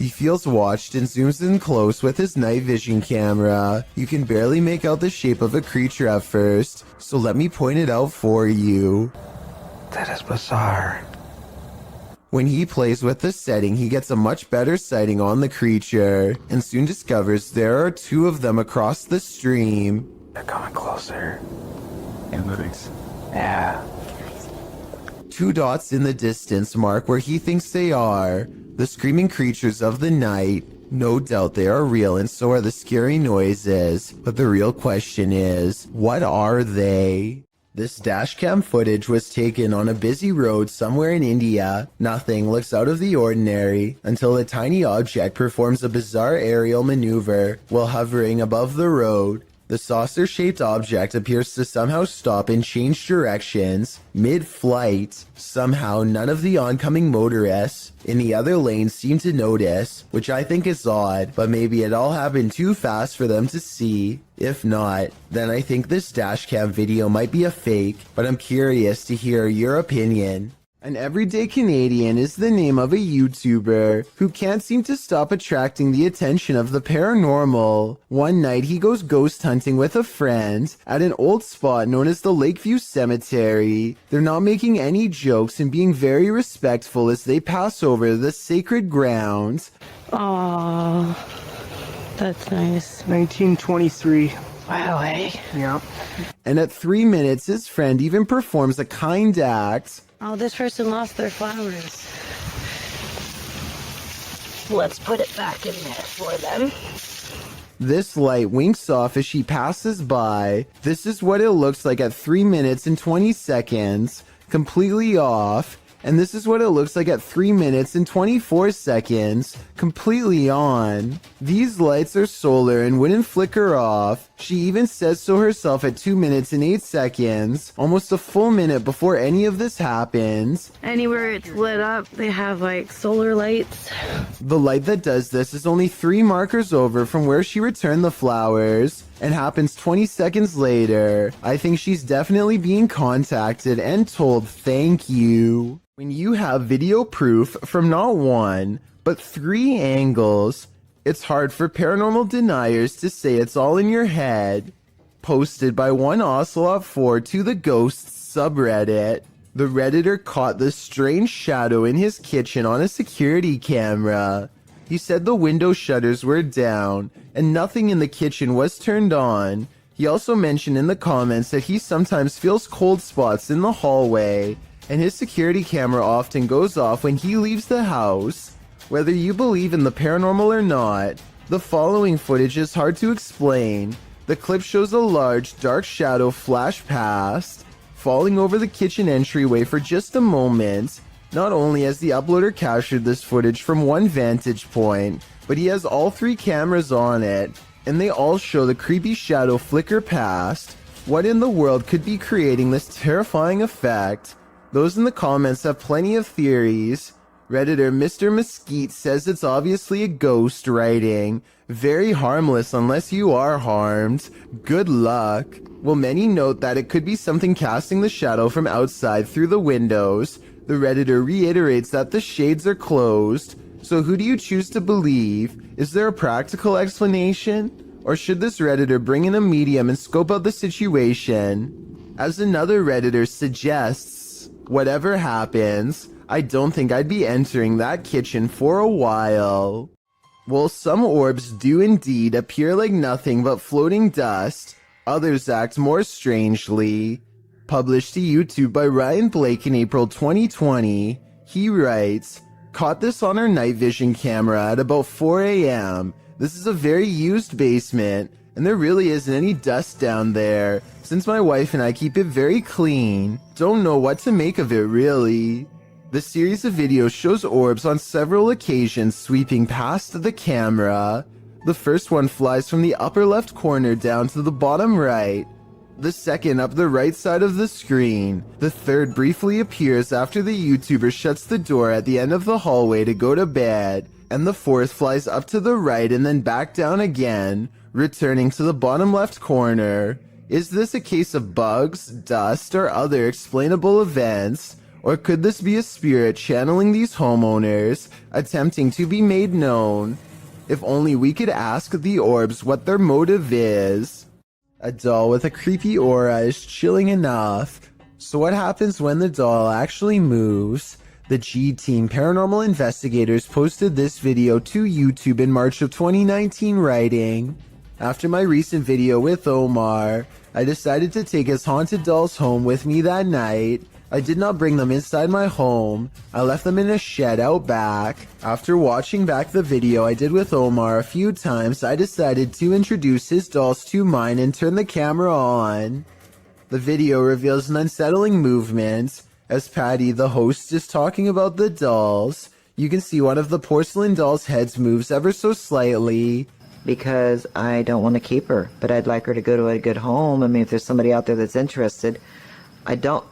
He feels watched and zooms in close with his night vision camera. You can barely make out the shape of a creature at first, so let me point it out for you. That is bizarre. When he plays with the setting, he gets a much better sighting on the creature, and soon discovers there are 2 of them across the stream. They're coming closer. And moving. Yeah. 2 dots in the distance mark where he thinks they are. The screaming creatures of the night. No doubt they are real, and so are the scary noises. But the real question is, what are they? This dashcam footage was taken on a busy road somewhere in India. Nothing looks out of the ordinary until a tiny object performs a bizarre aerial maneuver while hovering above the road. The saucer-shaped object appears to somehow stop and change directions mid-flight. Somehow, none of the oncoming motorists in the other lane seem to notice, which I think is odd, but maybe it all happened too fast for them to see. If not, then I think this dashcam video might be a fake, but I'm curious to hear your opinion. An everyday Canadian is the name of a YouTuber who can't seem to stop attracting the attention of the paranormal. One night he goes ghost hunting with a friend at an old spot known as the Lakeview Cemetery. They're not making any jokes and being very respectful as they pass over the sacred ground. Aww, that's nice. 1923. Wow, eh? Yeah. And at 3 minutes, his friend even performs a kind act. Oh, this person lost their flowers. Let's put it back in there for them. This light winks off as she passes by. This is what it looks like at 3 minutes and 20 seconds, completely off. And this is what it looks like at 3 minutes and 24 seconds, completely on. These lights are solar and wouldn't flicker off. She even says so herself at 2 minutes and 8 seconds, almost a full minute before any of this happens. Anywhere it's lit up, they have like solar lights. The light that does this is only 3 markers over from where she returned the flowers, and happens 20 seconds later. I think she's definitely being contacted and told thank you. When you have video proof from not 1, but 3 angles, it's hard for paranormal deniers to say it's all in your head. Posted by one Ocelot4 to the Ghosts subreddit. The Redditor caught the strange shadow in his kitchen on a security camera. He said the window shutters were down and nothing in the kitchen was turned on. He also mentioned in the comments that he sometimes feels cold spots in the hallway, and his security camera often goes off when he leaves the house. Whether you believe in the paranormal or not, the following footage is hard to explain. The clip shows a large, dark shadow flash past, falling over the kitchen entryway for just a moment. Not only has the uploader captured this footage from one vantage point, but he has all 3 cameras on it, and they all show the creepy shadow flicker past. What in the world could be creating this terrifying effect? Those in the comments have plenty of theories. Redditor Mr. Mesquite says it's obviously a ghost writing. Very harmless unless you are harmed. Good luck. Well, many note that it could be something casting the shadow from outside through the windows. The Redditor reiterates that the shades are closed. So who do you choose to believe? Is there a practical explanation? Or should this Redditor bring in a medium and scope out the situation? As another Redditor suggests, whatever happens, I don't think I'd be entering that kitchen for a while. Well, some orbs do indeed appear like nothing but floating dust. Others act more strangely. Published to YouTube by Ryan Blake in April 2020, he writes, "Caught this on our night vision camera at about 4 a.m. This is a very used basement, and there really isn't any dust down there, since my wife and I keep it very clean. Don't know what to make of it, really." The series of videos shows orbs on several occasions sweeping past the camera. The first one flies from the upper left corner down to the bottom right. The second up the right side of the screen. The third briefly appears after the YouTuber shuts the door at the end of the hallway to go to bed. And the fourth flies up to the right and then back down again, returning to the bottom left corner. Is this a case of bugs, dust, or other explainable events? Or could this be a spirit channeling these homeowners, attempting to be made known? If only we could ask the orbs what their motive is. A doll with a creepy aura is chilling enough. So what happens when the doll actually moves? The G-Team Paranormal Investigators posted this video to YouTube in March of 2019, writing, "After my recent video with Omar, I decided to take his haunted dolls home with me that night. I did not bring them inside my home. I left them in a shed out back. After watching back the video I did with Omar a few times, I decided to introduce his dolls to mine and turn the camera on." The video reveals an unsettling movement. As Patty, the host, is talking about the dolls, you can see one of the porcelain dolls' heads moves ever so slightly. Because I don't want to keep her, but I'd like her to go to a good home. I mean, if there's somebody out there that's interested, I don't...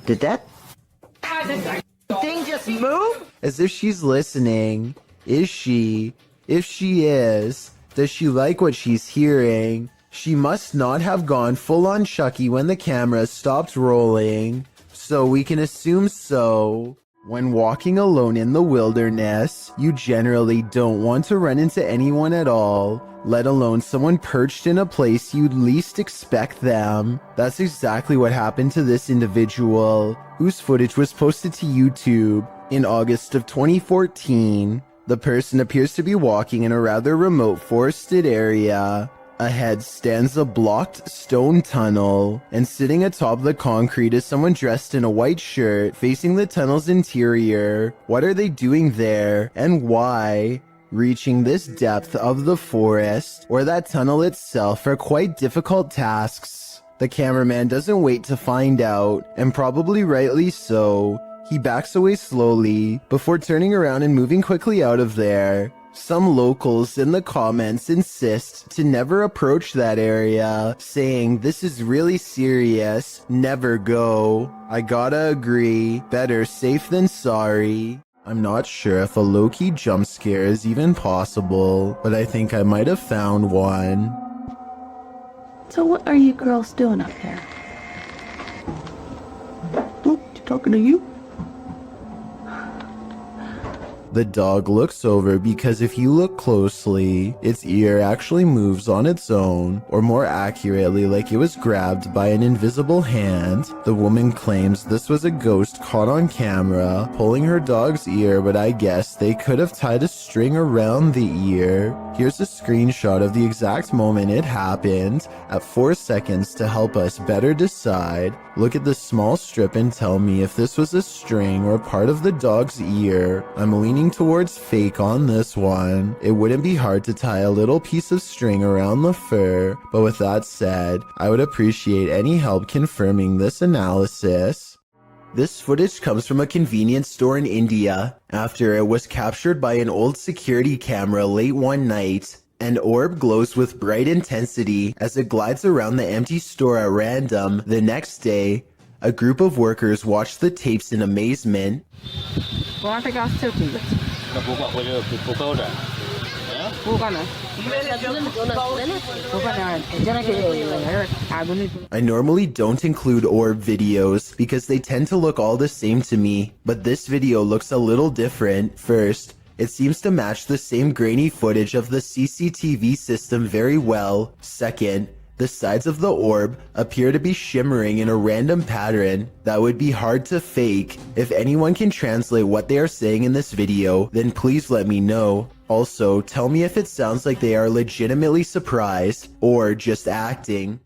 Did that thing just move? As if she's listening. Is she? If she is, does she like what she's hearing? She must not have gone full-on Chucky when the camera stopped rolling, so we can assume so. When walking alone in the wilderness, you generally don't want to run into anyone at all, let alone someone perched in a place you'd least expect them. That's exactly what happened to this individual, whose footage was posted to YouTube in August of 2014. The person appears to be walking in a rather remote forested area. Ahead stands a blocked stone tunnel, and sitting atop the concrete is someone dressed in a white shirt facing the tunnel's interior. What are they doing there, and why? Reaching this depth of the forest, or that tunnel itself, are quite difficult tasks. The cameraman doesn't wait to find out, and probably rightly so. He backs away slowly, before turning around and moving quickly out of there. Some locals in the comments insist to never approach that area, saying this is really serious, never go. I gotta agree, better safe than sorry. I'm not sure if a low-key jump scare is even possible, but I think I might have found one. So what are you girls doing up there? Oh, talking to you? The dog looks over because if you look closely, its ear actually moves on its own, or more accurately, like it was grabbed by an invisible hand. The woman claims this was a ghost caught on camera, pulling her dog's ear, but I guess they could have tied a string around the ear. Here's a screenshot of the exact moment it happened, at 4 seconds to help us better decide. Look at the small strip and tell me if this was a string or part of the dog's ear. I'm leaning towards fake on this one. It wouldn't be hard to tie a little piece of string around the fur, but with that said, I would appreciate any help confirming this analysis. This footage comes from a convenience store in India, after it was captured by an old security camera late one night. An orb glows with bright intensity as it glides around the empty store at random. The next day, a group of workers watch the tapes in amazement. I normally don't include orb videos because they tend to look all the same to me, but this video looks a little different. First, it seems to match the same grainy footage of the CCTV system very well. Second, the sides of the orb appear to be shimmering in a random pattern that would be hard to fake. If anyone can translate what they are saying in this video, then please let me know. Also, tell me if it sounds like they are legitimately surprised or just acting.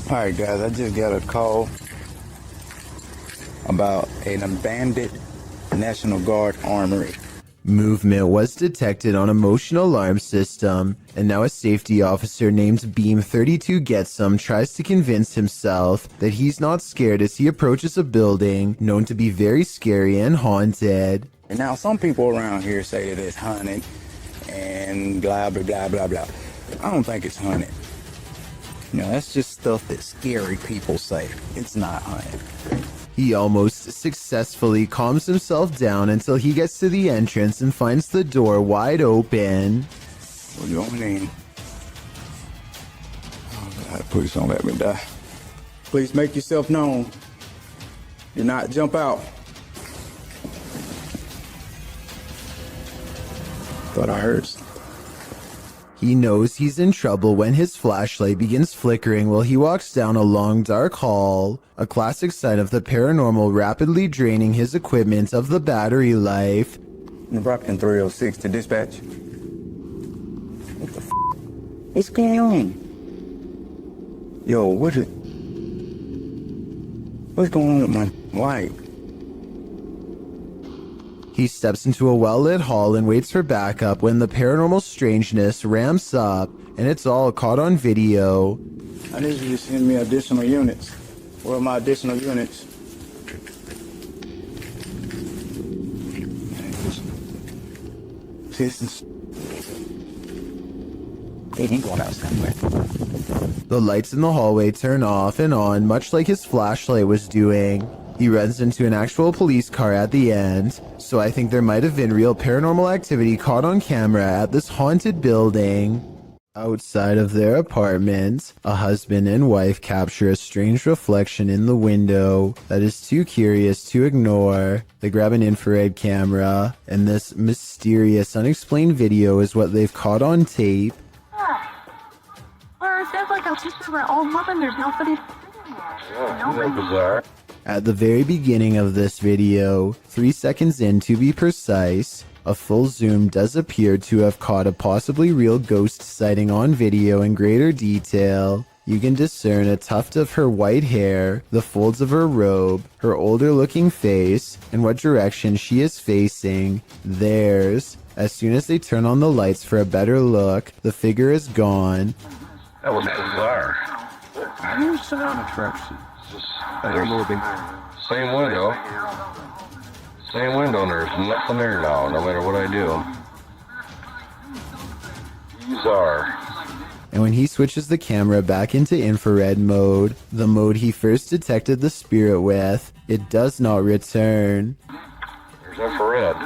Alright guys, I just got a call about an abandoned National Guard armory. Movement was detected on a motion alarm system, and now a safety officer named Beam32Getsome tries to convince himself that he's not scared as he approaches a building known to be very scary and haunted. And now some people around here say that it's haunted and blah blah blah blah blah. I don't think it's haunted. You know, that's just stuff that scary people say. It's not haunted. He almost successfully calms himself down until he gets to the entrance and finds the door wide open. We're going in. Oh God, please don't let me die. Please make yourself known. You're not. Jump out. Thought I heard something. He knows he's in trouble when his flashlight begins flickering while he walks down a long dark hall, a classic sign of the paranormal rapidly draining his equipment of the battery life. Nebraska 306 to dispatch. What the f*** is going on? Yo, what's going on with my light? He steps into a well-lit hall and waits for backup when the paranormal strangeness ramps up, and it's all caught on video. I need you to send me additional units. Where are my additional units? This They ain't going out somewhere. The lights in the hallway turn off and on, much like his flashlight was doing. He runs into an actual police car at the end, so I think there might have been real paranormal activity caught on camera at this haunted building. Outside of their apartment, a husband and wife capture a strange reflection in the window that is too curious to ignore. They grab an infrared camera, and this mysterious, unexplained video is what they've caught on tape. Or it sounds like I'm just my old mother and there's nobody. Bizarre. At the very beginning of this video, 3 seconds in to be precise, a full zoom does appear to have caught a possibly real ghost sighting on video in greater detail. You can discern a tuft of her white hair, the folds of her robe, her older looking face, and what direction she is facing, theirs. As soon as they turn on the lights for a better look, the figure is gone. That was bizarre. Same window. Same window, and there's nothing there now, no matter what I do. Bizarre. And when he switches the camera back into infrared mode, the mode he first detected the spirit with, it does not return. There's infrared.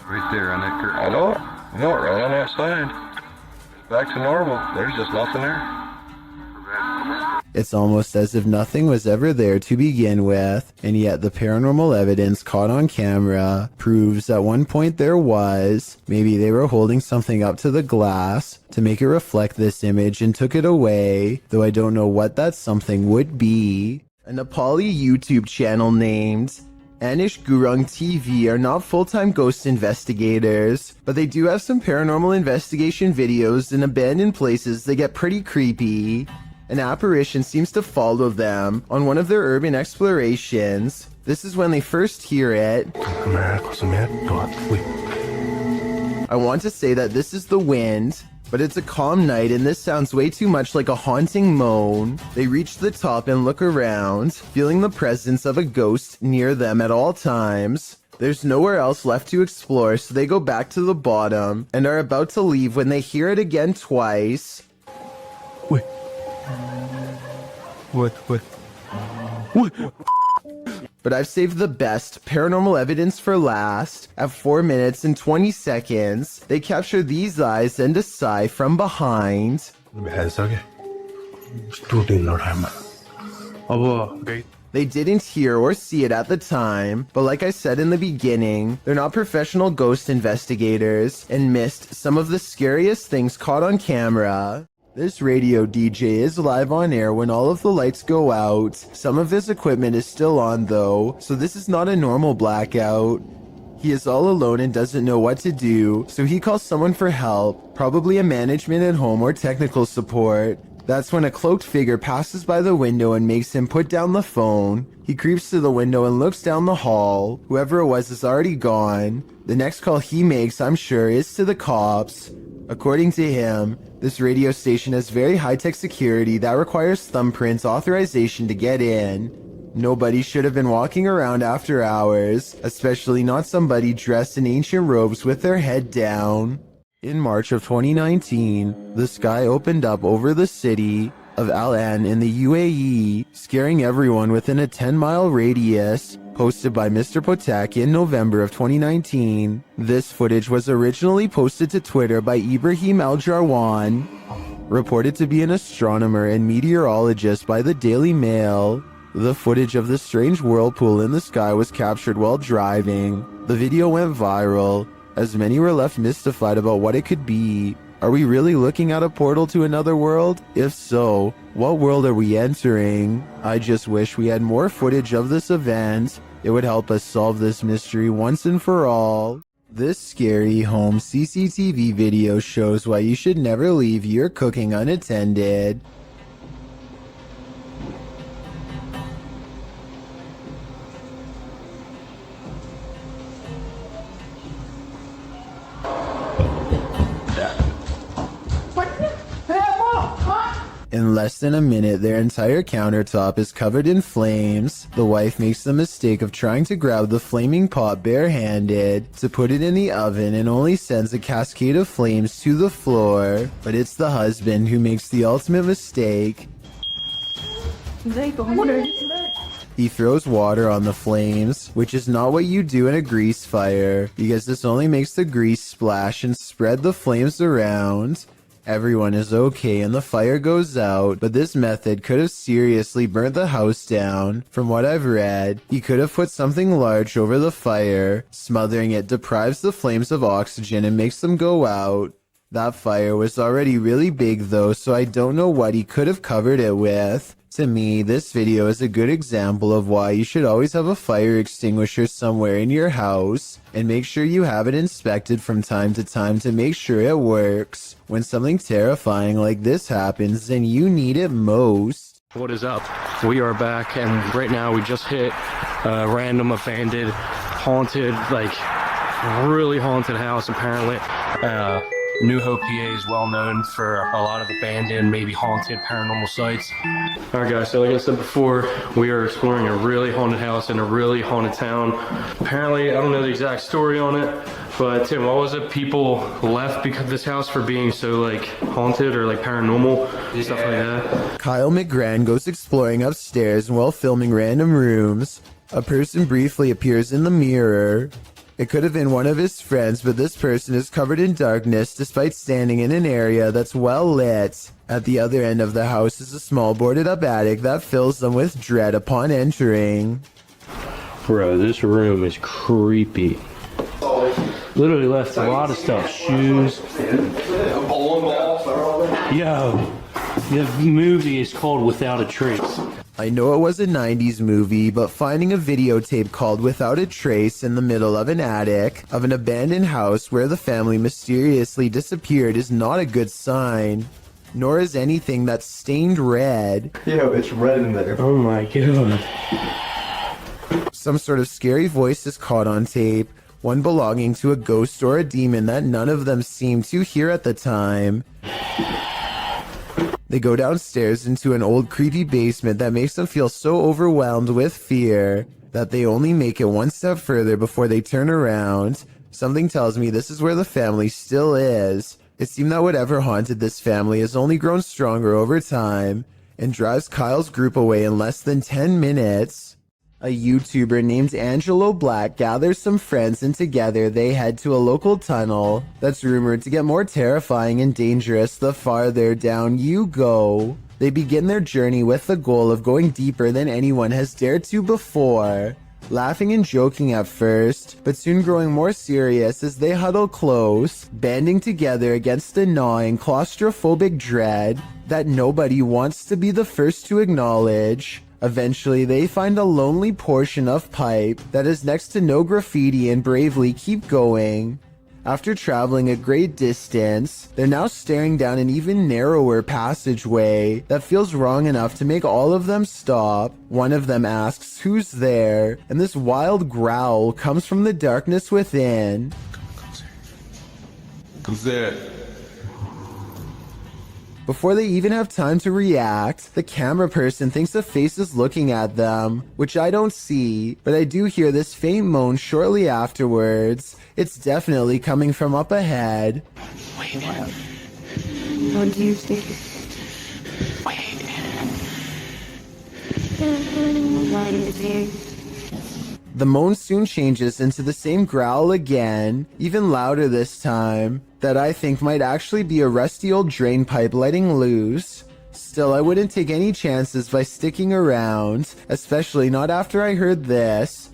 Right there on that curtain. I know it. Right on that side. Back to normal. There's just nothing there. It's almost as if nothing was ever there to begin with, and yet the paranormal evidence caught on camera proves at one point there was. Maybe they were holding something up to the glass to make it reflect this image and took it away, though I don't know what that something would be. A Nepali YouTube channel named Anish Gurung TV are not full-time ghost investigators, but they do have some paranormal investigation videos in abandoned places that get pretty creepy. An apparition seems to follow them on one of their urban explorations. This is when they first hear it. I want to say that this is the wind, but it's a calm night and this sounds way too much like a haunting moan. They reach the top and look around, feeling the presence of a ghost near them at all times. There's nowhere else left to explore, so they go back to the bottom and are about to leave when they hear it again twice. What? But I've saved the best paranormal evidence for last. At 4 minutes and 20 seconds, they capture these eyes and a sigh from behind. They didn't hear or see it at the time, but like I said in the beginning, they're not professional ghost investigators and missed some of the scariest things caught on camera. This radio DJ is live on air when all of the lights go out. Some of his equipment is still on though, so this is not a normal blackout. He is all alone and doesn't know what to do, so he calls someone for help, probably a management at home or technical support. That's when a cloaked figure passes by the window and makes him put down the phone. He creeps to the window and looks down the hall. Whoever it was is already gone. The next call he makes, I'm sure, is to the cops. According to him, this radio station has very high-tech security that requires thumbprints authorization to get in. Nobody should have been walking around after hours, especially not somebody dressed in ancient robes with their head down. In March of 2019, the sky opened up over the city of Al Ain in the UAE, scaring everyone within a 10-mile radius. Posted by Mr. Potak in November of 2019. This footage was originally posted to Twitter by Ibrahim Al-Jarwan. reported to be an astronomer and meteorologist by the Daily Mail. The footage of the strange whirlpool in the sky was captured while driving. The video went viral, as many were left mystified about what it could be. Are we really looking at a portal to another world? If so, what world are we entering? I just wish we had more footage of this event. It would help us solve this mystery once and for all. This scary home CCTV video shows why you should never leave your cooking unattended. In less than a minute, their entire countertop is covered in flames. The wife makes the mistake of trying to grab the flaming pot barehanded to put it in the oven and only sends a cascade of flames to the floor. But it's the husband who makes the ultimate mistake. He throws water on the flames, which is not what you do in a grease fire, because this only makes the grease splash and spread the flames around. Everyone is okay and the fire goes out, but this method could have seriously burnt the house down. From what I've read, he could have put something large over the fire. Smothering it deprives the flames of oxygen and makes them go out. That fire was already really big though, so I don't know what he could have covered it with. To me, this video is a good example of why you should always have a fire extinguisher somewhere in your house, and make sure you have it inspected from time to time to make sure it works. When something terrifying like this happens, then you need it most. What is up? We are back, and right now we just hit a random abandoned, haunted, like really haunted house apparently. New Hope, PA is well known for a lot of abandoned, maybe haunted paranormal sites. Alright guys, so like I said before, we are exploring a really haunted house in a really haunted town. Apparently, I don't know the exact story on it, but Tim, what was it? People left because of this house for being so like haunted or like paranormal, stuff like that. Kyle McGran goes exploring upstairs, and while filming random rooms, a person briefly appears in the mirror. It could have been one of his friends, but this person is covered in darkness despite standing in an area that's well lit. At the other end of the house is a small boarded up attic that fills them with dread upon entering. Bro, this room is creepy. Literally left a lot of stuff, shoes. Yo, the movie is called Without a Trace. I know it was a 90s movie, but finding a videotape called Without a Trace in the middle of an attic of an abandoned house where the family mysteriously disappeared is not a good sign. Nor is anything that's stained red. Yeah, it's red in there. Oh my god. Some sort of scary voice is caught on tape, one belonging to a ghost or a demon that none of them seemed to hear at the time. They go downstairs into an old creepy basement that makes them feel so overwhelmed with fear that they only make it one step further before they turn around. Something tells me this is where the family still is. It seemed that whatever haunted this family has only grown stronger over time and drives Kyle's group away in less than 10 minutes. A YouTuber named Angelo Black gathers some friends, and together they head to a local tunnel that's rumored to get more terrifying and dangerous the farther down you go. They begin their journey with the goal of going deeper than anyone has dared to before. Laughing and joking at first, but soon growing more serious as they huddle close, banding together against the gnawing claustrophobic dread that nobody wants to be the first to acknowledge. Eventually, they find a lonely portion of pipe that is next to no graffiti and bravely keep going. After traveling a great distance, they're now staring down an even narrower passageway that feels wrong enough to make all of them stop. One of them asks who's there, and this wild growl comes from the darkness within. Who's there? Before they even have time to react, the camera person thinks a face is looking at them, which I don't see, but I do hear this faint moan shortly afterwards. It's definitely coming from up ahead. Wait. What do you think? The moan soon changes into the same growl again, even louder this time. that I think might actually be a rusty old drain pipe letting loose. Still, I wouldn't take any chances by sticking around, especially not after I heard this.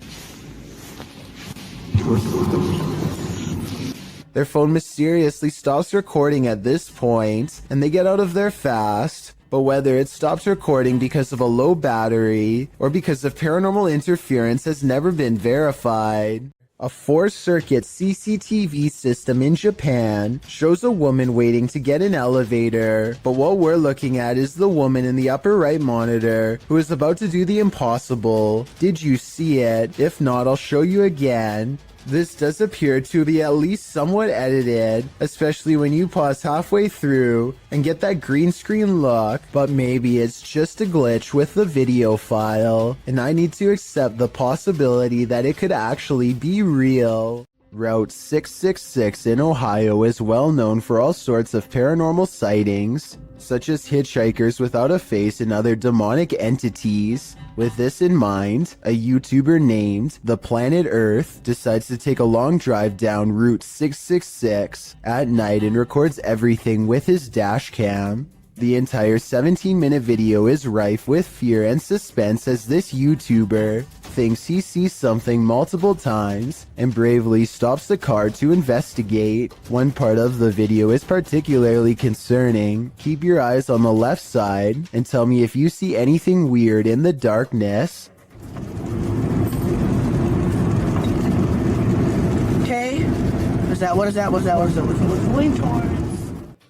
Their phone mysteriously stops recording at this point, and they get out of there fast. But whether it stops recording because of a low battery or because of paranormal interference has never been verified. A 4-circuit CCTV system in Japan shows a woman waiting to get an elevator, but what we're looking at is the woman in the upper right monitor who is about to do the impossible. Did you see it? If not, I'll show you again. This does appear to be at least somewhat edited, especially when you pause halfway through and get that green screen look, but maybe it's just a glitch with the video file, and I need to accept the possibility that it could actually be real. Route 666 in Ohio is well known for all sorts of paranormal sightings, such as hitchhikers without a face and other demonic entities. With this in mind, a YouTuber named The Planet Earth decides to take a long drive down Route 666 at night and records everything with his dash cam. The entire 17-minute video is rife with fear and suspense as this YouTuber thinks he sees something multiple times and bravely stops the car to investigate. One part of the video is particularly concerning. Keep your eyes on the left side and tell me if you see anything weird in the darkness. Okay. What is that? What's going towards?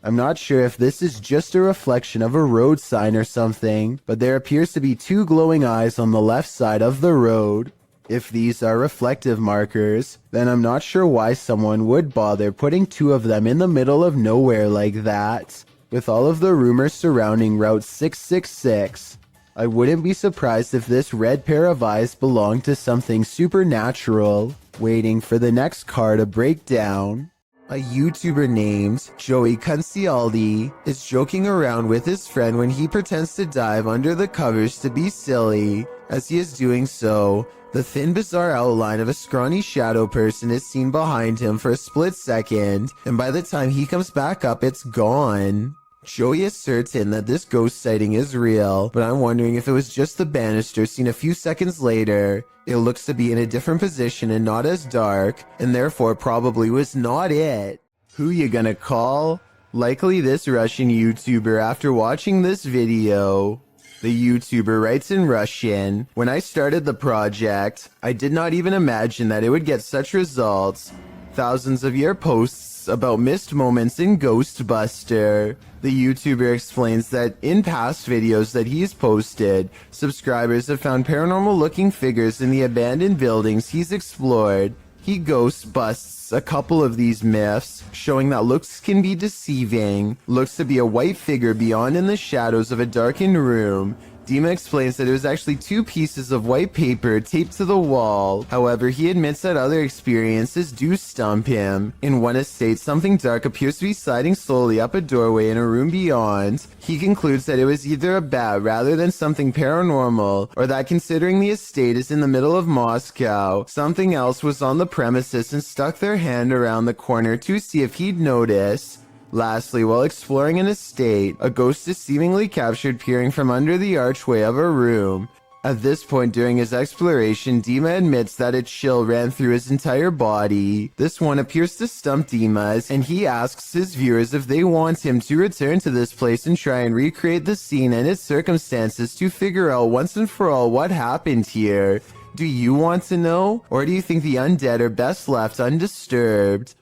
I'm not sure if this is just a reflection of a road sign or something, but there appears to be 2 glowing eyes on the left side of the road. If these are reflective markers, then I'm not sure why someone would bother putting 2 of them in the middle of nowhere like that. With all of the rumors surrounding Route 666, I wouldn't be surprised if this red pair of eyes belonged to something supernatural, waiting for the next car to break down. A YouTuber named Joey Cuncialdi is joking around with his friend when he pretends to dive under the covers to be silly. As he is doing so, the thin, bizarre outline of a scrawny shadow person is seen behind him for a split second, and by the time he comes back up, it's gone. Joey is certain that this ghost sighting is real, but I'm wondering if it was just the banister seen a few seconds later. It looks to be in a different position and not as dark, and therefore probably was not it. Who you gonna call? Likely this Russian YouTuber after watching this video. The YouTuber writes in Russian, "When I started the project, I did not even imagine that it would get such results. Thousands of your posts about missed moments in Ghostbuster." The YouTuber explains that in past videos that he's posted, subscribers have found paranormal looking figures in the abandoned buildings he's explored. He ghost busts a couple of these myths, showing that looks can be deceiving. Looks to be a white figure beyond in the shadows of a darkened room. Dima explains that it was actually 2 pieces of white paper taped to the wall. However, he admits that other experiences do stump him. In one estate, something dark appears to be sliding slowly up a doorway in a room beyond. He concludes that it was either a bat rather than something paranormal, or that considering the estate is in the middle of Moscow, something else was on the premises and stuck their hand around the corner to see if he'd notice. Lastly, while exploring an estate, a ghost is seemingly captured peering from under the archway of a room. At this point during his exploration, Dima admits that a chill ran through his entire body. This one appears to stump Dima, and he asks his viewers if they want him to return to this place and try and recreate the scene and its circumstances to figure out once and for all what happened here. Do you want to know? Or do you think the undead are best left undisturbed?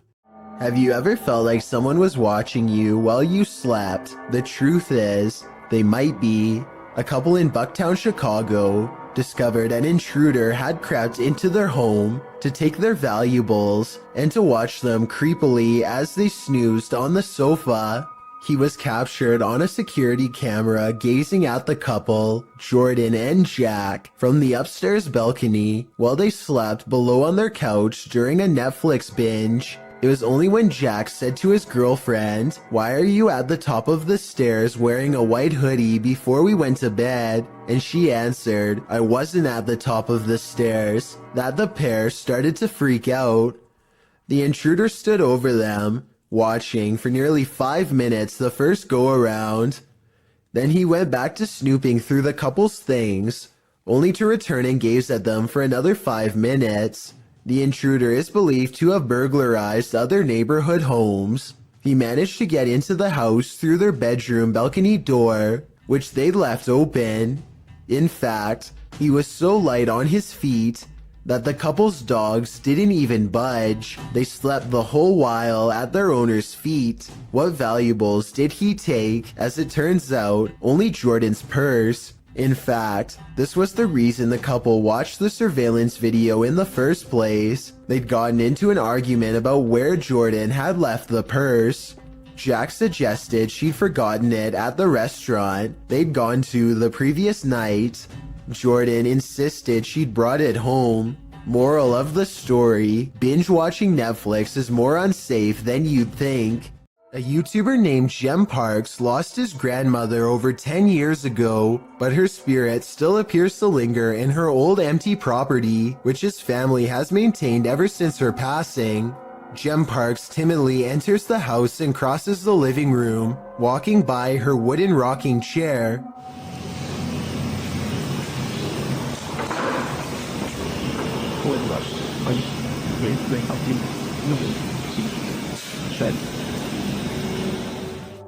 Have you ever felt like someone was watching you while you slept? The truth is, they might be. A couple in Bucktown, Chicago, discovered an intruder had crept into their home to take their valuables and to watch them creepily as they snoozed on the sofa. He was captured on a security camera gazing at the couple, Jordan and Jack, from the upstairs balcony while they slept below on their couch during a Netflix binge. It was only when Jack said to his girlfriend, "Why are you at the top of the stairs wearing a white hoodie before we went to bed?" And she answered, "I wasn't at the top of the stairs," that the pair started to freak out. The intruder stood over them, watching for nearly 5 minutes the first go around. Then he went back to snooping through the couple's things, only to return and gaze at them for another 5 minutes. The intruder is believed to have burglarized other neighborhood homes. He managed to get into the house through their bedroom balcony door, which they'd left open. In fact, he was so light on his feet that the couple's dogs didn't even budge. They slept the whole while at their owner's feet. What valuables did he take? As it turns out, only Jordan's purse. In fact, this was the reason the couple watched the surveillance video in the first place. They'd gotten into an argument about where Jordan had left the purse. Jack suggested she'd forgotten it at the restaurant they'd gone to the previous night. Jordan insisted she'd brought it home. Moral of the story, binge watching Netflix is more unsafe than you'd think. A YouTuber named Jem Parks lost his grandmother over 10 years ago, but her spirit still appears to linger in her old empty property, which his family has maintained ever since her passing. Jem Parks timidly enters the house and crosses the living room, walking by her wooden rocking chair.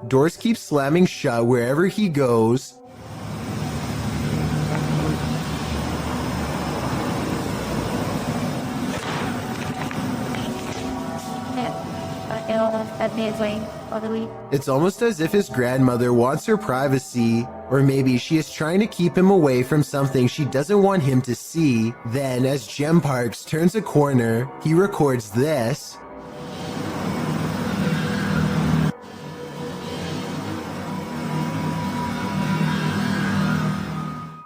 Doors keep slamming shut wherever he goes. It's almost as if his grandmother wants her privacy, or maybe she is trying to keep him away from something she doesn't want him to see. Then, as Jem Parks turns a corner, he records this.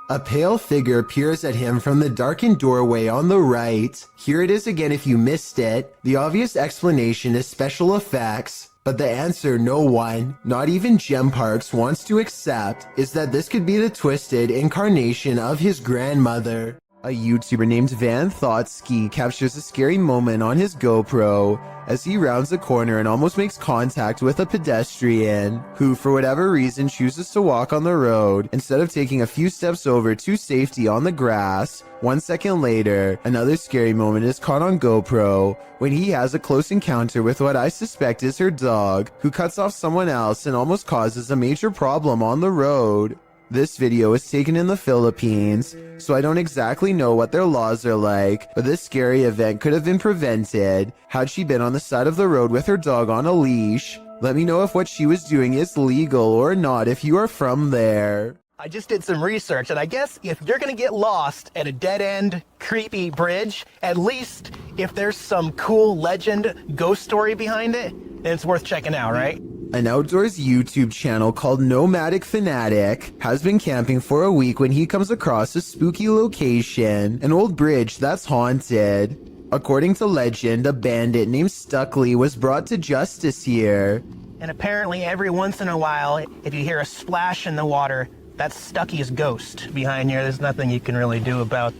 A pale figure peers at him from the darkened doorway on the right. Here it is again if you missed it. The obvious explanation is special effects, but the answer no one, not even Jem Parks, wants to accept is that this could be the twisted incarnation of his grandmother. A YouTuber named Van Thoughtski captures a scary moment on his GoPro as he rounds a corner and almost makes contact with a pedestrian who, for whatever reason, chooses to walk on the road instead of taking a few steps over to safety on the grass. 1 second later, another scary moment is caught on GoPro when he has a close encounter with what I suspect is her dog, who cuts off someone else and almost causes a major problem on the road. This video was taken in the Philippines, so I don't exactly know what their laws are like, but this scary event could have been prevented had she been on the side of the road with her dog on a leash. Let me know if what she was doing is legal or not if you are from there. I just did some research, and I guess if you're gonna get lost at a dead-end, creepy bridge, at least if there's some cool legend, ghost story behind it, then it's worth checking out, right? An outdoors YouTube channel called Nomadic Fanatic has been camping for a week when he comes across a spooky location, an old bridge that's haunted. According to legend, a bandit named Stuckley was brought to justice here. And apparently every once in a while, if you hear a splash in the water, that's Stucky's ghost behind here. There's nothing you can really do about.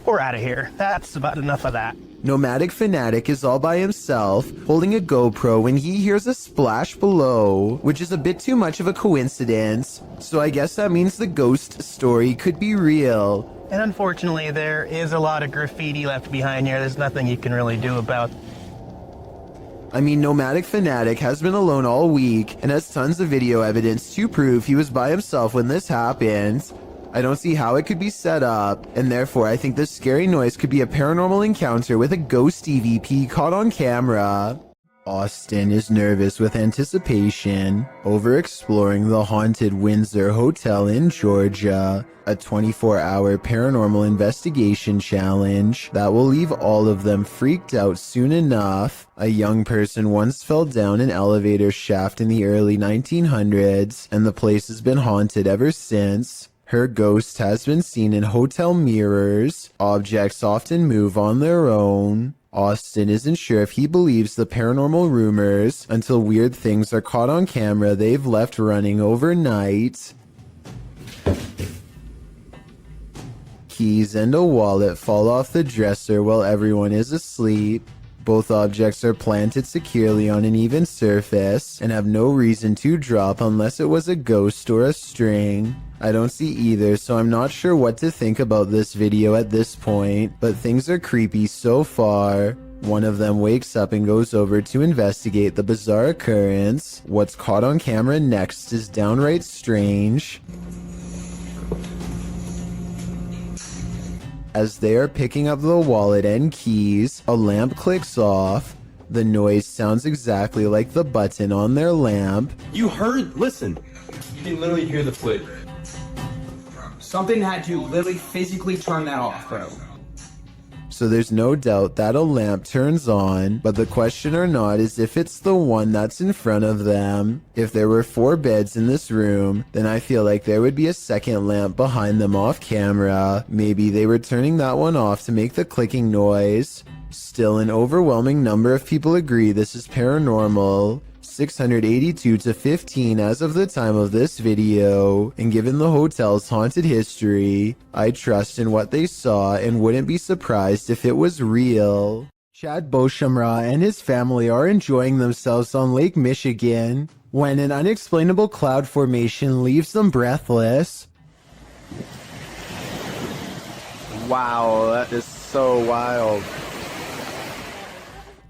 We're out of here. That's about enough of that. Nomadic Fanatic is all by himself, holding a GoPro when he hears a splash below, which is a bit too much of a coincidence, so I guess that means the ghost story could be real. And unfortunately, there is a lot of graffiti left behind here. There's nothing you can really do about. I mean, Nomadic Fanatic has been alone all week and has tons of video evidence to prove he was by himself when this happened. I don't see how it could be set up, and therefore I think this scary noise could be a paranormal encounter with a ghost EVP caught on camera. Austin is nervous with anticipation over exploring the haunted Windsor Hotel in Georgia, a 24-hour paranormal investigation challenge that will leave all of them freaked out soon enough. A young person once fell down an elevator shaft in the early 1900s, and the place has been haunted ever since. Her ghost has been seen in hotel mirrors. Objects often move on their own. Austin isn't sure if he believes the paranormal rumors until weird things are caught on camera they've left running overnight. keys and a wallet fall off the dresser while everyone is asleep. Both objects are planted securely on an even surface and have no reason to drop unless it was a ghost or a string. I don't see either, so I'm not sure what to think about this video at this point, but things are creepy so far. One of them wakes up and goes over to investigate the bizarre occurrence. What's caught on camera next is downright strange. As they are picking up the wallet and keys, a lamp clicks off. The noise sounds exactly like the button on their lamp. You heard? Listen. You can literally hear the flip. Something had to literally physically turn that off, bro. So there's no doubt that a lamp turns on, but the question or not is if it's the one that's in front of them. If there were 4 beds in this room, then I feel like there would be a second lamp behind them off camera. Maybe they were turning that one off to make the clicking noise. Still, an overwhelming number of people agree this is paranormal. 682 to 15 as of the time of this video, and given the hotel's haunted history, I trust in what they saw and wouldn't be surprised if it was real. Chad Beauchamra and his family are enjoying themselves on Lake Michigan when an unexplainable cloud formation leaves them breathless. Wow, that is so wild.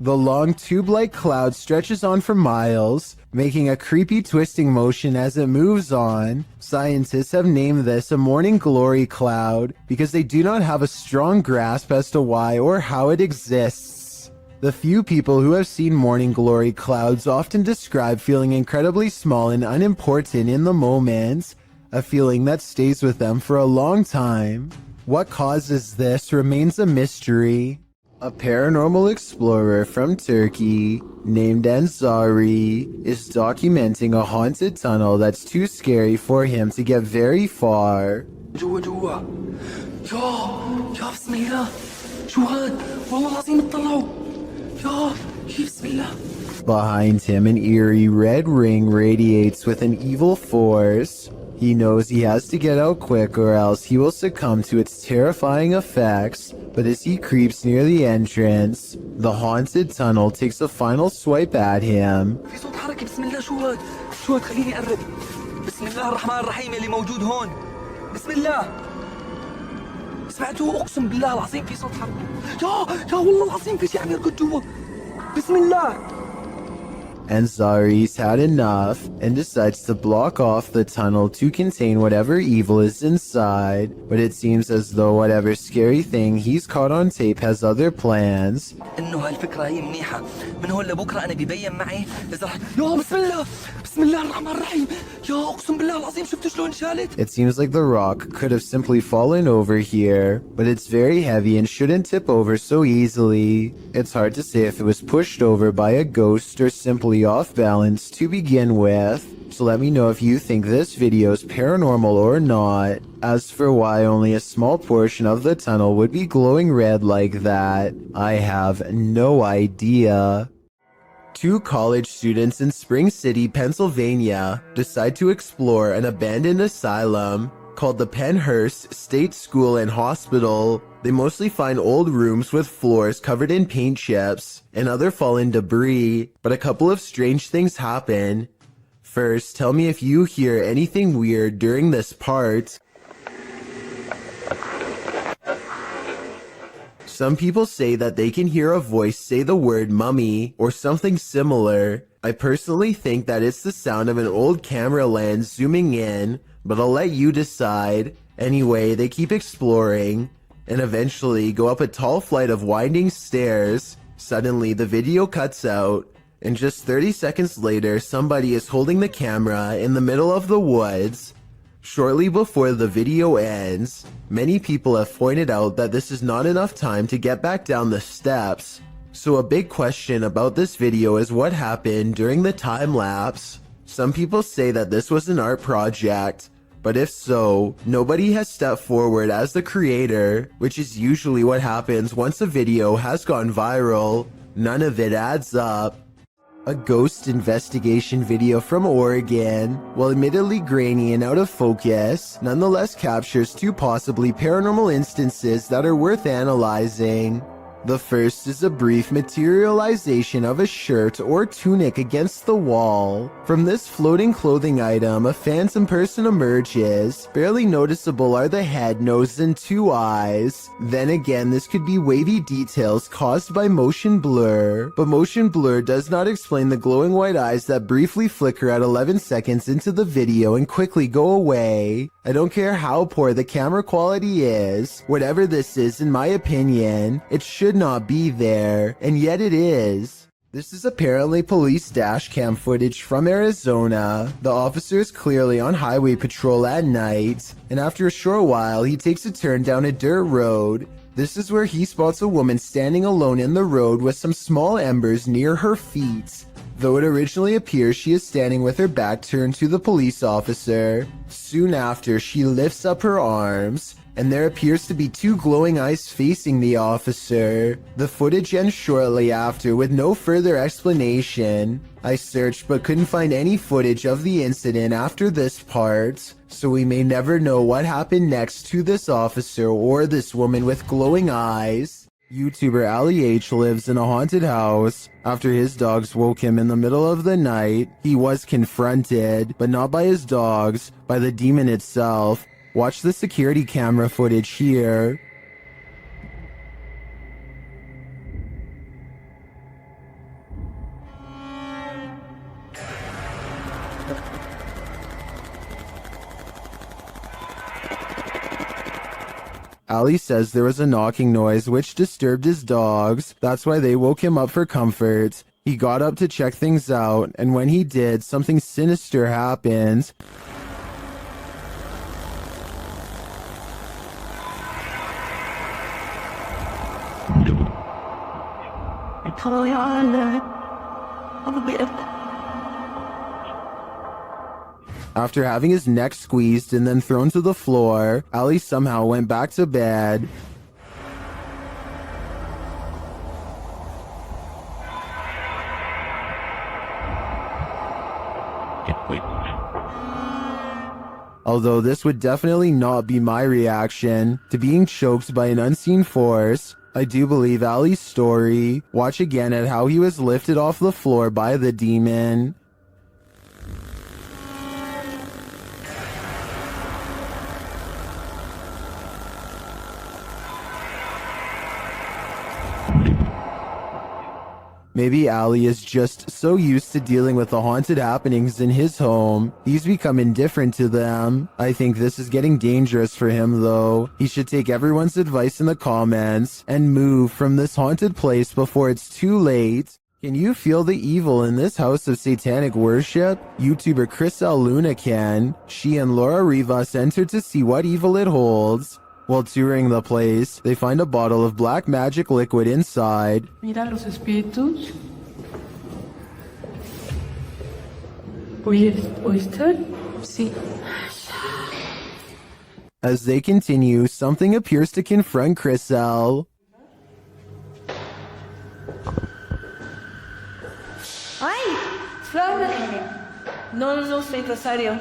The long tube-like cloud stretches on for miles, making a creepy twisting motion as it moves on. Scientists have named this a morning glory cloud because they do not have a strong grasp as to why or how it exists. The few people who have seen morning glory clouds often describe feeling incredibly small and unimportant in the moment, a feeling that stays with them for a long time. What causes this remains a mystery. A paranormal explorer from Turkey named Ansari is documenting a haunted tunnel that's too scary for him to get very far. جوا جوا يا بسم الله شو هاد والله العظيم اطلعوا يا بسم الله. Behind him, an eerie red ring radiates with an evil force. He knows he has to get out quick or else he will succumb to its terrifying effects, but as he creeps near the entrance, the haunted tunnel takes a final swipe at him. في صوت حركة بسم الله شو هاد خليني أقرب بسم الله الرحمن الرحيم اللي موجود هون بسم الله سمعتوا أقسم بالله العظيم في صوت حركة يا والله العظيم في شيء عم يركض جوا بسم الله. Ansari's had enough and decides to block off the tunnel to contain whatever evil is inside, but it seems as though whatever scary thing he's caught on tape has other plans. إنه هالفكرة هي منيحة من هون لبكرة أنا بيبين معي إذا يا بسم الله الرحمن الرحيم يا أقسم بالله العظيم شفتوا شلون شالت. It seems like the rock could have simply fallen over here, but it's very heavy and shouldn't tip over so easily. It's hard to say if it was pushed over by a ghost or simply off balance to begin with, so let me know if you think this video is paranormal or not. As for why only a small portion of the tunnel would be glowing red like that, I have no idea. 2 college students in Spring City, Pennsylvania decide to explore an abandoned asylum called the Pennhurst State School and Hospital. They mostly find old rooms with floors covered in paint chips and other fallen debris, but a couple of strange things happen. First, tell me if you hear anything weird during this part. Some people say that they can hear a voice say the word mummy or something similar. I personally think that it's the sound of an old camera lens zooming in, but I'll let you decide. Anyway, they keep exploring and eventually go up a tall flight of winding stairs. Suddenly, the video cuts out, and just 30 seconds later, somebody is holding the camera in the middle of the woods. Shortly before the video ends, many people have pointed out that this is not enough time to get back down the steps. So a big question about this video is what happened during the time lapse. Some people say that this was an art project, but if so, nobody has stepped forward as the creator, which is usually what happens once a video has gone viral. None of it adds up. A ghost investigation video from Oregon, while admittedly grainy and out of focus, nonetheless captures two possibly paranormal instances that are worth analyzing. The first is a brief materialization of a shirt or tunic against the wall. From this floating clothing item, a phantom person emerges. Barely noticeable are the head, nose, and two eyes. Then again, this could be wavy details caused by motion blur. But motion blur does not explain the glowing white eyes that briefly flicker at 11 seconds into the video and quickly go away. I don't care how poor the camera quality is. Whatever this is, in my opinion, it should not be there, and yet it is. This is apparently police dash cam footage from Arizona. The officer is clearly on highway patrol at night, and after a short while, he takes a turn down a dirt road. This is where he spots a woman standing alone in the road with some small embers near her feet. Though it originally appears she is standing with her back turned to the police officer. Soon after, she lifts up her arms, and there appears to be two glowing eyes facing the officer. The footage ends shortly after with no further explanation. I searched but couldn't find any footage of the incident after this part, so we may never know what happened next to this officer or this woman with glowing eyes. YouTuber Ali H lives in a haunted house. After his dogs woke him in the middle of the night, he was confronted, but not by his dogs, by the demon itself. Watch the security camera footage here. Ali says there was a knocking noise which disturbed his dogs. That's why they woke him up for comfort. He got up to check things out, and when he did, something sinister happened. After having his neck squeezed and then thrown to the floor, Ali somehow went back to bed. Although this would definitely not be my reaction to being choked by an unseen force, I do believe Ali's story. Watch again at how he was lifted off the floor by the demon. Maybe Ali is just so used to dealing with the haunted happenings in his home, he's become indifferent to them. I think this is getting dangerous for him though. He should take everyone's advice in the comments and move from this haunted place before it's too late. Can you feel the evil in this house of satanic worship? YouTuber Crisel Luna can. She and Laura Rivas enter to see what evil it holds. While touring the place, they find a bottle of black magic liquid inside. Mira los espíritus. ¿Oíste? Sí. As they continue, something appears to confront Crisel. ¡Ay! ¡Flor! No, soy Rosario.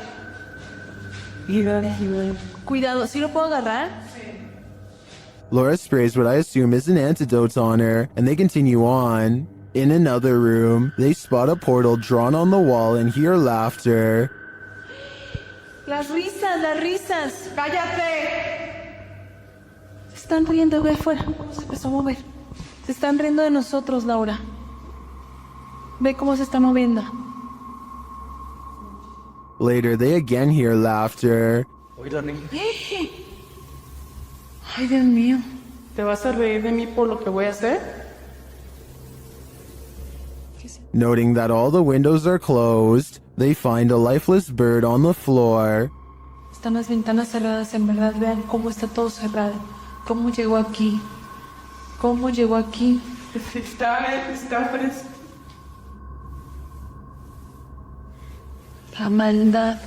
Cuidado, ¿sí lo puedo agarrar? Laura sprays what I assume is an antidote on her, and they continue on. In another room, they spot a portal drawn on the wall and hear laughter. Las risas. ¡Cállate! Se están riendo, ve afuera. Se empezó a mover. Se están riendo de nosotros, Laura. Ve cómo se está moviendo. Later, they again hear laughter. Ay, Dios mío. ¿Te vas a reír de mí por lo que voy a hacer? Noting that all the windows are closed, they find a lifeless bird on the floor. Están las ventanas cerradas, en verdad. Vean cómo está todo cerrado. ¿Cómo llegó aquí? Está fresco. La maldad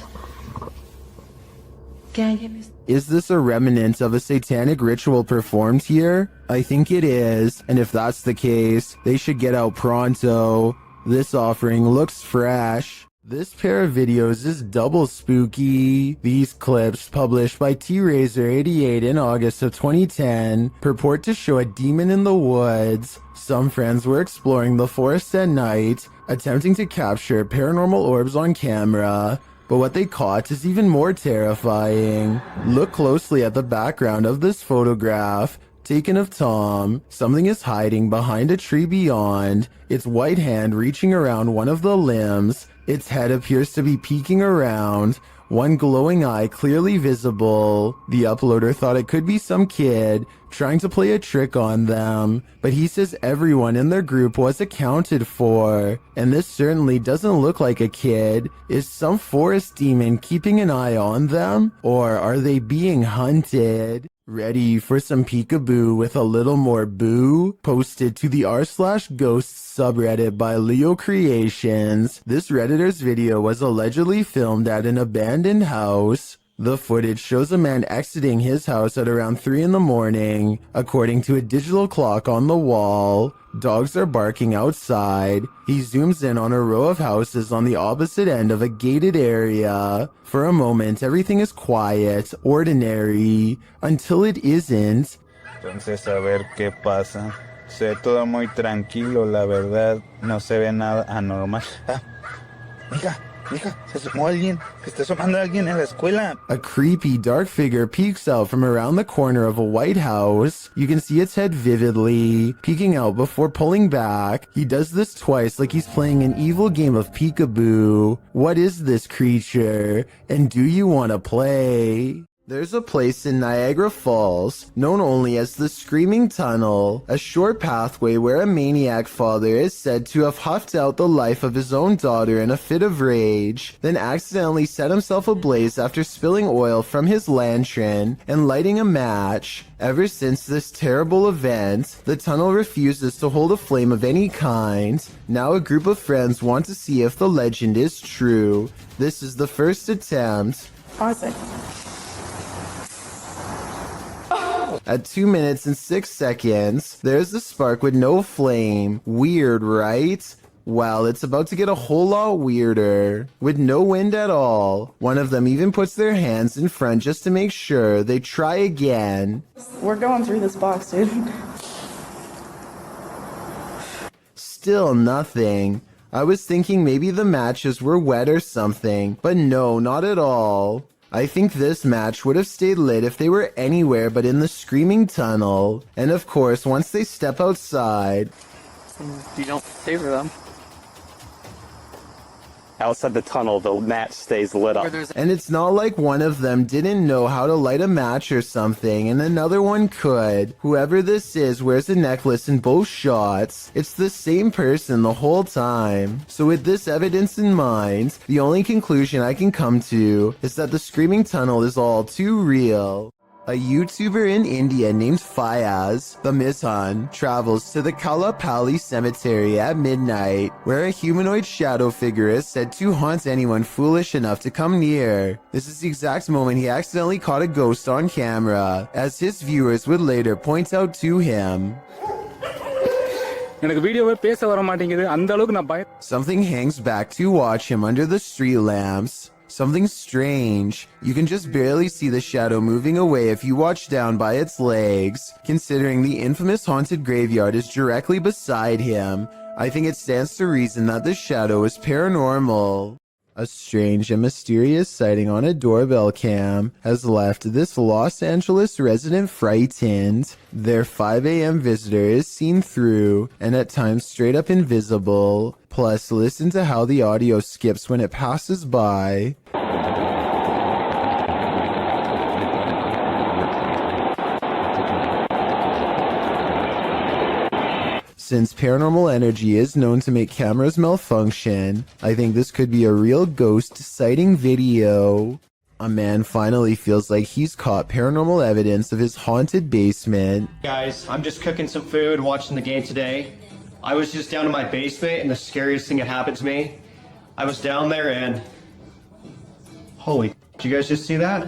que hay en esto. Is this a remnant of a satanic ritual performed here? I think it is, and if that's the case, they should get out pronto. This offering looks fresh. This pair of videos is double spooky. These clips, published by T-Razor88 in August of 2010, purport to show a demon in the woods. Some friends were exploring the forest at night, attempting to capture paranormal orbs on camera. But what they caught is even more terrifying. Look closely at the background of this photograph. Taken of Tom, something is hiding behind a tree beyond, its white hand reaching around one of the limbs. Its head appears to be peeking around, one glowing eye clearly visible. The uploader thought it could be some kid trying to play a trick on them, but he says everyone in their group was accounted for, and this certainly doesn't look like a kid. Is some forest demon keeping an eye on them, or are they being hunted? Ready for some peekaboo with a little more boo? Posted to the r/ghosts subreddit by Leo Creations. This Redditor's video was allegedly filmed at an abandoned house. The footage shows a man exiting his house at around 3 in the morning. According to a digital clock on the wall, dogs are barking outside. He zooms in on a row of houses on the opposite end of a gated area. For a moment, everything is quiet, ordinary, until it isn't. Entonces, a ver qué pasa. Se ve todo muy tranquilo, la verdad. No se ve nada anormal. Mija, se asomó alguien. Se está asomando alguien en la escuela. A creepy dark figure peeks out from around the corner of a white house. You can see its head vividly, peeking out before pulling back. He does this twice like he's playing an evil game of peekaboo. What is this creature? And do you want to play? There's a place in Niagara Falls, known only as the Screaming Tunnel, a short pathway where a maniac father is said to have huffed out the life of his own daughter in a fit of rage, then accidentally set himself ablaze after spilling oil from his lantern and lighting a match. Ever since this terrible event, the tunnel refuses to hold a flame of any kind. Now a group of friends want to see if the legend is true. This is the first attempt. Awesome. At 2 minutes and 6 seconds, there's the spark with no flame. Weird, right? Well, it's about to get a whole lot weirder. With no wind at all. One of them even puts their hands in front just to make sure. They try again. We're going through this box, dude. Still nothing. I was thinking maybe the matches were wet or something, but no, not at all. I think this match would have stayed lit if they were anywhere but in the Screaming Tunnel. And of course, once they step outside... You don't favor them. Outside the tunnel, the match stays lit up. And it's not like one of them didn't know how to light a match or something, and another one could. Whoever this is wears a necklace in both shots. It's the same person the whole time. So with this evidence in mind, the only conclusion I can come to is that the Screaming Tunnel is all too real. A YouTuber in India named Fayaz, the Mizhan, travels to the Kalapalli cemetery at midnight, where a humanoid shadow figure is said to haunt anyone foolish enough to come near. This is the exact moment he accidentally caught a ghost on camera, as his viewers would later point out to him. Something hangs back to watch him under the street lamps. Something strange. You can just barely see the shadow moving away if you watch down by its legs. Considering the infamous haunted graveyard is directly beside him, I think it stands to reason that the shadow is paranormal. A strange and mysterious sighting on a doorbell cam has left this Los Angeles resident frightened. Their 5 a.m. visitor is seen through and at times straight up invisible. Plus, listen to how the audio skips when it passes by. Since paranormal energy is known to make cameras malfunction, I think this could be a real ghost sighting video. A man finally feels like he's caught paranormal evidence of his haunted basement. Guys, I'm just cooking some food, watching the game today. I was just down in my basement and the scariest thing that happened to me, I was down there and... Holy, did you guys just see that?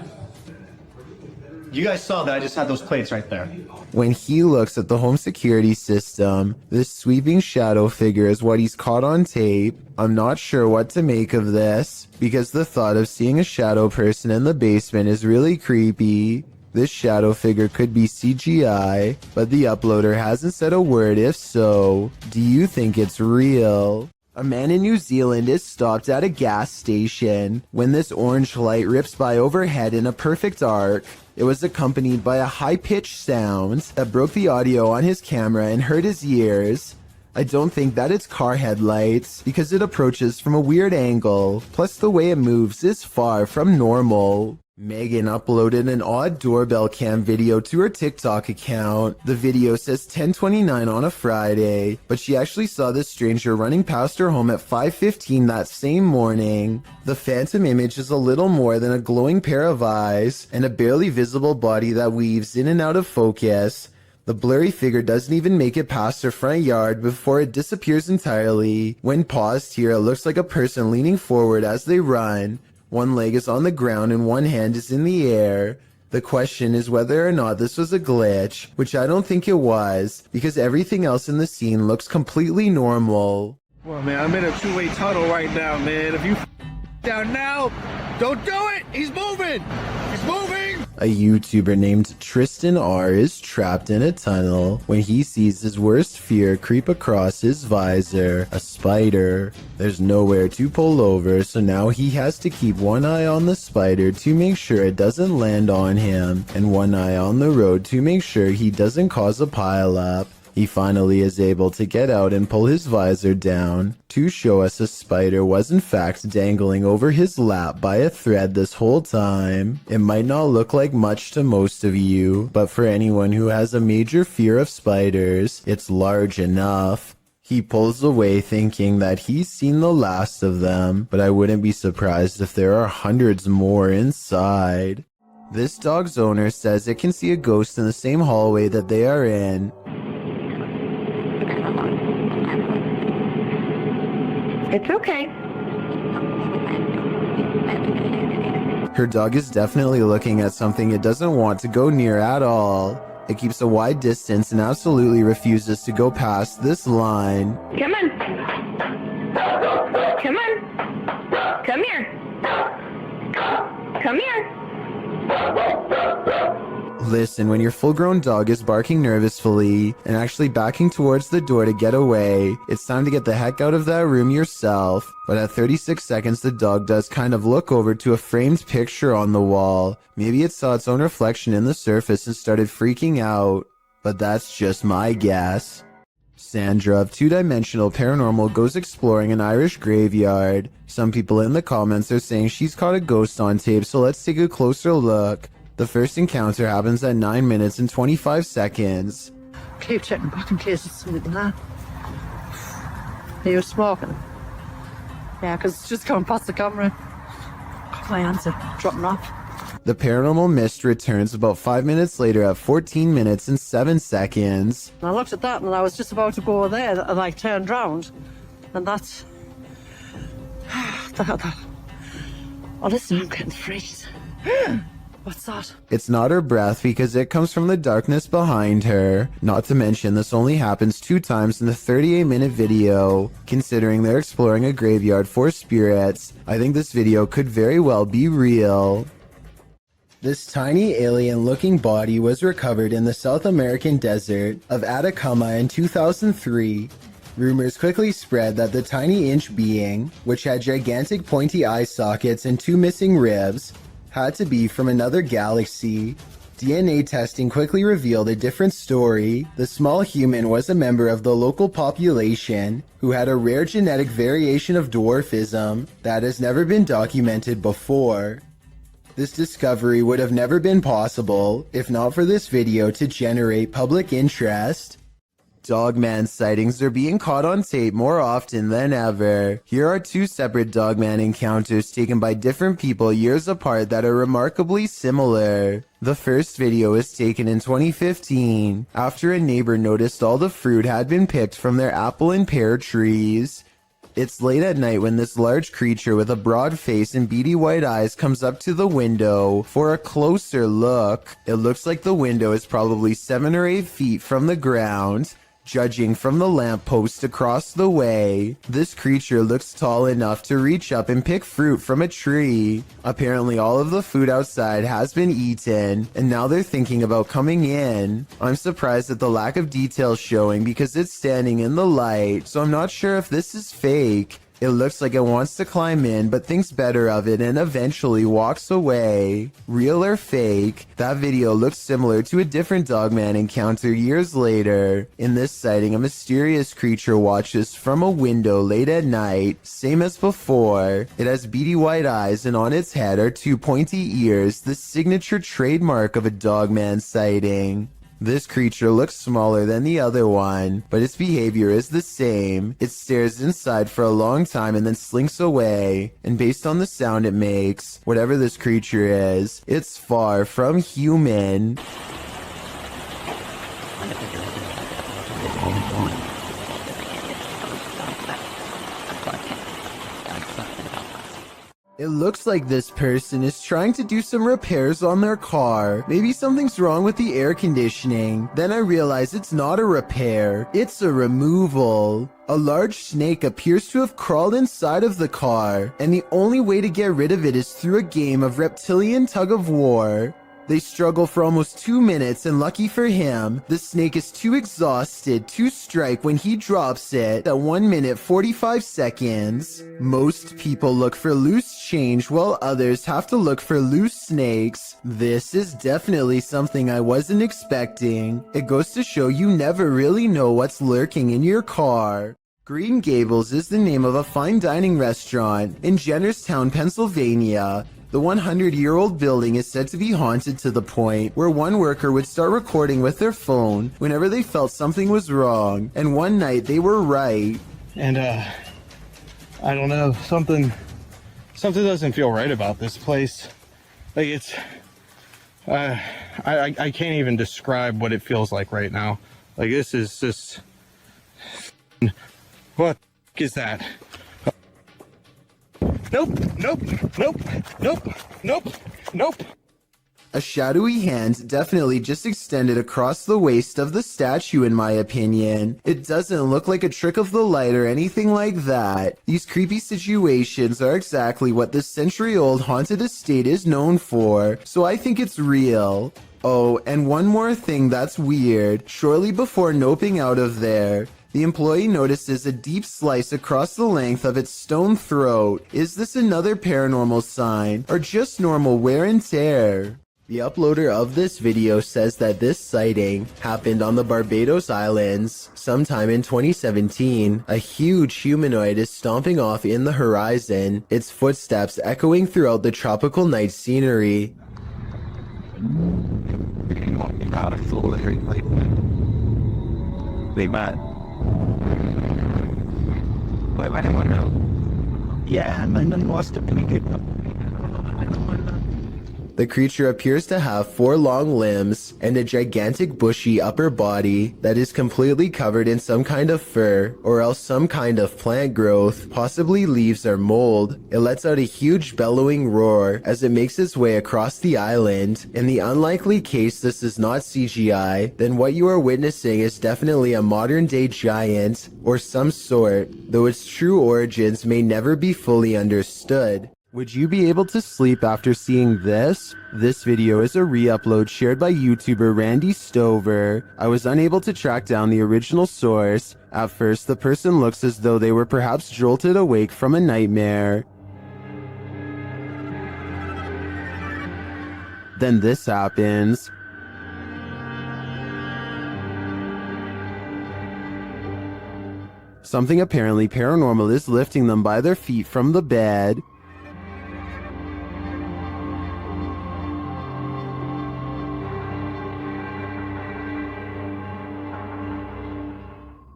You guys saw that I just had those plates right there. When he looks at the home security system, this sweeping shadow figure is what he's caught on tape. I'm not sure what to make of this, because the thought of seeing a shadow person in the basement is really creepy. This shadow figure could be CGI, but the uploader hasn't said a word. If so, do you think it's real? A man in New Zealand is stopped at a gas station when this orange light rips by overhead in a perfect arc. It was accompanied by a high-pitched sound that broke the audio on his camera and hurt his ears. I don't think that it's car headlights because it approaches from a weird angle, plus the way it moves is far from normal. Megan uploaded an odd doorbell cam video to her TikTok account. The video says 10:29 on a Friday, but she actually saw this stranger running past her home at 5:15 that same morning. The phantom image is a little more than a glowing pair of eyes and a barely visible body that weaves in and out of focus. The blurry figure doesn't even make it past her front yard before it disappears entirely. When paused here, it looks like a person leaning forward as they run. One leg is on the ground and one hand is in the air. The question is whether or not this was a glitch, which I don't think it was, because everything else in the scene looks completely normal. Well, man, I'm in a two-way tunnel right now, man. If you down now, don't do it! He's moving! He's moving! A YouTuber named Tristan R is trapped in a tunnel when he sees his worst fear creep across his visor, a spider. There's nowhere to pull over, so now he has to keep one eye on the spider to make sure it doesn't land on him, and one eye on the road to make sure he doesn't cause a pileup. He finally is able to get out and pull his visor down to show us a spider was in fact dangling over his lap by a thread this whole time. It might not look like much to most of you, but for anyone who has a major fear of spiders, it's large enough. He pulls away thinking that he's seen the last of them, but I wouldn't be surprised if there are hundreds more inside. This dog's owner says it can see a ghost in the same hallway that they are in. It's okay. Her dog is definitely looking at something it doesn't want to go near at all. It keeps a wide distance and absolutely refuses to go past this line. Come on. Come on. Come here. Come here. Listen, when your full-grown dog is barking nervously and actually backing towards the door to get away, it's time to get the heck out of that room yourself. But at 36 seconds, the dog does kind of look over to a framed picture on the wall. Maybe it saw its own reflection in the surface and started freaking out. But that's just my guess. Sandra of Two Dimensional Paranormal goes exploring an Irish graveyard. Some people in the comments are saying she's caught a ghost on tape, so let's take a closer look. The first encounter happens at 9 minutes and 25 seconds. Keep checking back in case it's something like that. Are you smoking? Yeah, because it's just going past the camera. Got my answer. Dropping off. The paranormal mist returns about 5 minutes later at 14 minutes and 7 seconds. And I looked at that and I was just about to go there and I turned round. And that's... Oh, listen, I'm getting freeze. What's that? It's not her breath because it comes from the darkness behind her. Not to mention this only happens 2 times in the 38-minute video. Considering they're exploring a graveyard for spirits, I think this video could very well be real. This tiny alien-looking body was recovered in the South American desert of Atacama in 2003. Rumors quickly spread that the tiny inch being, which had gigantic pointy eye sockets and 2 missing ribs, had to be from another galaxy. DNA testing quickly revealed a different story. The small human was a member of the local population who had a rare genetic variation of dwarfism that has never been documented before. This discovery would have never been possible if not for this video to generate public interest. Dogman sightings are being caught on tape more often than ever. Here are 2 separate Dogman encounters taken by different people years apart that are remarkably similar. The first video was taken in 2015 after a neighbor noticed all the fruit had been picked from their apple and pear trees. It's late at night when this large creature with a broad face and beady white eyes comes up to the window for a closer look. It looks like the window is probably 7 or 8 feet from the ground. Judging from the lamppost across the way, this creature looks tall enough to reach up and pick fruit from a tree. Apparently all of the food outside has been eaten, and now they're thinking about coming in. I'm surprised at the lack of detail showing because it's standing in the light, so I'm not sure if this is fake. It looks like it wants to climb in, but thinks better of it and eventually walks away. Real or fake, that video looks similar to a different Dogman encounter years later. In this sighting, a mysterious creature watches from a window late at night, same as before. It has beady white eyes and on its head are 2 pointy ears, the signature trademark of a Dogman sighting. This creature looks smaller than the other one, but its behavior is the same. It stares inside for a long time and then slinks away, and based on the sound it makes, whatever this creature is, it's far from human. It looks like this person is trying to do some repairs on their car. Maybe something's wrong with the air conditioning. Then I realize it's not a repair, it's a removal. A large snake appears to have crawled inside of the car, and the only way to get rid of it is through a game of reptilian tug-of-war. They struggle for almost 2 minutes, and lucky for him, the snake is too exhausted to strike when he drops it at 1 minute 45 seconds. Most people look for loose change while others have to look for loose snakes. This is definitely something I wasn't expecting. It goes to show you never really know what's lurking in your car. Green Gables is the name of a fine dining restaurant in Jennerstown, Pennsylvania. The 100-year-old building is said to be haunted to the point where one worker would start recording with their phone whenever they felt something was wrong, and one night they were right. And I don't know, something doesn't feel right about this place. Like it's I can't even describe what it feels like right now. Like this is just, what is that? Nope, nope, nope, nope, nope, nope. A shadowy hand definitely just extended across the waist of the statue in my opinion. It doesn't look like a trick of the light or anything like that. These creepy situations are exactly what this century-old haunted estate is known for, so I think it's real. Oh, and one more thing that's weird. Shortly before noping out of there, the employee notices a deep slice across the length of its stone throat. Is this another paranormal sign, or just normal wear and tear? The uploader of this video says that this sighting happened on the Barbados Islands. Sometime in 2017, a huge humanoid is stomping off in the horizon, its footsteps echoing throughout the tropical night scenery. The creature appears to have 4 long limbs and a gigantic bushy upper body that is completely covered in some kind of fur or else some kind of plant growth, possibly leaves or mold. It lets out a huge bellowing roar as it makes its way across the island. In the unlikely case this is not CGI, then what you are witnessing is definitely a modern day giant or some sort, though its true origins may never be fully understood. Would you be able to sleep after seeing this? This video is a re-upload shared by YouTuber Randy Stover. I was unable to track down the original source. At first, the person looks as though they were perhaps jolted awake from a nightmare. Then this happens. Something apparently paranormal is lifting them by their feet from the bed.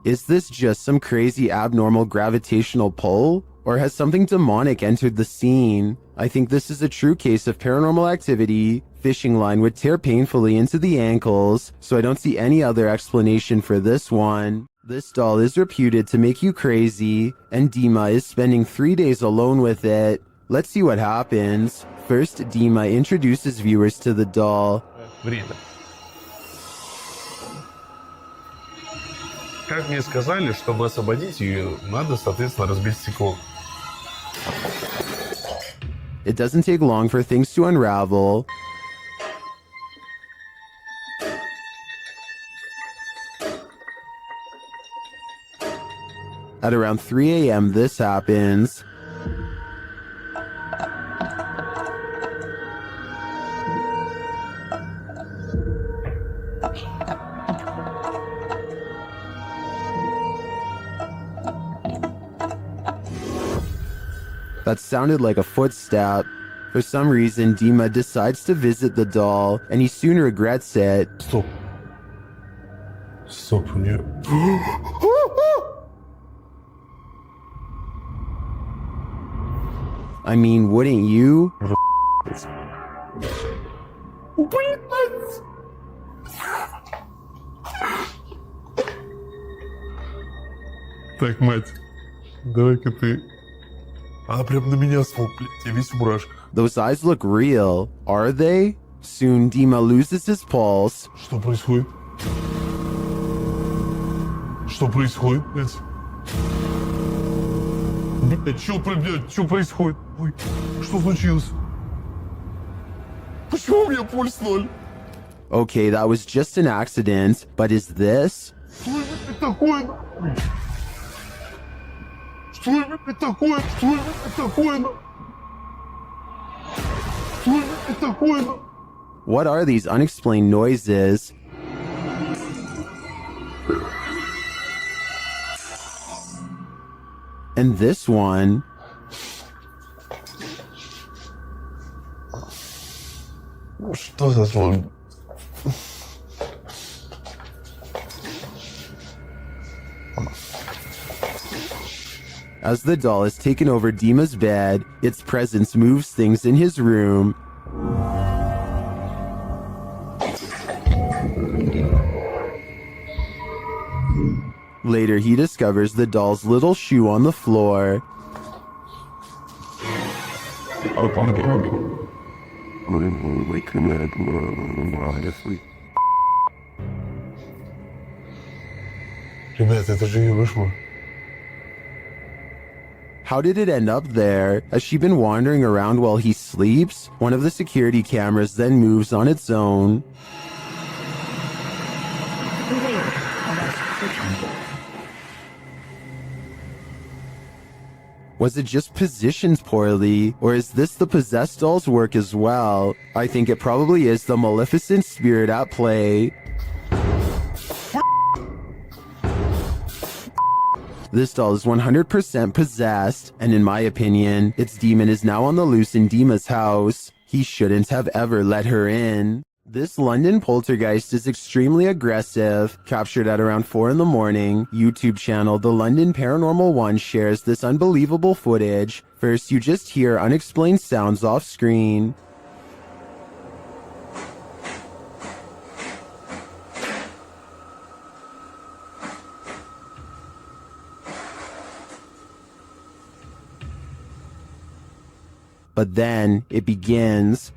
Is this just some crazy abnormal gravitational pull? Or has something demonic entered the scene? I think this is a true case of paranormal activity. Fishing line would tear painfully into the ankles, so I don't see any other explanation for this one. This doll is reputed to make you crazy, and Dima is spending 3 days alone with it. Let's see what happens. First, Dima introduces viewers to the doll. Время. Как мне сказали, чтобы освободить ее, надо, соответственно, разбить стекло. It doesn't take long for things to unravel. At around 3 a.m. this happens. That sounded like a footstep. For some reason, Dima decides to visit the doll, and he soon regrets it. Стоп. Стоп, у нее... I mean, wouldn't you? Так, мать, давай-ка ты... Она прям на меня смотрит, я весь в мурашках. Those eyes look real. Are they? Soon, Dima loses his pulse. Что происходит? Что происходит, блядь? Блядь, что происходит? Ой, что случилось? Почему у меня пульс 0? Okay, that was just an accident, but is this? Что это такое? Что это такое? Что это такое? Что это такое? What are these unexplained noises? And this one. Что за звон? As the doll has taken over Dima's bed, its presence moves things in his room. Later, he discovers the doll's little shoe on the floor. Ребята, это же ее вышло. How did it end up there? Has she been wandering around while he sleeps? One of the security cameras then moves on its own. Was it just positioned poorly, or is this the possessed doll's work as well? I think it probably is the maleficent spirit at play. This doll is 100% possessed, and in my opinion, its demon is now on the loose in Dima's house. He shouldn't have ever let her in. This London poltergeist is extremely aggressive. Captured at around 4 in the morning, YouTube channel The London Paranormal 1 shares this unbelievable footage. First, you just hear unexplained sounds off screen. But then it begins.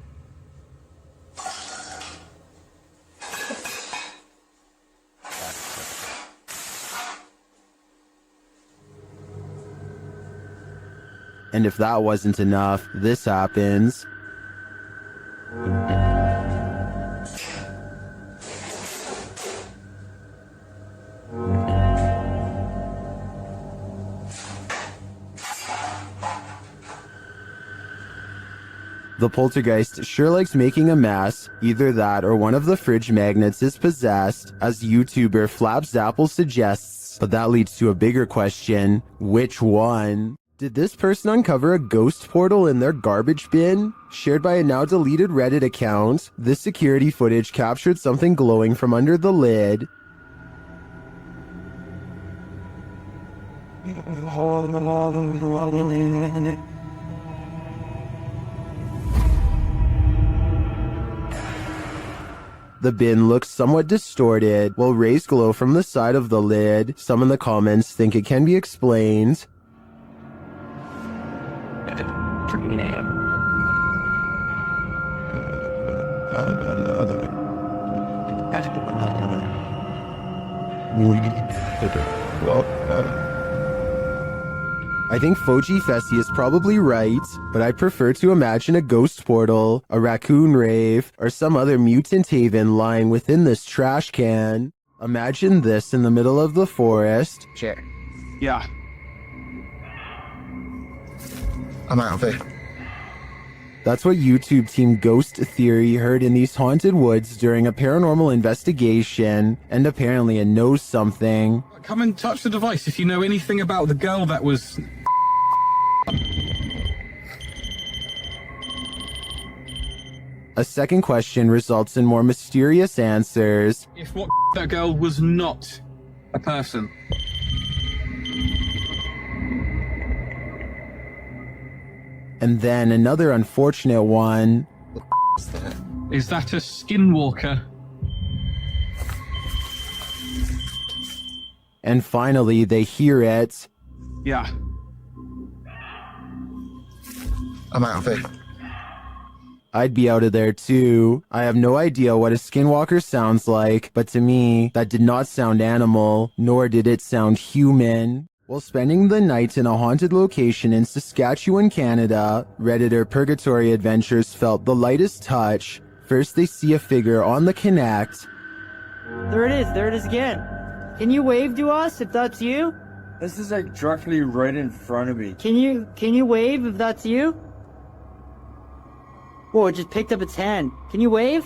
And if that wasn't enough, this happens. The poltergeist sure likes making a mess. Either that or one of the fridge magnets is possessed, as YouTuber Flaps Apple suggests. But that leads to a bigger question. Which one? Did this person uncover a ghost portal in their garbage bin? Shared by a now deleted Reddit account, this security footage captured something glowing from under the lid. The bin looks somewhat distorted, while rays glow from the side of the lid. Some in the comments think it can be explained. I think Foji Fessy is probably right, but I prefer to imagine a ghost portal, a raccoon rave, or some other mutant haven lying within this trash can. Imagine this in the middle of the forest. Sure. Yeah. I'm out of it. That's what YouTube team Ghost Theory heard in these haunted woods during a paranormal investigation, and apparently it knows something. Come and touch the device if you know anything about the girl that was... A second question results in more mysterious answers. If what that girl was not a person. And then another unfortunate one. Is that a skinwalker? And finally, they hear it. Yeah. I'm out of it. I'd be out of there too. I have no idea what a skinwalker sounds like, but to me, that did not sound animal, nor did it sound human. While spending the night in a haunted location in Saskatchewan, Canada, Redditor Purgatory Adventures felt the lightest touch. First, they see a figure on the Connect. There it is again. Can you wave to us if that's you? This is like directly right in front of me. Can you wave if that's you? Whoa, it just picked up its hand. Can you wave?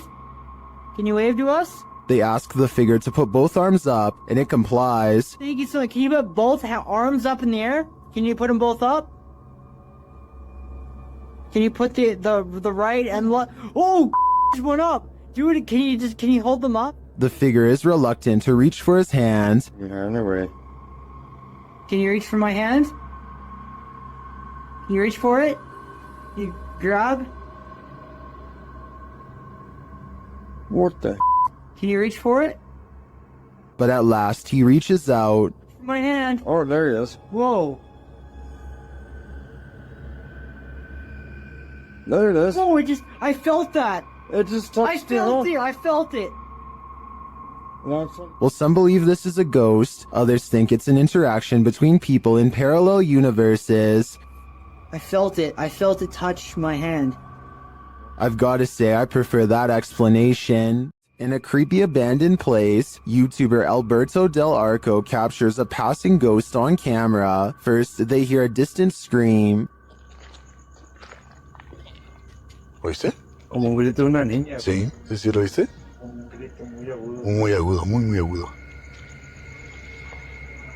Can you wave to us? They ask the figure to put both arms up, and it complies. Thank you so much. Can you put both arms up in the air? Can you put them both up? Can you put the right and left? Oh, just went up. Do it. Can you hold them up? The figure is reluctant to reach for his hand. Yeah, no way. Can you reach for my hand? Can you reach for it? You grab? What the? Can you reach for it? But at last, he reaches out. My hand. Oh, there he is. Whoa. There it is. Oh, I felt that. It just touched I felt it. Well, some believe this is a ghost. Others think it's an interaction between people in parallel universes. I felt it. I felt it touch my hand. I've got to say, I prefer that explanation. In a creepy abandoned place, YouTuber Alberto Del Arco captures a passing ghost on camera. First, they hear a distant scream. ¿Oíste? Como un grito de una niña. Sí, sí lo oíste. Muy agudo, muy agudo.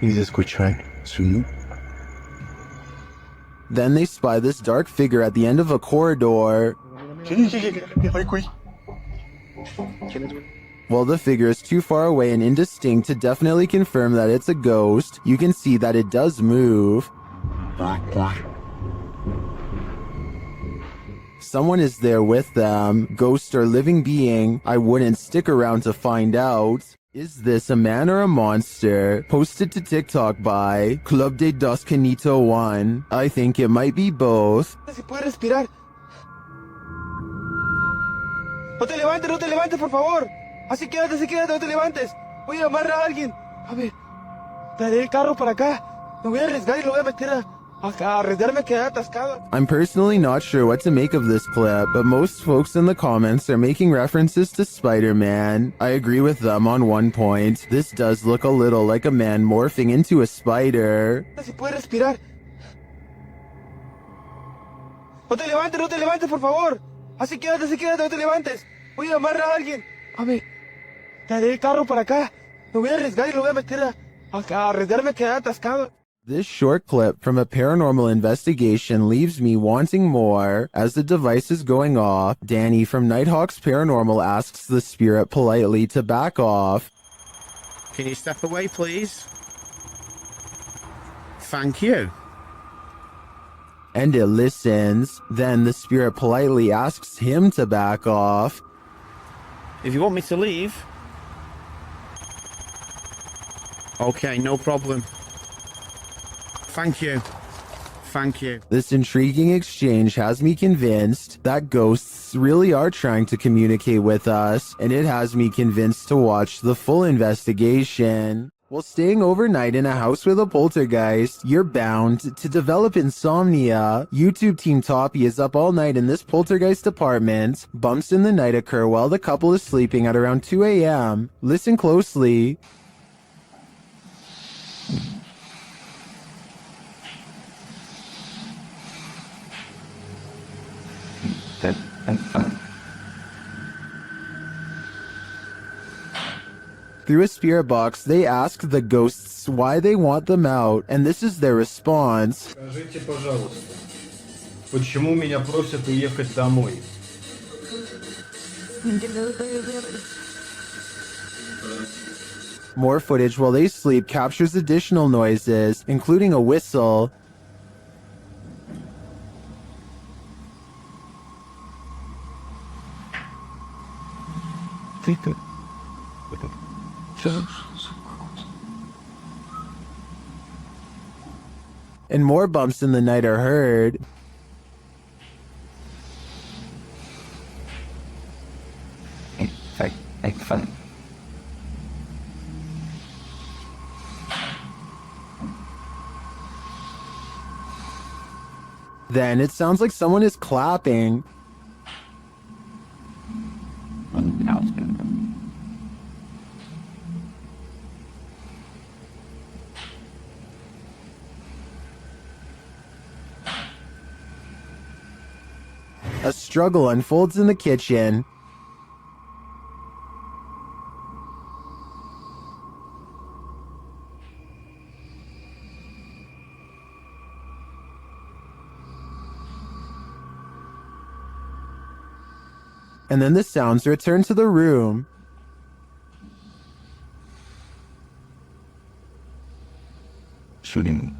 ¿Y se escucha? Sí. Then they spy this dark figure at the end of a corridor. While the figure is too far away and indistinct to definitely confirm that it's a ghost, you can see that it does move. Someone is there with them, ghost or living being. I wouldn't stick around to find out. Is this a man or a monster? Posted to TikTok by Club de Dos Canito 1. I think it might be both. Si puede respirar. No te levantes, por favor. Así quédate, no te levantes. Voy a llamar a alguien. A ver, traeré el carro para acá. Me voy a arriesgar y lo voy a meter acá, arriesgarme a quedar atascado. I'm personally not sure what to make of this clip, but most folks in the comments are making references to Spider-Man. I agree with them on one point. This does look a little like a man morphing into a spider. Si puede respirar. No te levantes, por favor. Así quédate, no te levantes. Voy a llamar a alguien. A ver, traeré el carro para acá. Me voy a arriesgar y lo voy a meter acá, arriesgarme a quedar atascado. This short clip from a paranormal investigation leaves me wanting more. As the device is going off, Danny from Nighthawks Paranormal asks the spirit politely to back off. Can you step away, please? Thank you. And it listens. Then the spirit politely asks him to back off. If you want me to leave. Okay, no problem. Thank you. Thank you. This intriguing exchange has me convinced that ghosts really are trying to communicate with us, and it has me convinced to watch the full investigation. While staying overnight in a house with a poltergeist, you're bound to develop insomnia. YouTube Team Toppy is up all night in this poltergeist apartment. Bumps in the night occur while the couple is sleeping at around 2 a.m. Listen closely. Through a spirit box, they ask the ghosts why they want them out, and this is their response. Скажите, пожалуйста, почему меня просят уехать домой? More footage while they sleep captures additional noises, including a whistle. And more bumps in the night are heard. Then it sounds like someone is clapping. A struggle unfolds in the kitchen. And then the sounds return to the room. Shooting.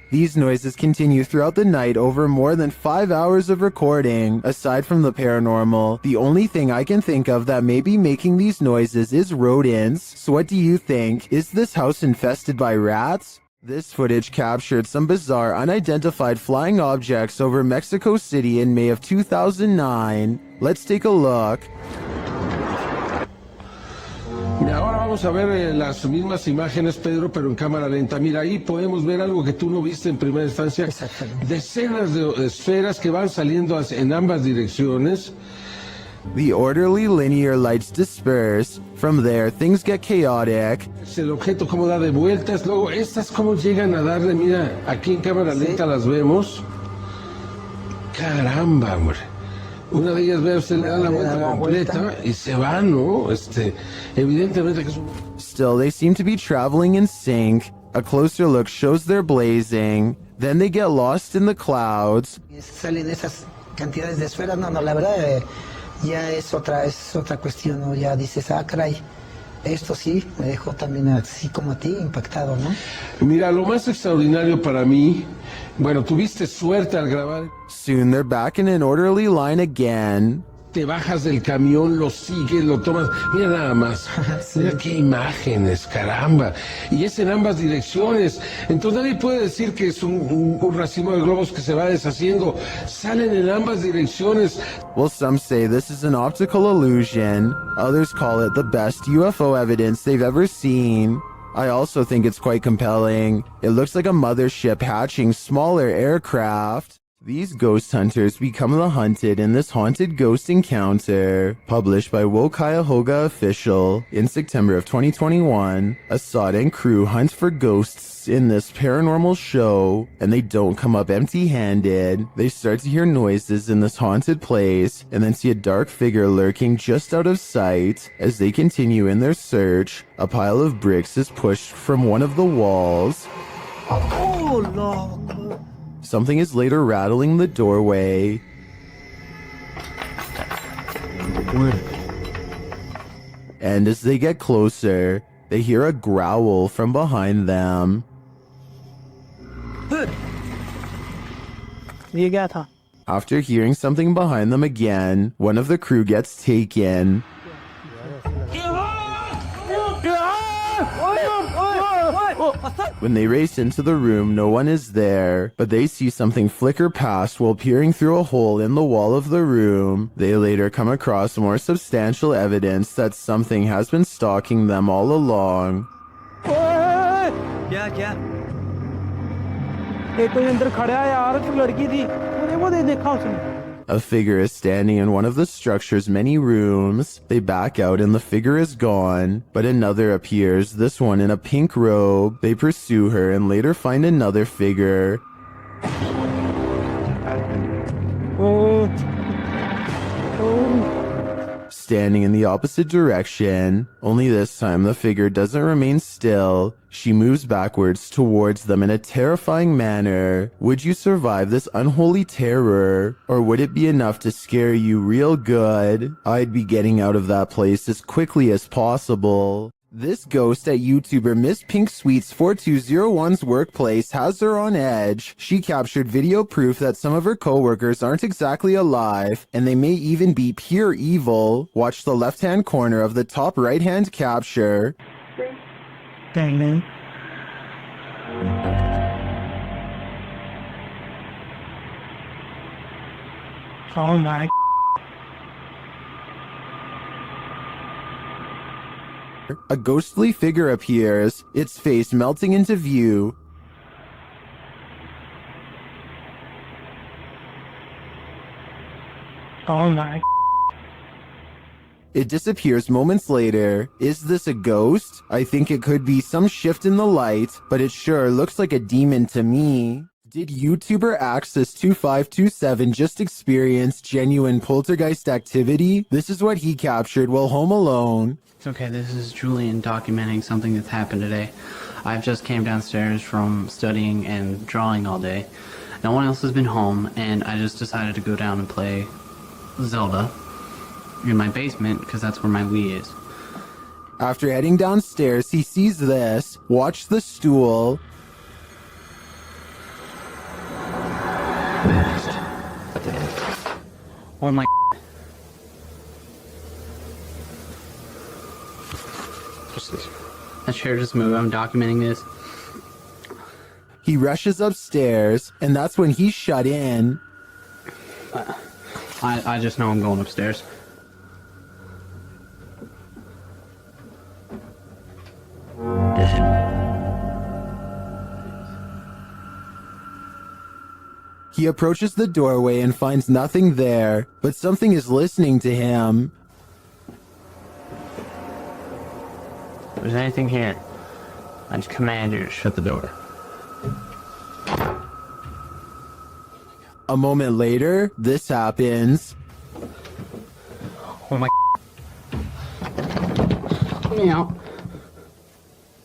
These noises continue throughout the night over more than 5 hours of recording. Aside from the paranormal, the only thing I can think of that may be making these noises is rodents. So what do you think? Is this house infested by rats? This footage captured some bizarre unidentified flying objects over Mexico City in May of 2009. Let's take a look. Mira, ahora vamos a ver las mismas imágenes, Pedro, pero en cámara lenta. Mira, ahí podemos ver algo que tú no viste en primera instancia. Decenas de esferas que van saliendo en ambas direcciones. The orderly linear lights disperse. From there, things get chaotic. El objeto cómo da de vueltas. Luego, estas cómo llegan a darle. Mira, aquí en cámara lenta las vemos. Caramba, hombre. Una de ellas, ve usted, le da la vuelta completa y se va, ¿no? Evidentemente que es un... Still, they seem to be traveling in sync. A closer look shows they're blazing. Then they get lost in the clouds. Salen esas cantidades de esferas. No, la verdad ya es otra cuestión, ¿no? Ya dices, caray. Esto sí me dejó también así como a ti impactado, ¿no? Mira, lo más extraordinario para mí, bueno, tuviste suerte al grabar. Soon they're back in an orderly line again. Te bajas del camión, lo sigues, lo tomas. Mira nada más. Mira qué imágenes, caramba. Y es en ambas direcciones. Entonces nadie puede decir que es un racimo de globos que se va deshaciendo. Salen en ambas direcciones. Well, some say this is an optical illusion. Others call it the best UFO evidence they've ever seen. I also think it's quite compelling. It looks like a mothership hatching smaller aircraft. These ghost hunters become the hunted in this haunted ghost encounter. Published by Wo Cuyahoga Official in September of 2021, Assad and crew hunt for ghosts in this paranormal show, and they don't come up empty-handed. They start to hear noises in this haunted place, and then see a dark figure lurking just out of sight. As they continue in their search, a pile of bricks is pushed from one of the walls. Oh, Lord. Something is later rattling the doorway. And as they get closer, they hear a growl from behind them. You got her. After hearing something behind them again, one of the crew gets taken. When they race into the room, no one is there, but they see something flicker past while peering through a hole in the wall of the room. They later come across more substantial evidence that something has been stalking them all along. क्या एक कोई अंदर खड़ा है यार तो लड़की थी मैंने वो दे देखा उसने. A figure is standing in one of the structure's many rooms. They back out and the figure is gone, but another appears, this one in a pink robe. They pursue her and later find another figure. Standing in the opposite direction. Only this time the figure doesn't remain still. She moves backwards towards them in a terrifying manner. Would you survive this unholy terror? Or would it be enough to scare you real good? I'd be getting out of that place as quickly as possible. This ghost at YouTuber Miss Pink Sweets 4201's workplace has her on edge. She captured video proof that some of her coworkers aren't exactly alive, and they may even be pure evil. Watch the left-hand corner of the top right-hand capture. Dang, man. Oh my. A ghostly figure appears, its face melting into view. Oh my. It disappears moments later. Is this a ghost? I think it could be some shift in the light, but it sure looks like a demon to me. Did YouTuber Axis2527 just experience genuine poltergeist activity? This is what he captured while home alone. Okay, this is Julian documenting something that's happened today. I've just came downstairs from studying and drawing all day. No one else has been home, and I just decided to go down and play Zelda in my basement, because that's where my Wii is. After heading downstairs, he sees this. Watch the stool. Oh my. That chair just moved. I'm documenting this. He rushes upstairs, and that's when he's shut in. I just know I'm going upstairs. He approaches the doorway and finds nothing there, but something is listening to him. If there's anything here, I just command you to shut the door. A moment later, this happens. Oh my. Let me out.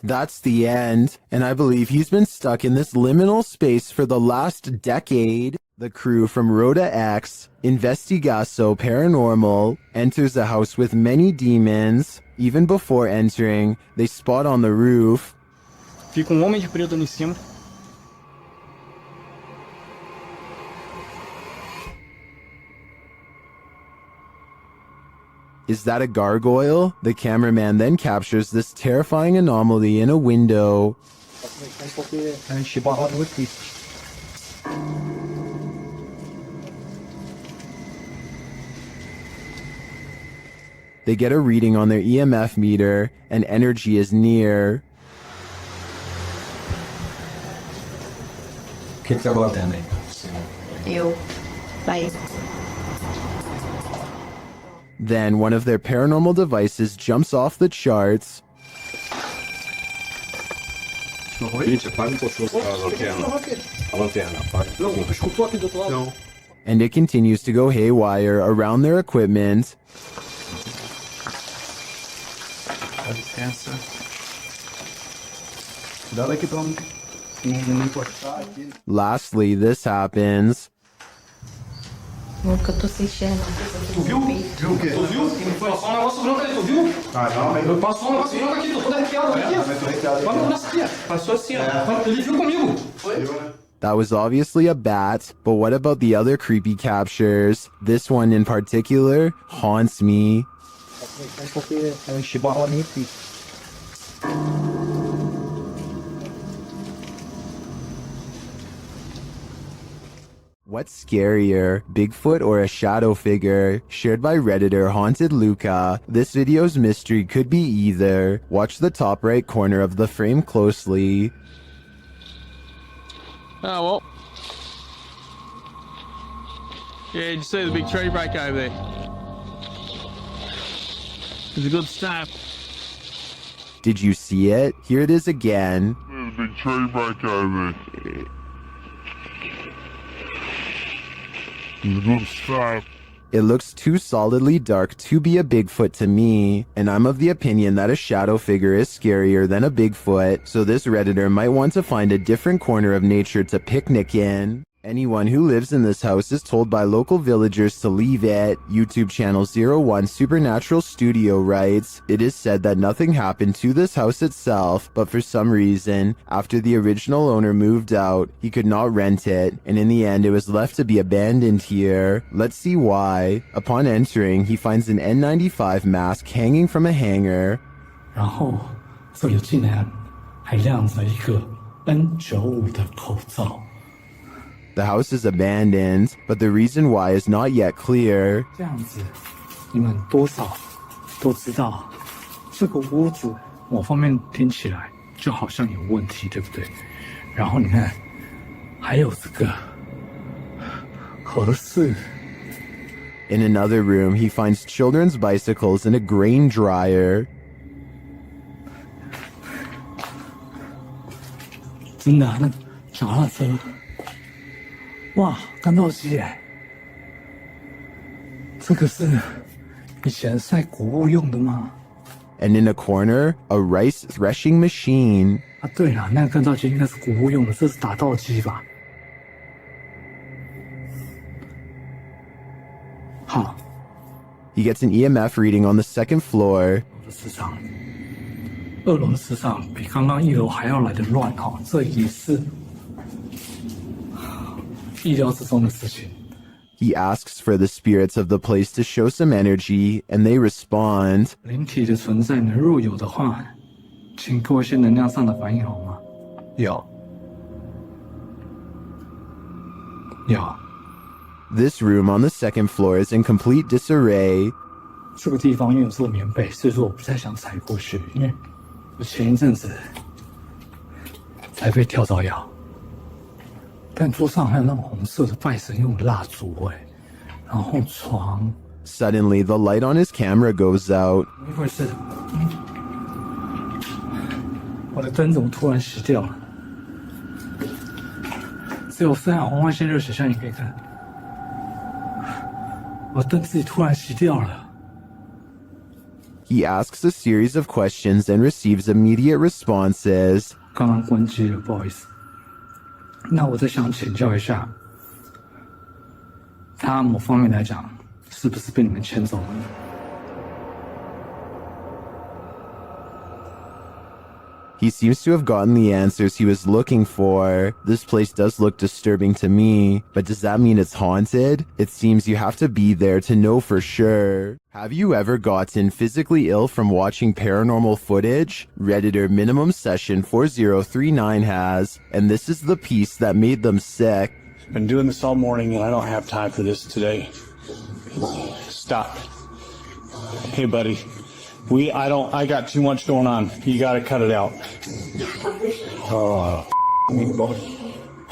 That's the end, and I believe he's been stuck in this liminal space for the last decade. The crew from Rhoda X, Investigaso Paranormal, enters a house with many demons. Even before entering, they spot on the roof. Fica homem de preto ali em cima. Is that a gargoyle? The cameraman then captures this terrifying anomaly in a window. They get a reading on their EMF meter, and energy is near. O que você tá botando aí? Eu. Vai. Then one of their paranormal devices jumps off the charts. And it continues to go haywire around their equipment. Dá licença. Cuidado aqui pra não encostar aqui. Lastly, this happens. Nunca tô sem enxergar. Tu viu? Viu o quê? Tu viu? Passou um negócio branco ali, tu viu? Ah, não. Passou um negócio branco aqui, tô todo arrepiado aqui, ó. Mas tô arrepiado aqui. Olha, nossa, aqui, ó. Passou assim, ó. Ele viu comigo. Foi? That was obviously a bat, but what about the other creepy captures? This one in particular haunts me. What's scarier, Bigfoot or a shadow figure? Shared by Redditor Haunted Luca. This video's mystery could be either. Watch the top right corner of the frame closely. Oh, well. Yeah, you see the big tree break over there. It's a good start. Did you see it? Here it is again. There's a big tree break over there. It looks too solidly dark to be a Bigfoot to me, and I'm of the opinion that a shadow figure is scarier than a Bigfoot, so this Redditor might want to find a different corner of nature to picnic in. Anyone who lives in this house is told by local villagers to leave it. YouTube channel 01 Supernatural Studio writes, it is said that nothing happened to this house itself, but for some reason, after the original owner moved out, he could not rent it, and in the end it was left to be abandoned here. Let's see why. Upon entering, he finds an N95 mask hanging from a hanger. 然后这里竟然还亮着一个 N95 的口罩。 The house is abandoned, but the reason why is not yet clear. 这样子，你们多少都知道，这个屋子某方面听起来就好像有问题，对不对？然后你看，还有这个合适。 In another room, he finds children's bicycles and a grain dryer. 真的，那脚踏车。 哇，干豆机耶！这个是以前晒谷物用的吗？ And in a corner, a rice threshing machine. 啊，对了，那个干燥机应该是谷物用的，这是打稻机吧？好。He gets an EMF reading on the second floor. 市场，2楼的市场比刚刚1楼还要来得乱哈，这也是。 意料之中的事情。 He asks for the spirits of the place to show some energy, and they respond. 灵体的存在呢，若有的话，请给我一些能量上的反应好吗？有。有。 This room on the second floor is in complete disarray. 这个地方因为有这个棉被，所以说我不太想踩过去，因为我前一阵子才被跳蚤咬。 但桌上还有那种红色的拜神用的蜡烛然后床。Suddenly, the light on his camera goes out. 怎么回事？我的灯怎么突然熄掉了？只有3红外线热水枪，你可以看。我灯自己突然熄掉了。 He asks a series of questions and receives immediate responses. 刚刚关机了，不好意思。 那我再想请教一下，他某方面来讲，是不是被你们牵走了呢？ He seems to have gotten the answers he was looking for. This place does look disturbing to me, but does that mean it's haunted? It seems you have to be there to know for sure. Have you ever gotten physically ill from watching paranormal footage? Redditor Minimum Session 4039 has, and this is the piece that made them sick. Been doing this all morning and I don't have time for this today. Stop. Hey buddy. I got too much going on. You gotta cut it out. Oh,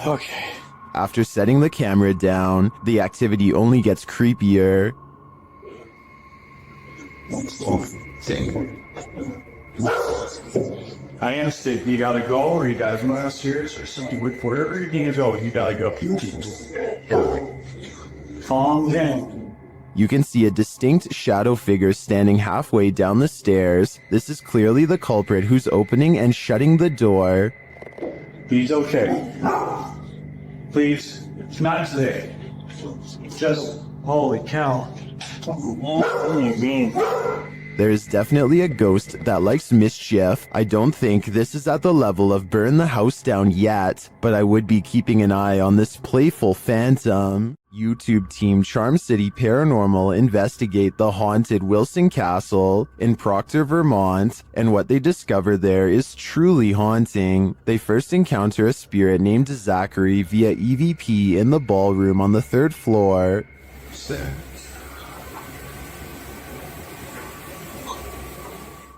okay. After setting the camera down, the activity only gets creepier. I understand. You gotta go, or you guys are serious, or something. Wherever you need to go, you gotta go. Calm down. You can see a distinct shadow figure standing halfway down the stairs. This is clearly the culprit who's opening and shutting the door. He's okay. Please, it's not today. Just, holy cow. There is definitely a ghost that likes mischief. I don't think this is at the level of burn the house down yet, but I would be keeping an eye on this playful phantom. YouTube team Charm City Paranormal investigate the haunted Wilson Castle in Proctor, Vermont, and what they discover there is truly haunting. They first encounter a spirit named Zachary via EVP in the ballroom on the 3rd floor.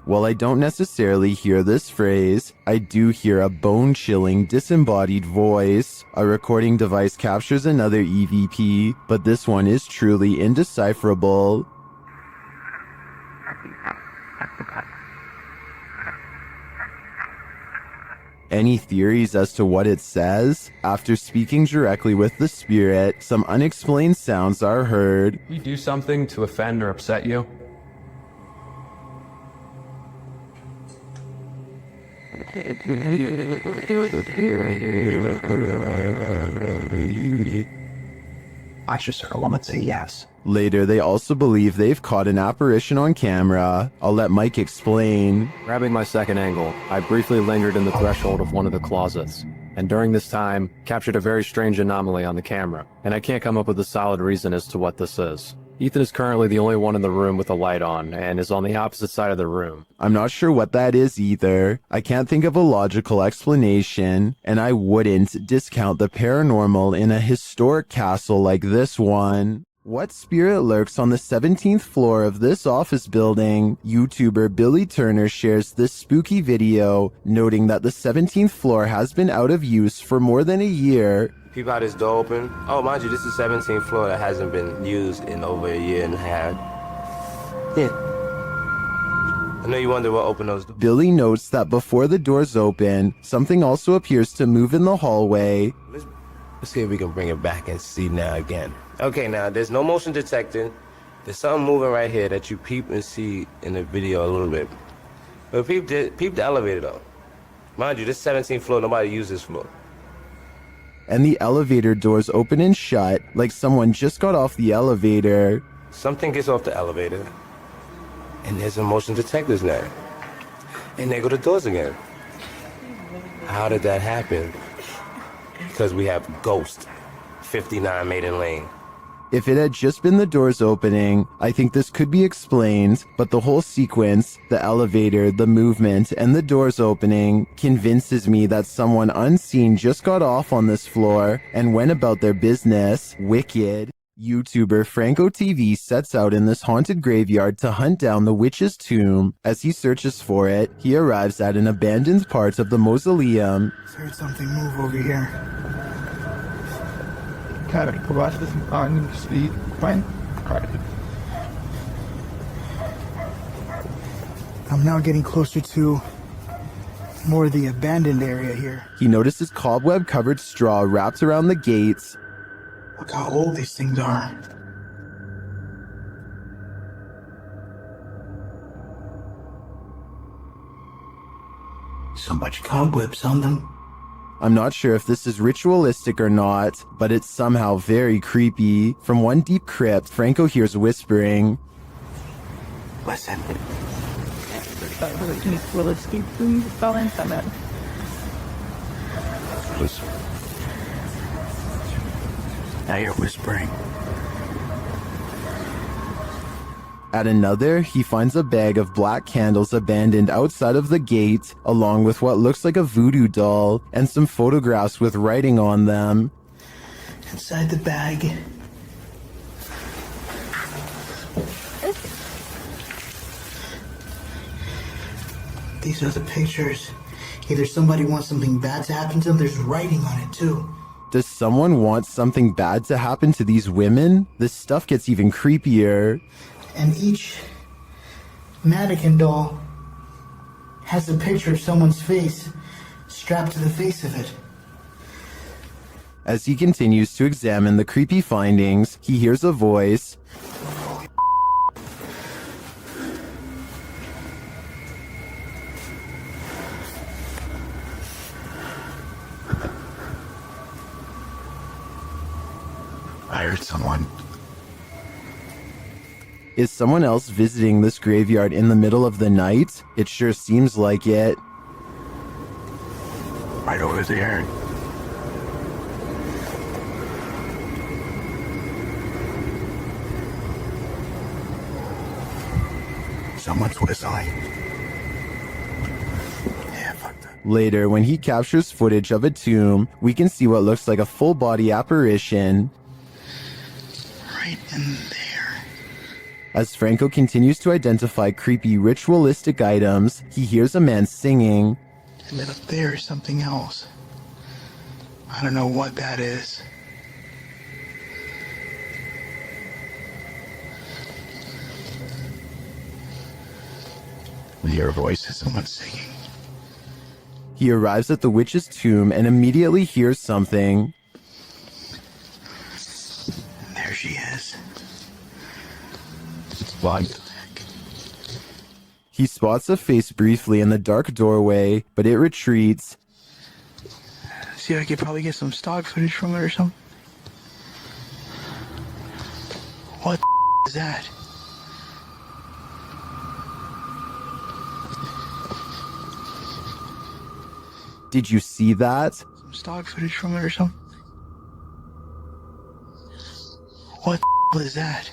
While I don't necessarily hear this phrase, I do hear a bone-chilling, disembodied voice. A recording device captures another EVP, but this one is truly indecipherable. Any theories as to what it says? After speaking directly with the spirit, some unexplained sounds are heard. We do something to offend or upset you? I just heard a woman say yes. Later, they also believe they've caught an apparition on camera. I'll let Mike explain. Grabbing my second angle, I briefly lingered in the threshold of one of the closets, and during this time, captured a very strange anomaly on the camera, and I can't come up with a solid reason as to what this is. Ethan is currently the only one in the room with a light on, and is on the opposite side of the room. I'm not sure what that is either. I can't think of a logical explanation, and I wouldn't discount the paranormal in a historic castle like this one. What spirit lurks on the 17th floor of this office building? YouTuber Billy Turner shares this spooky video, noting that the 17th floor has been out of use for more than a year. Peep out this door open. Oh, mind you, this is the 17th floor that hasn't been used in over a year and a half. Yeah. I know you wonder what opened those doors. Billy notes that before the doors open, something also appears to move in the hallway. Let's see if we can bring it back and see now again. Okay, now there's no motion detected. There's something moving right here that you peep and see in the video a little bit. But peep the elevator though. Mind you, this 17th floor, nobody uses this floor. And the elevator doors open and shut, like someone just got off the elevator. Something gets off the elevator, and there's a motion detectors there. And there go the doors again. How did that happen? Because we have Ghost, 59 Maiden Lane. If it had just been the doors opening, I think this could be explained, but the whole sequence, the elevator, the movement, and the doors opening, convinces me that someone unseen just got off on this floor and went about their business. Wicked. YouTuber Franco TV sets out in this haunted graveyard to hunt down the witch's tomb. As he searches for it, he arrives at an abandoned part of the mausoleum. I heard something move over here. Cara, por baixo desse pano e vai. I'm now getting closer to more of the abandoned area here. He notices cobweb-covered straw wrapped around the gates. Look how old these things are. So much cobwebs on them. I'm not sure if this is ritualistic or not, but it's somehow very creepy. From one deep crypt, Franco hears whispering. Listen. Now you're whispering. At another, he finds a bag of black candles abandoned outside of the gate, along with what looks like a voodoo doll, and some photographs with writing on them. Inside the bag. These are the pictures. Either somebody wants something bad to happen to them, there's writing on it too. Does someone want something bad to happen to these women? This stuff gets even creepier. And each mannequin doll has a picture of someone's face strapped to the face of it. As he continues to examine the creepy findings, he hears a voice. I heard someone. Is someone else visiting this graveyard in the middle of the night? It sure seems like it. Right over there. Someone's whistling. Later, when he captures footage of a tomb, we can see what looks like a full-body apparition. Right in there. As Franco continues to identify creepy ritualistic items, he hears a man singing. And then up there is something else. I don't know what that is. We hear voices, someone singing. He arrives at the witch's tomb and immediately hears something. There she is. It's light. He spots a face briefly in the dark doorway, but it retreats. See, I could probably get some stock footage from it or something. What is that? Did you see that? Some stock footage from it or something. What was that?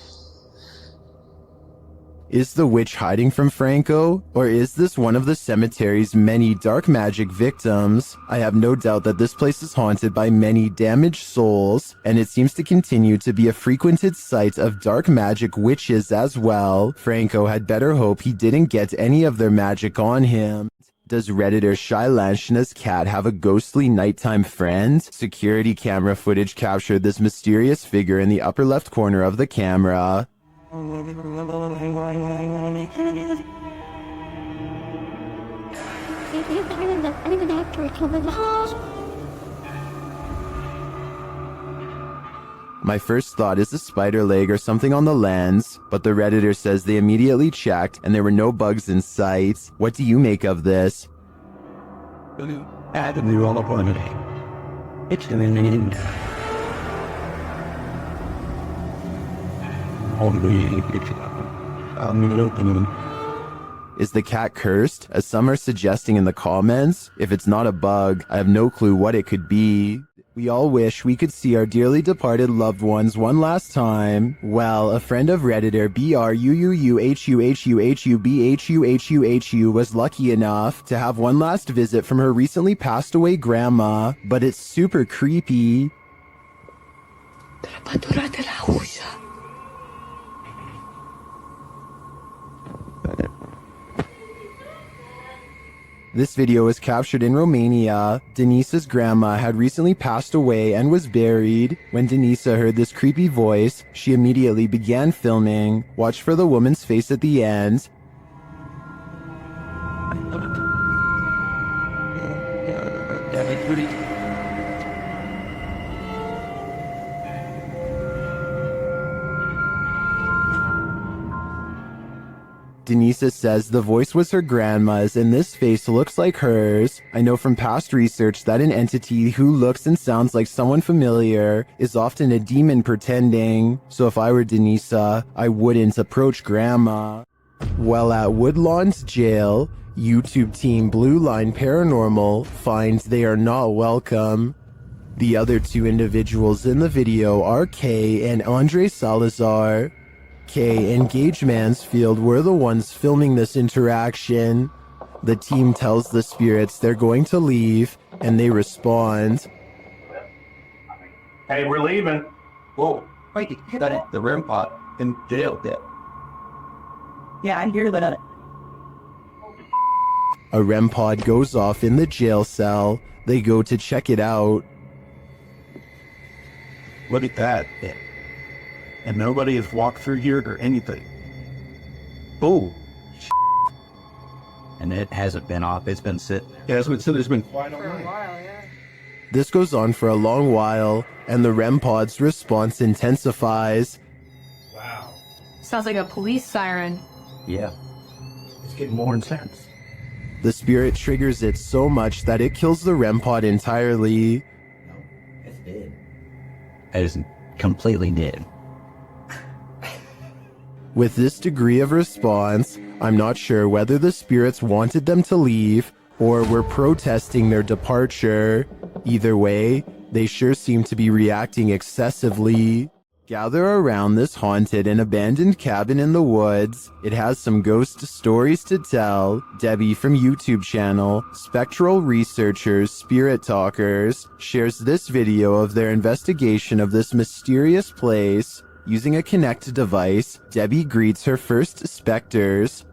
Is the witch hiding from Franco? Or is this one of the cemetery's many dark magic victims? I have no doubt that this place is haunted by many damaged souls, and it seems to continue to be a frequented site of dark magic witches as well. Franco had better hope he didn't get any of their magic on him. Does Redditor Shy Lanchina's cat have a ghostly nighttime friend? Security camera footage captured this mysterious figure in the upper left corner of the camera. My first thought is a spider leg or something on the lens, but the Redditor says they immediately checked and there were no bugs in sight. What do you make of this? Is the cat cursed, as some are suggesting in the comments? If it's not a bug, I have no clue what it could be. We all wish we could see our dearly departed loved ones one last time. Well, a friend of Redditor BRUUUHUHUHUBHUHUHU was lucky enough to have one last visit from her recently passed away grandma, but it's super creepy. This video was captured in Romania. Denise's grandma had recently passed away and was buried. When Denisa heard this creepy voice, she immediately began filming. Watch for the woman's face at the end. Denisa says the voice was her grandma's and this face looks like hers. I know from past research that an entity who looks and sounds like someone familiar is often a demon pretending. So if I were Denisa, I wouldn't approach grandma. While at Woodlawn's jail, YouTube team Blue Line Paranormal finds they are not welcome. The other two individuals in the video are Kay and Andre Salazar. Kay and Gage Mansfield were the ones filming this interaction. The team tells the spirits they're going to leave, and they respond. Hey, we're leaving. Whoa, wait, the REM pod in jail yet? Yeah, I hear that. A REM pod goes off in the jail cell. They go to check it out. Look at that. And nobody has walked through here or anything. Oh. And it hasn't been off. It's been sitting. Yeah, so it's been quite a while. This goes on for a long while, and the REM pod's response intensifies. Wow. Sounds like a police siren. Yeah. It's getting more intense. The spirit triggers it so much that it kills the REM pod entirely. It's dead. It is completely dead. With this degree of response, I'm not sure whether the spirits wanted them to leave or were protesting their departure. Either way, they sure seem to be reacting excessively. Gather around this haunted and abandoned cabin in the woods. It has some ghost stories to tell. Debbie from YouTube channel, Spectral Researchers, Spirit Talkers, shares this video of their investigation of this mysterious place. Using a Kinect device, Debbie greets her first specters.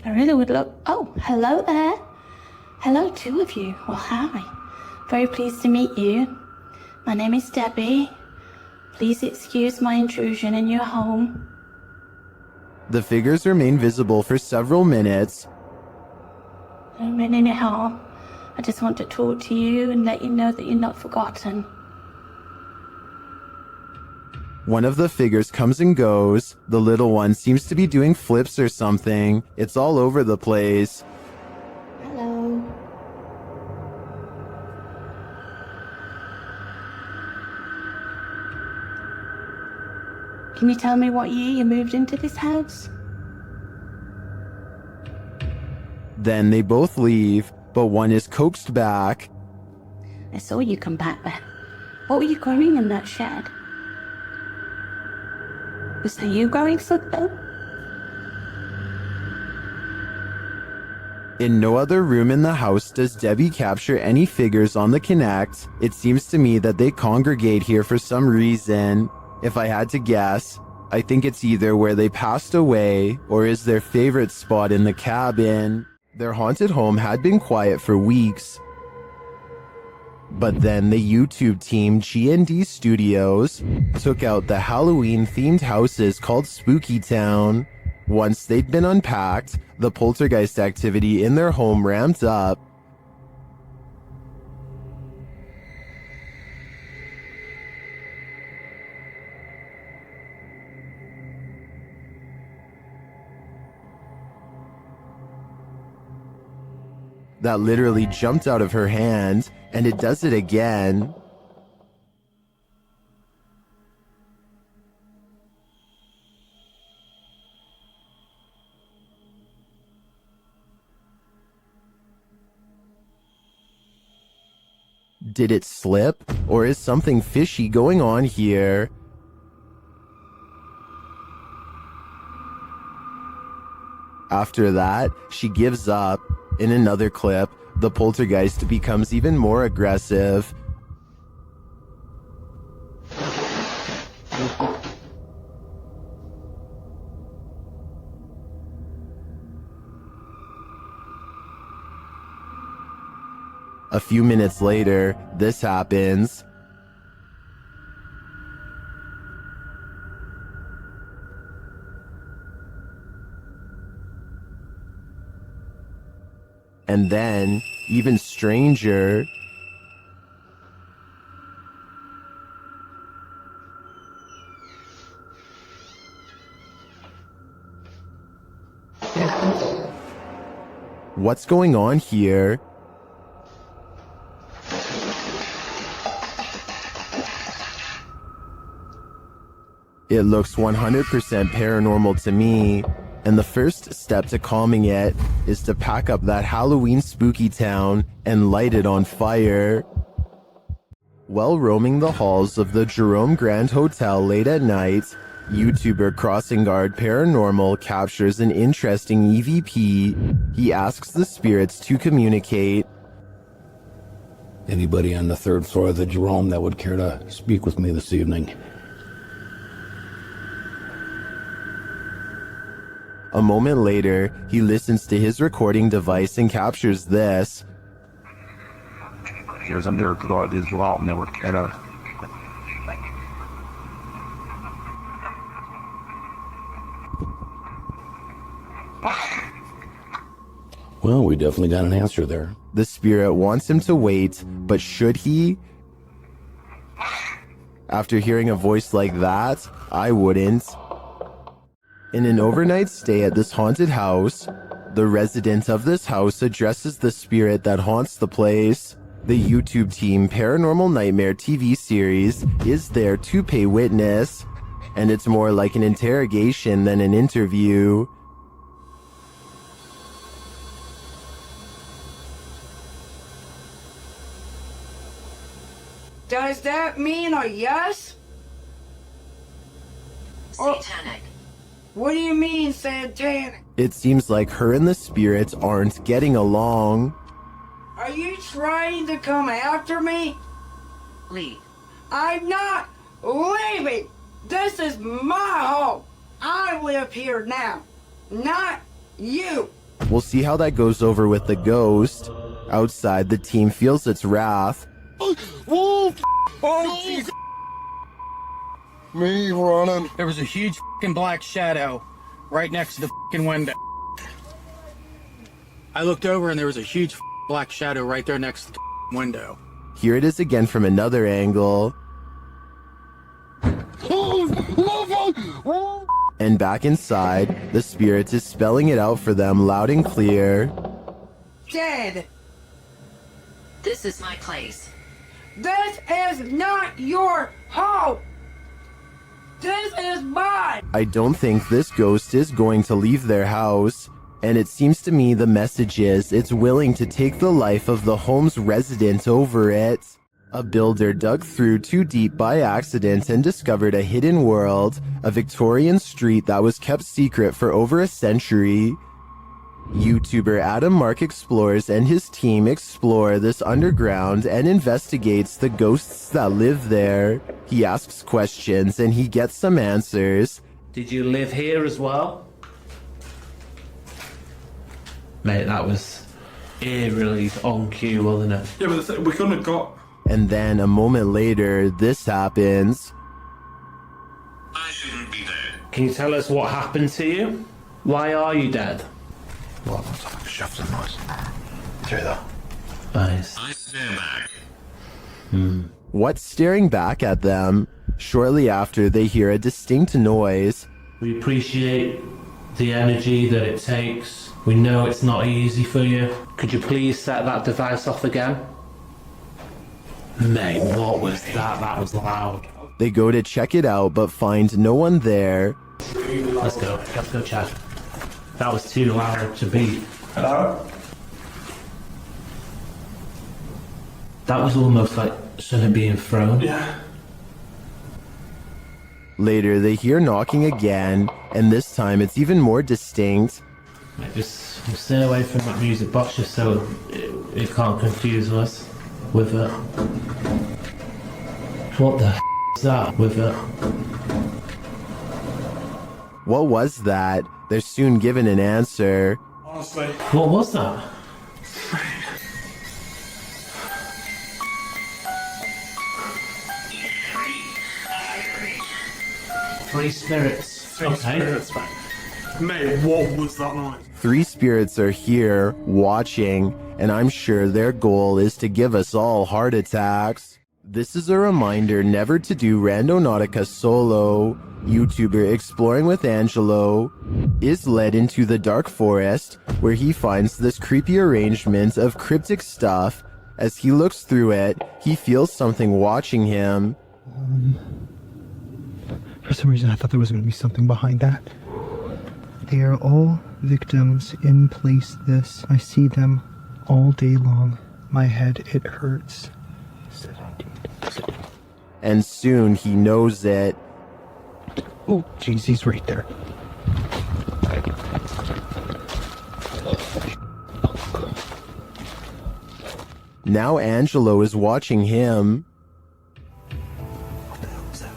I really would love... Oh, hello there. Hello, two of you. Well, hi. Very pleased to meet you. My name is Debbie. Please excuse my intrusion in your home. The figures remain visible for several minutes. I don't mean any harm. I just want to talk to you and let you know that you're not forgotten. One of the figures comes and goes. The little one seems to be doing flips or something. It's all over the place. Hello. Can you tell me what year you moved into this house? Then they both leave, but one is coaxed back. I saw you come back there. What were you growing in that shed? Was that you growing something? In no other room in the house does Debbie capture any figures on the Kinect. It seems to me that they congregate here for some reason. If I had to guess, I think it's either where they passed away or is their favorite spot in the cabin. Their haunted home had been quiet for weeks. But then the YouTube team G&D Studios took out the Halloween-themed houses called Spooky Town. Once they'd been unpacked, the poltergeist activity in their home ramped up. That literally jumped out of her hand, and it does it again. Did it slip, or is something fishy going on here? After that, she gives up. In another clip, the poltergeist becomes even more aggressive. A few minutes later, this happens. And then, even stranger, what's going on here? It looks 100% paranormal to me. And the first step to calming it is to pack up that Halloween spooky town and light it on fire. While roaming the halls of the Jerome Grand Hotel late at night, YouTuber Crossing Guard Paranormal captures an interesting EVP. He asks the spirits to communicate. Anybody on the third floor of the Jerome that would care to speak with me this evening? A moment later, he listens to his recording device and captures this. There's a miracle God is wrong network at a Well, we definitely got an answer there. The spirit wants him to wait, but should he? After hearing a voice like that, I wouldn't. In an overnight stay at this haunted house, the resident of this house addresses the spirit that haunts the place. The YouTube team Paranormal Nightmare TV series is there to pay witness. and it's more like an interrogation than an interview. Does that mean a yes? Satanic. What do you mean, satanic? It seems like her and the spirits aren't getting along. Are you trying to come after me? Leave. I'm not leaving. This is my home. I live here now, not you. We'll see how that goes over with the ghost. Outside, the team feels its wrath. Oh, Jesus. Me running. There was a huge fucking black shadow right next to the fucking window. I looked over and there was a huge black shadow right there next to the window. Here it is again from another angle. And back inside, the spirit is spelling it out for them loud and clear. Dead. This is my place. This is not your home. This is mine. I don't think this ghost is going to leave their house, and it seems to me the message is it's willing to take the life of the home's resident over it. A builder dug through too deep by accident and discovered a hidden world, a Victorian street that was kept secret for over a century. YouTuber Adam Mark Explores and his team explore this underground and investigates the ghosts that live there. He asks questions and he gets some answers. Did you live here as well? Mate, that was eerily on cue, wasn't it? Yeah, but we couldn't have got... And then a moment later, this happens. I shouldn't be dead. Can you tell us what happened to you? Why are you dead? Well, that's like a shuffling noise. Through there. Nice. I stand back. What's staring back at them? Shortly after, they hear a distinct noise. We appreciate the energy that it takes. We know it's not easy for you. Could you please set that device off again? Mate, what was that? That was loud. They go to check it out, but find no one there. Let's go, Chad. That was too loud to beat. Hello? That was almost like something being thrown. Yeah. Later, they hear knocking again, and this time it's even more distinct. Mate, just stay away from that music box just so it can't confuse us with it. What the is that with it? What was that? They're soon given an answer. Honestly. What was that? Three spirits. Three spirits, man. Mate, what was that noise? 3 spirits are here, watching, and I'm sure their goal is to give us all heart attacks. This is a reminder never to do Randonautica solo. YouTuber Exploring with Angelo is led into the dark forest, where he finds this creepy arrangement of cryptic stuff. As he looks through it, he feels something watching him. For some reason, I thought there was going to be something behind that. They are all victims in place this. I see them all day long. My head, it hurts. 17. And soon he knows it. Oh, jeez, he's right there. Now Angelo is watching him. What the hell is that?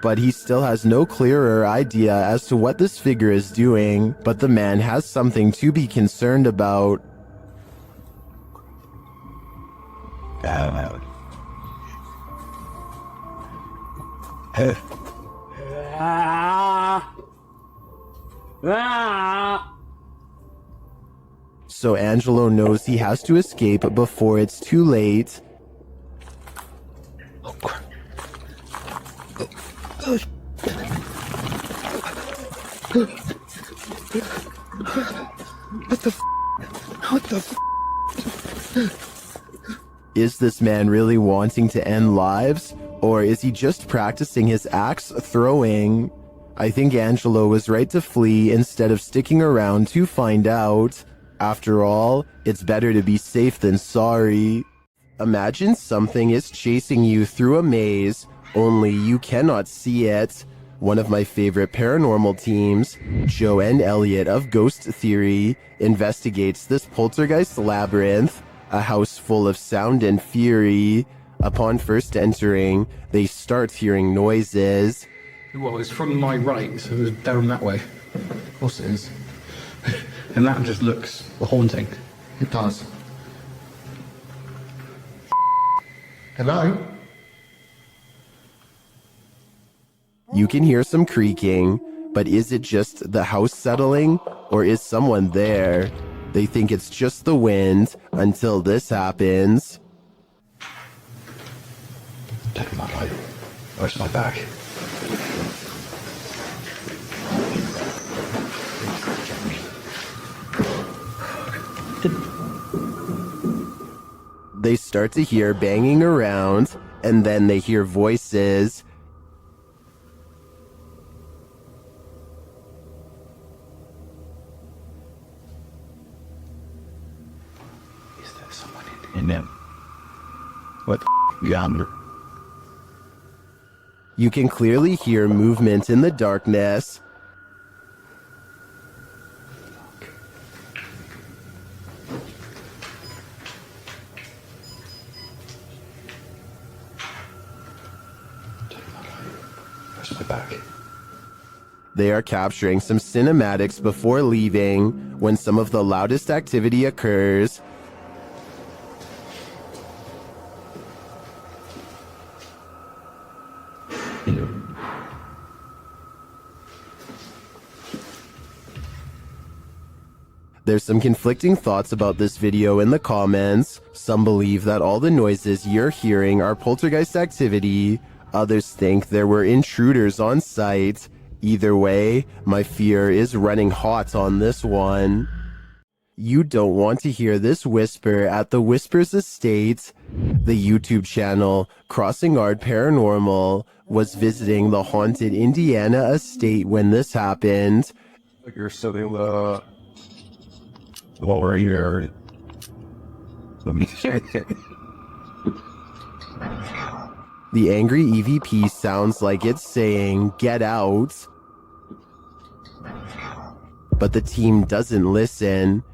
But he still has no clearer idea as to what this figure is doing, but the man has something to be concerned about. So Angelo knows he has to escape before it's too late. What the f? What the f? Is this man really wanting to end lives? Or is he just practicing his axe throwing? I think Angelo was right to flee instead of sticking around to find out. After all, it's better to be safe than sorry. Imagine something is chasing you through a maze, only you cannot see it. One of my favorite paranormal teams, Joe and Elliot of Ghost Theory, investigates this poltergeist labyrinth, a house full of sound and fury. Upon first entering, they start hearing noises. Well, it's from my right, so it's down that way. Of course it is. And that just looks haunting. It does. Hello? You can hear some creaking, but is it just the house settling, or is someone there? They think it's just the wind until this happens. Take my light. Where's my bag? They start to hear banging around, and then they hear voices. Is there someone in them? What the yonder? You can clearly hear movement in the darkness. Where's my bag? They are capturing some cinematics before leaving when some of the loudest activity occurs. There's some conflicting thoughts about this video in the comments. Some believe that all the noises you're hearing are poltergeist activity. Others think there were intruders on site. Either way, my fear is running hot on this one. You don't want to hear this whisper at the Whispers Estate. The YouTube channel Crossing Art Paranormal was visiting the haunted Indiana estate when this happened. You're sitting well, right here. Let me The angry EVP sounds like it's saying, "Get out." But the team doesn't listen.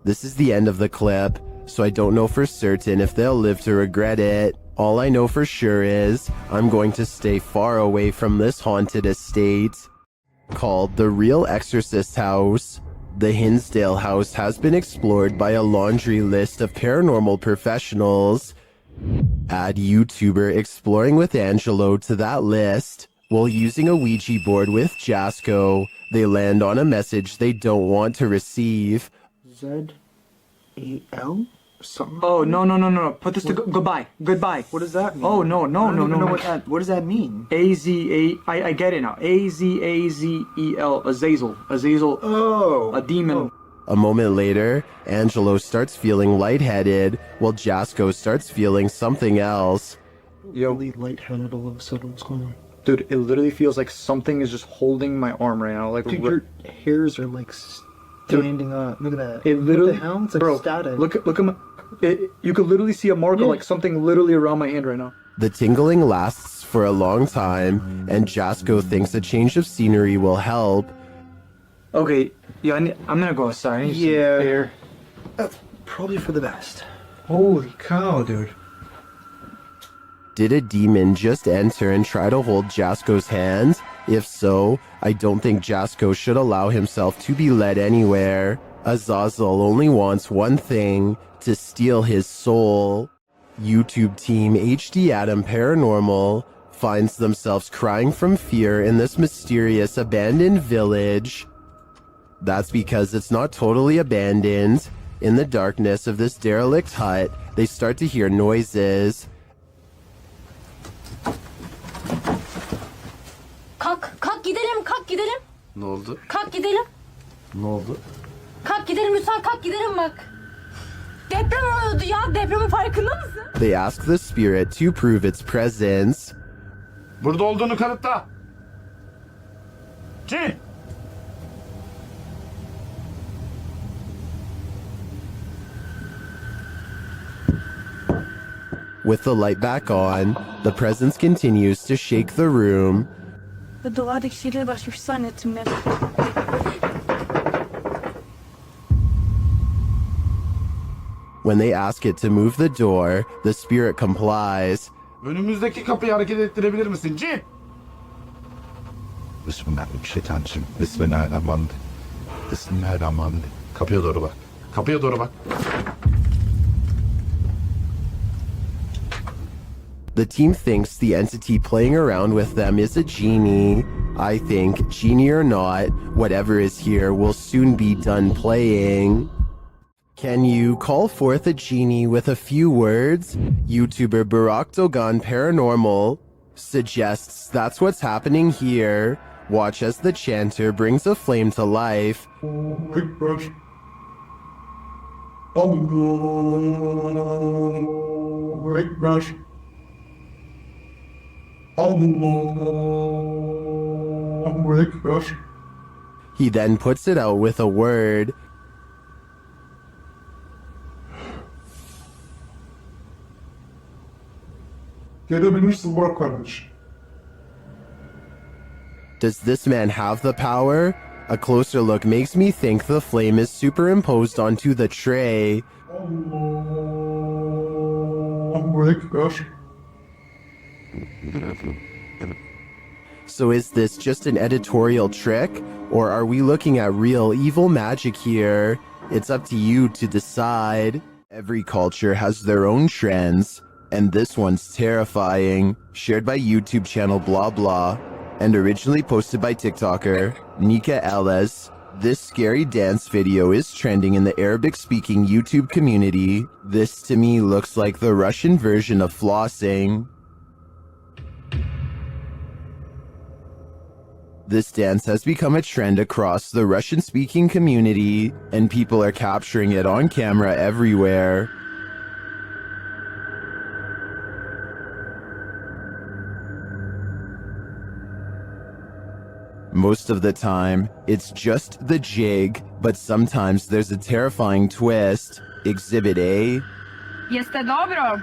This is the end of the clip, so I don't know for certain if they'll live to regret it. All I know for sure is I'm going to stay far away from this haunted estate. Called the Real Exorcist House, the Hinsdale house has been explored by a laundry list of paranormal professionals. Add YouTuber Exploring with Angelo to that list. While using a Ouija board with Jasco, they land on a message they don't want to receive. Z-A-L? Something? Oh, no. Put this to goodbye. Goodbye. What does that mean? Oh, no. I don't even know what does that mean? I get it now. A-Z-A-Z-E-L. Azazel. Azazel. Oh. A demon. A moment later, Angelo starts feeling lightheaded, while Jasco starts feeling something else. Yo. Really lightheaded all of a sudden. What's going on? Dude, it literally feels like something is just holding my arm right now. Like, dude, your hairs are like standing up. Look at that. It literally, what the hell? It's like bro, static. Look at my. You could literally see a marker, like something literally around my hand right now. The tingling lasts for a long time, and Jasco thinks a change of scenery will help. Okay, yeah, I'm gonna go outside. I need some air. That's probably for the best. Holy cow, dude. Did a demon just enter and try to hold Jasco's hand? If so, I don't think Jasco should allow himself to be led anywhere. Azazel only wants one thing, to steal his soul. YouTube team HD Adam Paranormal finds themselves crying from fear in this mysterious abandoned village. That's because it's not totally abandoned. In the darkness of this derelict hut, they start to hear noises. 각 기대 Ne oldu? Kalk gidelim. Ne oldu? Kalk gidelim lütfen, kalk gidelim bak. Deprem oluyordu ya, depremin farkında mısın? They ask the spirit to prove its presence. Burada olduğunu kanıtla. Cin! With the light back on, the presence continues to shake the room. Ve duvardaki şeyleri başka bir şey zannettim ben. When they ask it to move the door, the spirit complies. Önümüzdeki kapıyı hareket ettirebilir misin Cin? Bismillahirrahmanirrahim. Bismillahirrahmanirrahim. Bismillahirrahmanirrahim. Kapıya doğru bak. Kapıya doğru bak. The team thinks the entity playing around with them is a genie. I think, genie or not, whatever is here will soon be done playing. Can you call forth a genie with a few words? YouTuber Barack Dogan Paranormal suggests that's what's happening here. Watch as the chanter brings a flame to life. He then puts it out with a word. Gelebilirsin Burak kardeş. Does this man have the power? A closer look makes me think the flame is superimposed onto the tray. So is this just an editorial trick? Or are we looking at real evil magic here? It's up to you to decide. Every culture has their own trends, and this one's terrifying. Shared by YouTube channel blah blah, and originally posted by TikToker Nika Ellis. This scary dance video is trending in the Arabic-speaking YouTube community. This to me looks like the Russian version of flossing. This dance has become a trend across the Russian-speaking community, and people are capturing it on camera everywhere. Most of the time, it's just the jig, but sometimes there's a terrifying twist. Exhibit A. Jeste dobro?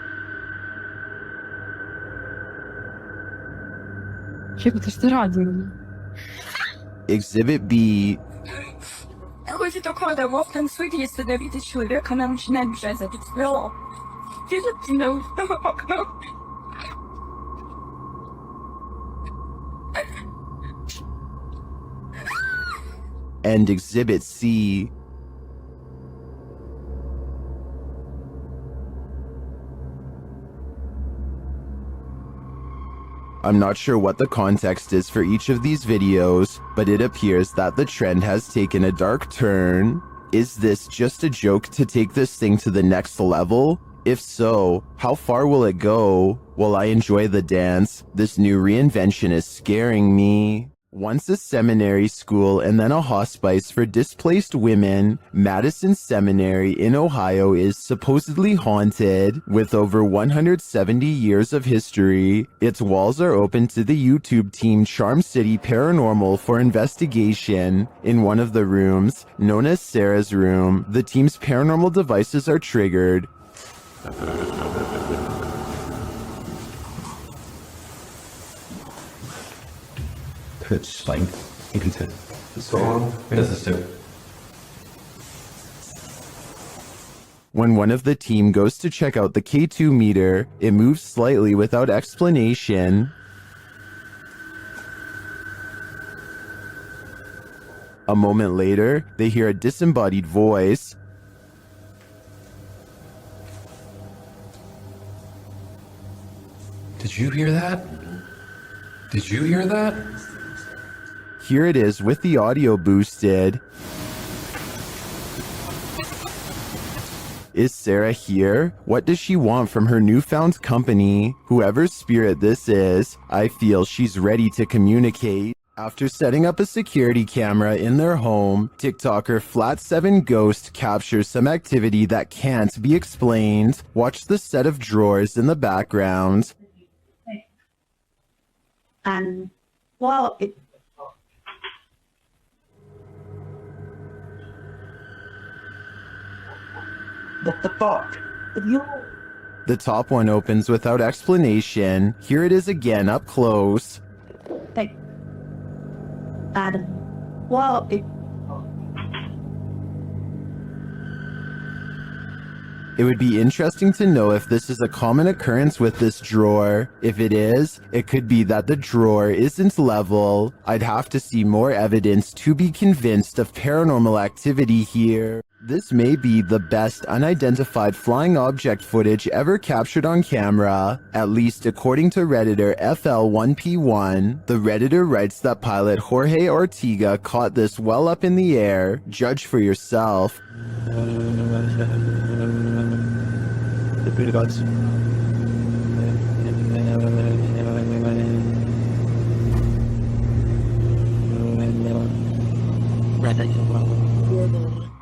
Jebote, što radim? Exhibit B. Chodzi to koda, bo w ten sweet jest wtedy widzieć człowieka na mnie brzeze, więc było. Wiele pinął w okno. And Exhibit C. I'm not sure what the context is for each of these videos, but it appears that the trend has taken a dark turn. Is this just a joke to take this thing to the next level? If so, how far will it go? While I enjoy the dance, this new reinvention is scaring me. Once a seminary school and then a hospice for displaced women, Madison Seminary in Ohio is supposedly haunted. With over 170 years of history, its walls are open to the YouTube team Charm City Paranormal for investigation. In one of the rooms, known as Sarah's room, the team's paranormal devices are triggered. It's like, you can say, so necessary. When one of the team goes to check out the K2 meter, it moves slightly without explanation. A moment later, they hear a disembodied voice. Did you hear that? Did you hear that? Here it is with the audio boosted. Is Sarah here? What does she want from her newfound company? Whoever's spirit this is, I feel she's ready to communicate. After setting up a security camera in their home, TikToker Flat7Ghost captures some activity that can't be explained. Watch the set of drawers in the background. And, well, what the fuck? The top one opens without explanation. Here it is again up close. Hey. Adam. Well, It would be interesting to know if this is a common occurrence with this drawer. If it is, it could be that the drawer isn't level. I'd have to see more evidence to be convinced of paranormal activity here. This may be the best unidentified flying object footage ever captured on camera, at least according to Redditor FL1P1. The Redditor writes that pilot Jorge Ortega caught this well up in the air. Judge for yourself.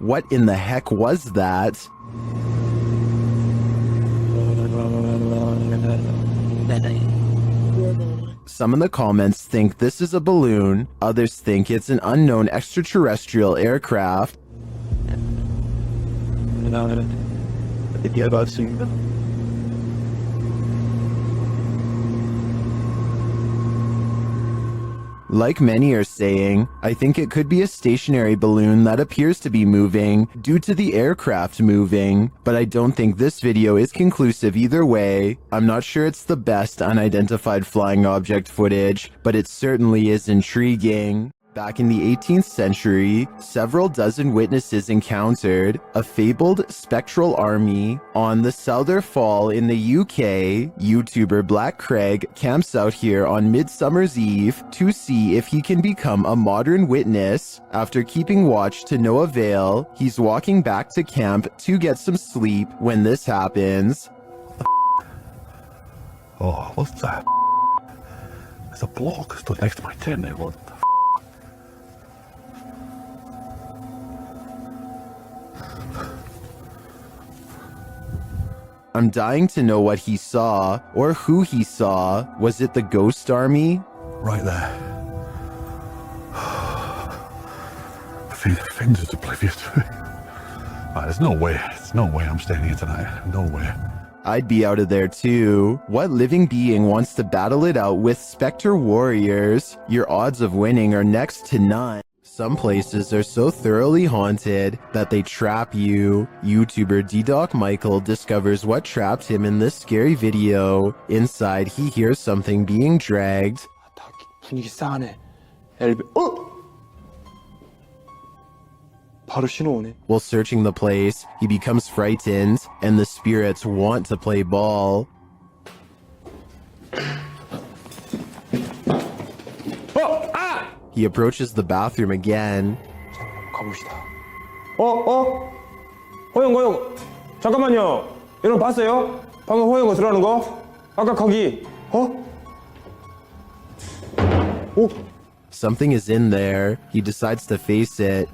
What in the heck was that? Some in the comments think this is a balloon, others think it's an unknown extraterrestrial aircraft. Like many are saying, I think it could be a stationary balloon that appears to be moving due to the aircraft moving, but I don't think this video is conclusive either way. I'm not sure it's the best unidentified flying object footage, but it certainly is intriguing. Back in the 18th century, several dozen witnesses encountered a fabled spectral army on the Souther Fall in the UK. YouTuber Black Craig camps out here on Midsummer's Eve to see if he can become a modern witness. After keeping watch to no avail, he's walking back to camp to get some sleep when this happens. Oh, what's that? There's a block stood next to my tent. What the I'm dying to know what he saw, or who he saw. Was it the ghost army? Right there. Things is oblivious to me. There's no way I'm staying here tonight. No way. I'd be out of there too. What living being wants to battle it out with Spectre warriors? Your odds of winning are next to none. Some places are so thoroughly haunted that they trap you. YouTuber D-Doc Michael discovers what trapped him in this scary video. Inside, he hears something being dragged. 분위기 싸하네. 바로 신호 오네. While searching the place, he becomes frightened, and the spirits want to play ball. He approaches the bathroom again. 가봅시다. 허영. 잠깐만요. 여러분 봤어요? 방금 허영거 들어가는 거? 아까 거기. Something is in there. He decides to face it.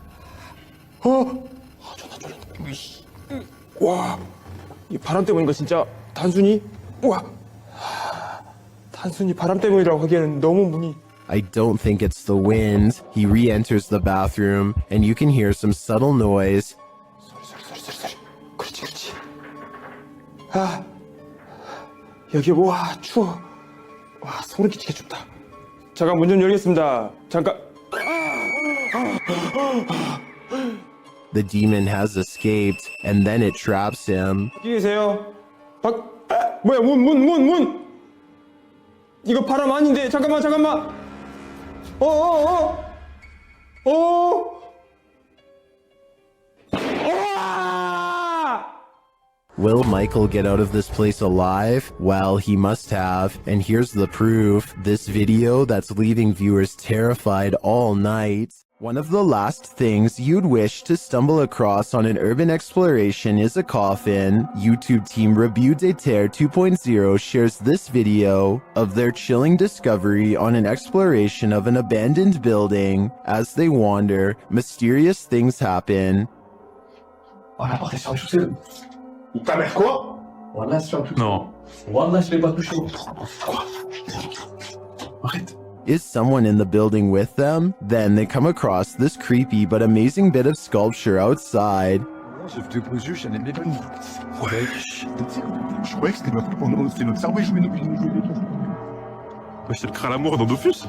와, 이 바람 때문인 거 진짜 단순히 바람 때문이라고 하기에는 너무 문이. I don't think it's the wind. He re-enters the bathroom, and you can hear some subtle noise. 소리. 그렇지. 여기 추워. 소름 끼치게 춥다. 잠깐 문 좀 열겠습니다. 잠깐. The demon has escaped, and then it traps him. 여기 계세요. 뭐야 문. 이거 바람 아닌데 잠깐만. Will Michael get out of this place alive? Well, he must have. And here's the proof. This video that's leaving viewers terrified all night. One of the last things you'd wish to stumble across on an urban exploration is a coffin. YouTube team Review de Terre 2.0 shares this video of their chilling discovery on an exploration of an abandoned building. As they wander, mysterious things happen. Non. Is someone in the building with them? Then they come across this creepy but amazing bit of sculpture outside. Mais c'est le crâne à mort dans Dofus.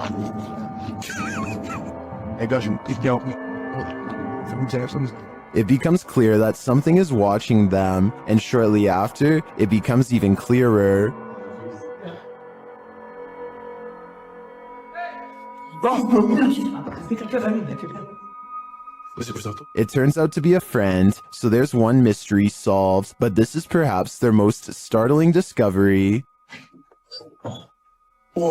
It becomes clear that something is watching them, and shortly after, it becomes even clearer. It turns out to be a friend, so there's one mystery solved, but this is perhaps their most startling discovery. I'm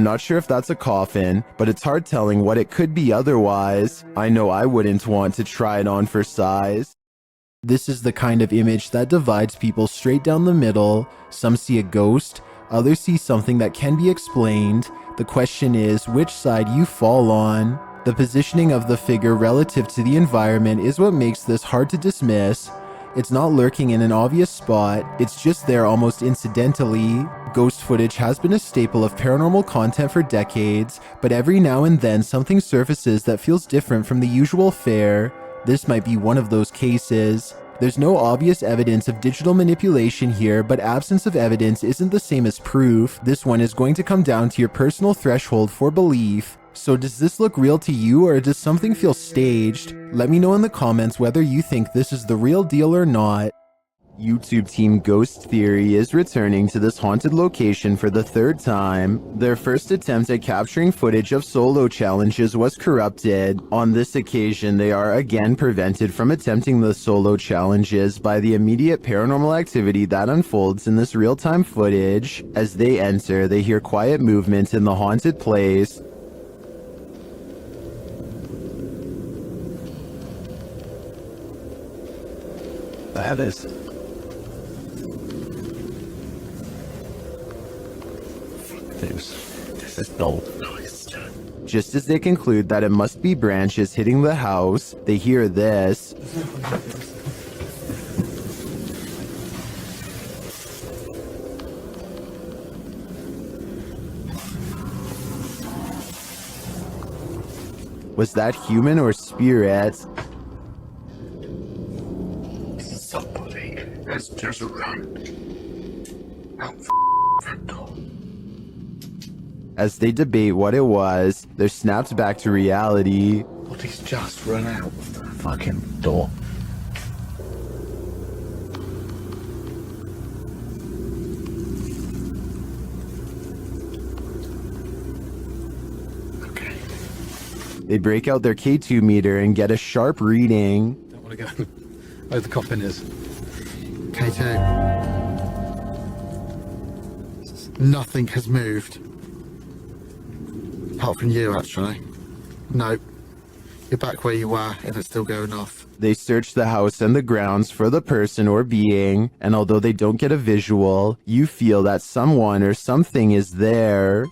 not sure if that's a coffin, but it's hard telling what it could be otherwise. I know I wouldn't want to try it on for size. This is the kind of image that divides people straight down the middle. Some see a ghost, others see something that can be explained. The question is which side you fall on. The positioning of the figure relative to the environment is what makes this hard to dismiss. It's not lurking in an obvious spot, it's just there almost incidentally. Ghost footage has been a staple of paranormal content for decades, but every now and then something surfaces that feels different from the usual fare. This might be one of those cases. There's no obvious evidence of digital manipulation here, but absence of evidence isn't the same as proof. This one is going to come down to your personal threshold for belief. So does this look real to you, or does something feel staged? Let me know in the comments whether you think this is the real deal or not. YouTube team Ghost Theory is returning to this haunted location for the third time. Their first attempt at capturing footage of solo challenges was corrupted. On this occasion, they are again prevented from attempting the solo challenges by the immediate paranormal activity that unfolds in this real-time footage. As they enter, they hear quiet movement in the haunted place. The hell is? This is no noise. Just as they conclude that it must be branches hitting the house, they hear this. Was that human or spirit? Somebody has just run out the front door. As they debate what it was, they're snapped back to reality. Somebody's just run out of the fucking door. They break out their K2 meter and get a sharp reading. Don't want to go where the coffin is. K2. Nothing has moved. Apart from you, actually. No. You're back where you were, and it's still going off. They search the house and the grounds for the person or being, and although they don't get a visual, you feel that someone or something is there.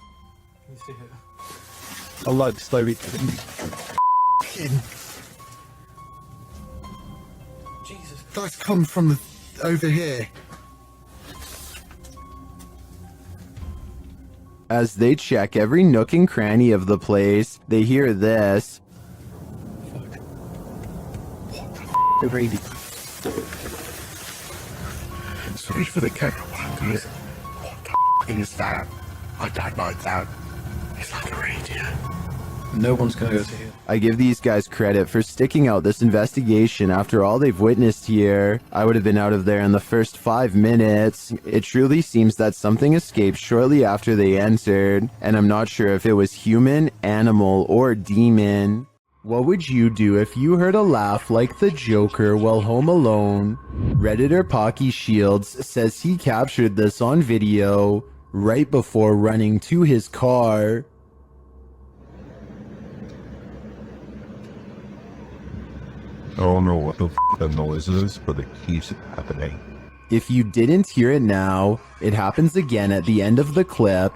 I like to slowly. Jesus, that's come from over here. As they check every nook and cranny of the place, they hear this. The radio. Sorry for the camera guys. What the is that? I don't like that. It's like a radio. No one's gonna go to here. I give these guys credit for sticking out this investigation after all they've witnessed here. I would have been out of there in the first 5 minutes. It truly seems that something escaped shortly after they entered, and I'm not sure if it was human, animal, or demon. What would you do if you heard a laugh like the Joker while home alone? Redditor Pocky Shields says he captured this on video right before running to his car. I don't know what the that noise is, but it keeps happening. If you didn't hear it now, it happens again at the end of the clip.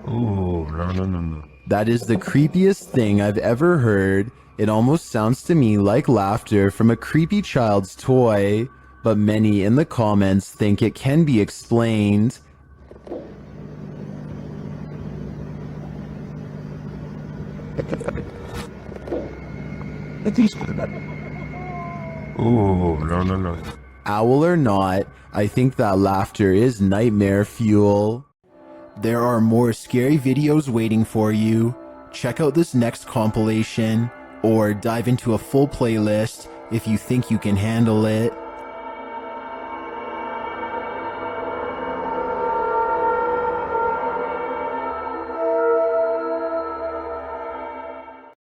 Oh, no. That is the creepiest thing I've ever heard. It almost sounds to me like laughter from a creepy child's toy, but many in the comments think it can be explained. Oh, no. Owl or not, I think that laughter is nightmare fuel. There are more scary videos waiting for you. Check out this next compilation, or dive into a full playlist if you think you can handle it.